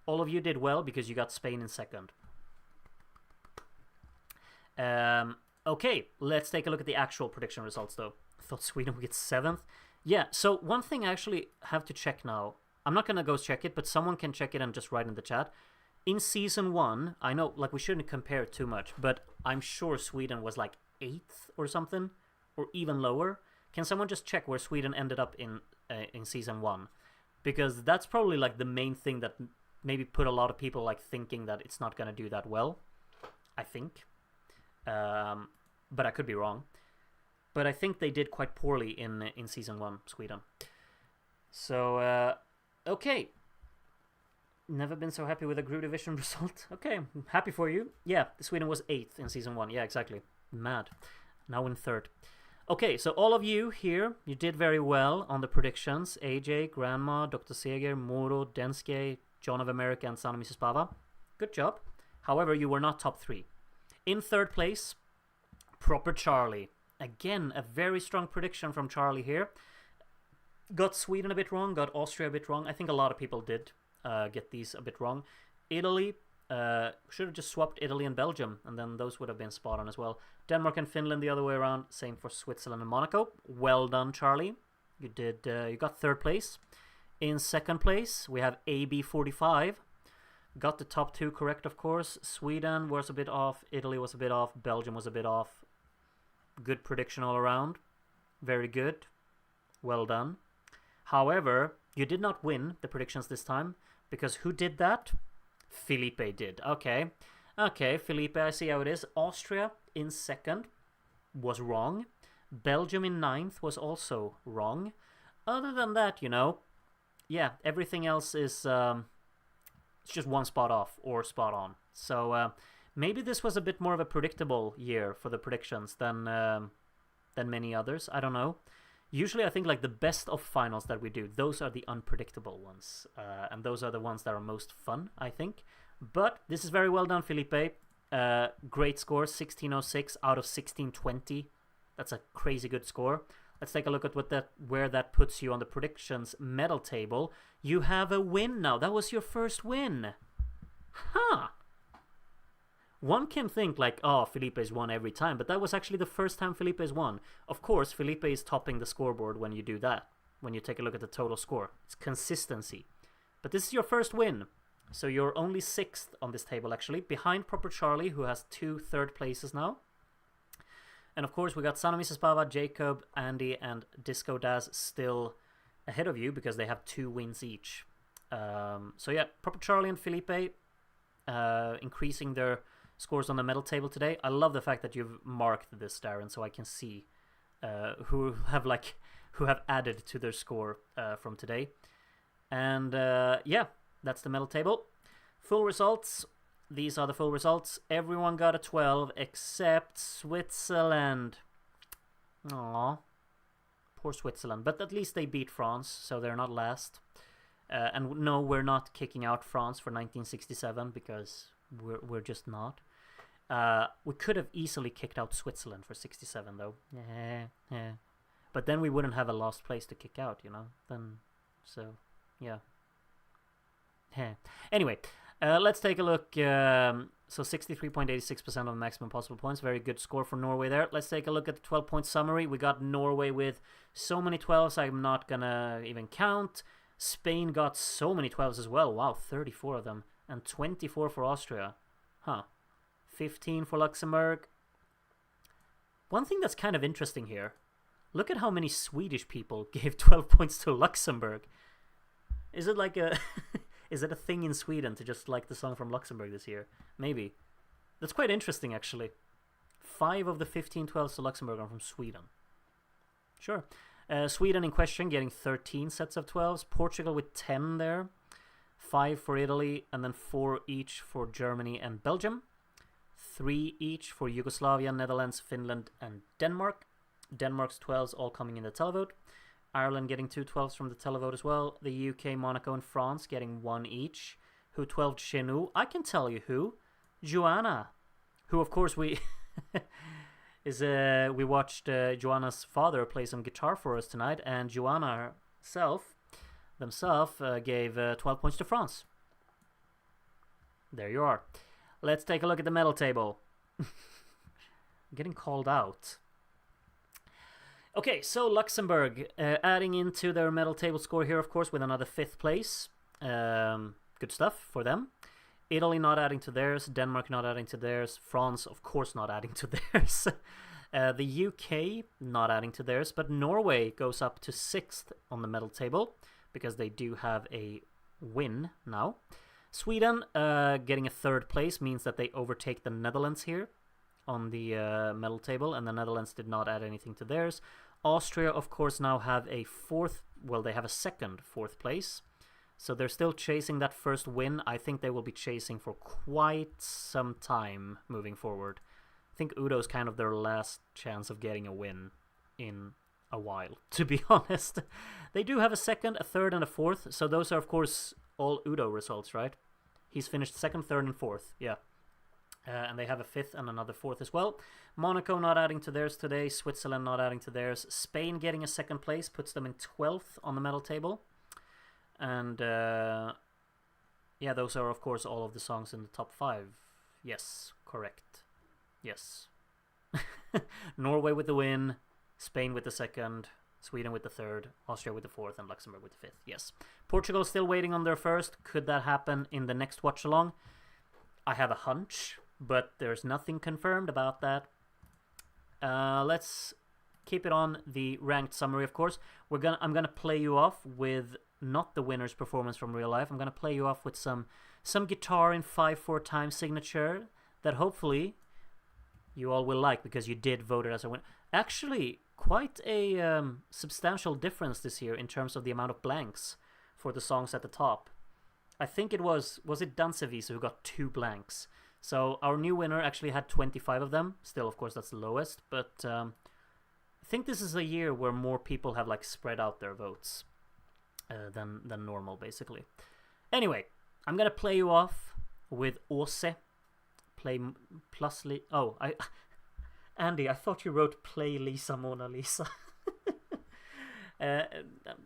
All of you did well because you got Spain in 2nd. Okay, let's take a look at the actual prediction results, though. I thought Sweden would get 7th. Yeah, so one thing I actually have to check now. I'm not going to go check it, but someone can check it and just write in the chat. in season 1, I know, like, we shouldn't compare too much, but I'm sure Sweden was like 8th or something, or even lower. Can someone just check where Sweden ended up in season 1? Because that's probably like the main thing that maybe put a lot of people like thinking that it's not going to do that well, I think. But I could be wrong. But I think they did quite poorly in season 1, Sweden. So, okay. Never been so happy with a Group Division result. Okay, I'm happy for you. Yeah, Sweden was 8th in season 1. Yeah, exactly. Mad. Now in 3rd. Okay, so all of you here, you did very well on the predictions. AJ, Grandma, Dr. Zeiger, Moro, Denske, John of America, and Son of Mrs. Pava. Good job. However, you were not top 3. In 3rd place, Proper Charlie. Again, a very strong prediction from Charlie here. Got Sweden a bit wrong, got Austria a bit wrong. I think a lot of people did get these a bit wrong. Italy, should have just swapped Italy and Belgium, and then those would have been spot on as well. Denmark and Finland the other way around. Same for Switzerland and Monaco. Well done, Charlie. You did. You got 3rd place. In 2nd place, we have AB45. Got the top 2 correct, of course. Sweden was a bit off. Italy was a bit off. Belgium was a bit off. Good prediction all around. Very good. Well done. However, you did not win the predictions this time, because who did that? Felipe did. Okay. Okay, Felipe, I see how it is. Austria in 2nd was wrong. Belgium in 9th was also wrong. Other than that, you know, yeah, everything else is it's just one spot off or spot on. So maybe this was a bit more of a predictable year for the predictions than many others. I don't know. Usually I think like the best of finals that we do, those are the unpredictable ones. And those are the ones that are most fun, I think. But this is very well done, Felipe. Great score, 1606 out of 1620. That's a crazy good score. Let's take a look at where that puts you on the predictions medal table. You have a win now. That was your first win. Huh. One can think like, oh, Felipe's won every time, but that was actually the first time Felipe's won. Of course, Felipe is topping the scoreboard when you do that, when you take a look at the total score. It's consistency. But this is your first win. So you're only 6th on this table, actually, behind Proper Charlie, who has 2 third places now. And of course, we got Sana Mrs. Pava, Jacob, Andy, and Disco Daz still ahead of you because they have 2 wins each. So yeah, Proper Charlie and Felipe increasing their scores on the medal table today. I love the fact that you've marked this, Darren, so I can see who have added to their score from today. And yeah, that's the medal table. Full results. These are the full results. Everyone got a 12 except Switzerland. Aww. Poor Switzerland. But at least they beat France, so they're not last. And no, we're not kicking out France for 1967 because we're just not. We could have easily kicked out Switzerland for 67 though. Yeah. But then we wouldn't have a last place to kick out, you know. Then, so yeah. Anyway, let's take a look. So 63.86% of the maximum possible points. Very good score for Norway there. Let's take a look at the 12-point summary. We got Norway with so many 12s, I'm not gonna even count. Spain got so many 12s as well. Wow, 34 of them. And 24 for Austria. Huh. 15 for Luxembourg. One thing that's kind of interesting here. Look at how many Swedish people gave 12 points to Luxembourg. Is it like a... Is it a thing in Sweden to just like the song from Luxembourg this year? Maybe. That's quite interesting, actually. 5 of the 15 12s to Luxembourg are from Sweden. Sure. Sweden in question getting 13 sets of 12s. Portugal with 10 there. 5 for Italy, and then 4 each for Germany and Belgium. 3 each for Yugoslavia, Netherlands, Finland, and Denmark. Denmark's 12s all coming in the televote. Ireland getting 2 12s from the televote as well. The UK, Monaco, and France getting 1 each. Who 12'd Chenou? I can tell you who. Joanna. Who, of course, we we watched Joanna's father play some guitar for us tonight, and Joanna themselves gave 12 points to France. There you are. Let's take a look at the medal table. I'm getting called out. Okay, so Luxembourg adding into their medal table score here, of course, with another 5th place. Good stuff for them. Italy not adding to theirs, Denmark not adding to theirs, France of course not adding to theirs. The UK not adding to theirs, but Norway goes up to 6th on the medal table because they do have a win now. Sweden getting a 3rd place means that they overtake the Netherlands here on the medal table, and the Netherlands did not add anything to theirs. Austria, of course, now have a 4th, well, they have a 2nd 4th place. So they're still chasing that first win. I think they will be chasing for quite some time moving forward. I think Udo's kind of their last chance of getting a win in a while, to be honest. They do have a 2nd, a 3rd, and a 4th. So those are, of course, all Udo results, right? He's finished 2nd, 3rd, and 4th. Yeah. And they have a 5th and another 4th as well. Monaco not adding to theirs today. Switzerland not adding to theirs. Spain getting a 2nd place puts them in 12th on the medal table. And yeah, those are, of course, all of the songs in the top 5. Yes, correct. Yes. Norway with the win. Spain with the 2nd. Sweden with the 3rd, Austria with the 4th, and Luxembourg with the 5th. Yes. Portugal still waiting on their 1st. Could that happen in the next watch-along? I have a hunch, but there's nothing confirmed about that. Let's keep it on the ranked summary, of course. I'm gonna play you off with not the winner's performance from real life. I'm gonna play you off with some guitar in 5/4 time signature that hopefully you all will like because you did vote it as a winner. Actually, quite a substantial difference this year in terms of the amount of blanks for the songs at the top. I think it was it Dancevis who got 2 blanks. So our new winner actually had 25 of them. Still, of course, that's the lowest. But I think this is a year where more people have like spread out their votes than normal, basically. Anyway, I'm gonna play you off with Åse. Andy, I thought you wrote Play Lisa Mona Lisa.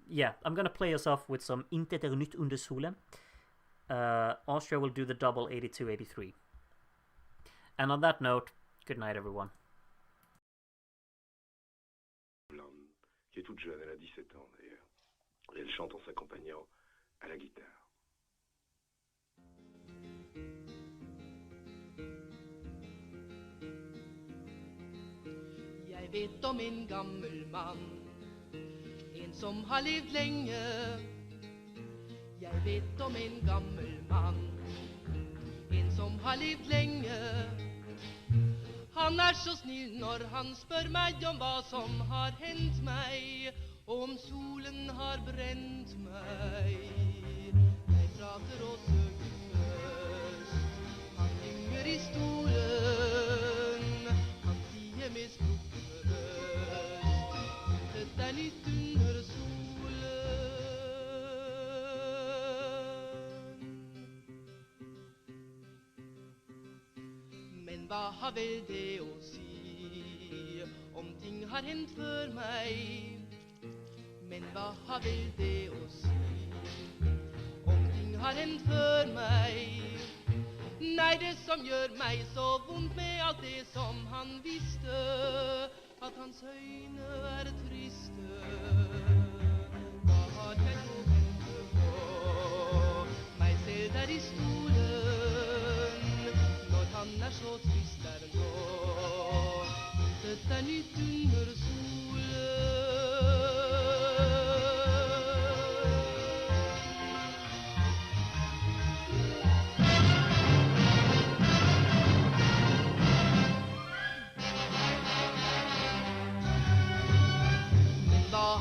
Yeah, I'm gonna play us off with some Intet nytt under solen. Austria will do the double 82-83. And on that note, good night, everyone. Qui est toute jeune, elle a 17 ans d'ailleurs. Et elle chante en s'accompagnant à la guitare. Jeg vet om en gammel mann, en som har levd lenge. Jeg vet om en gammel mann, en som har levd lenge. Han så snill når han spør meg om hva som har hendt meg, og om solen har brent meg. Jeg prater og søker først, han gynger i stolen, han sier med sprukken røst, intet nytt under solen. Men hva har vel det å si, om ting har hendt før meg? Men hva har vel det å si, om ting har hendt før meg? Nei, det som gjør meg så vondt med alt det som han visste, at hans øyne triste. Hva har jeg å vente på, meg selv der i stolen, når han så trist der nå, intet nytt under solen.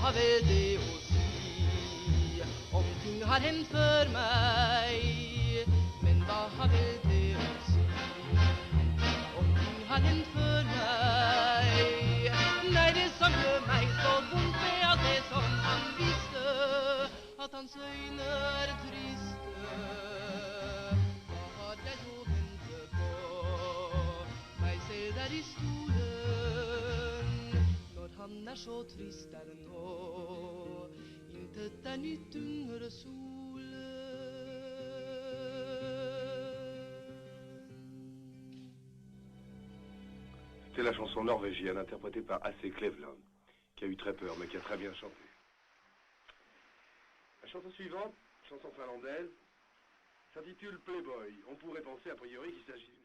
Har vel det å si, om ting har hendt før meg? Men hva har vel det å si, om ting har hendt før meg? Nei, det som gjør meg så vondt med alt det som han visste, at hans øyne triste. Hva har jeg å vente på, meg selv der i stolen, når han så trist der nå, intet nytt under solen. C'est la chanson norvégienne interprétée par Åse Kleveland, qui a eu très peur, mais qui a très bien chanté. La chanson suivante, chanson finlandaise, s'intitule Playboy. On pourrait penser a priori qu'il s'agit d'une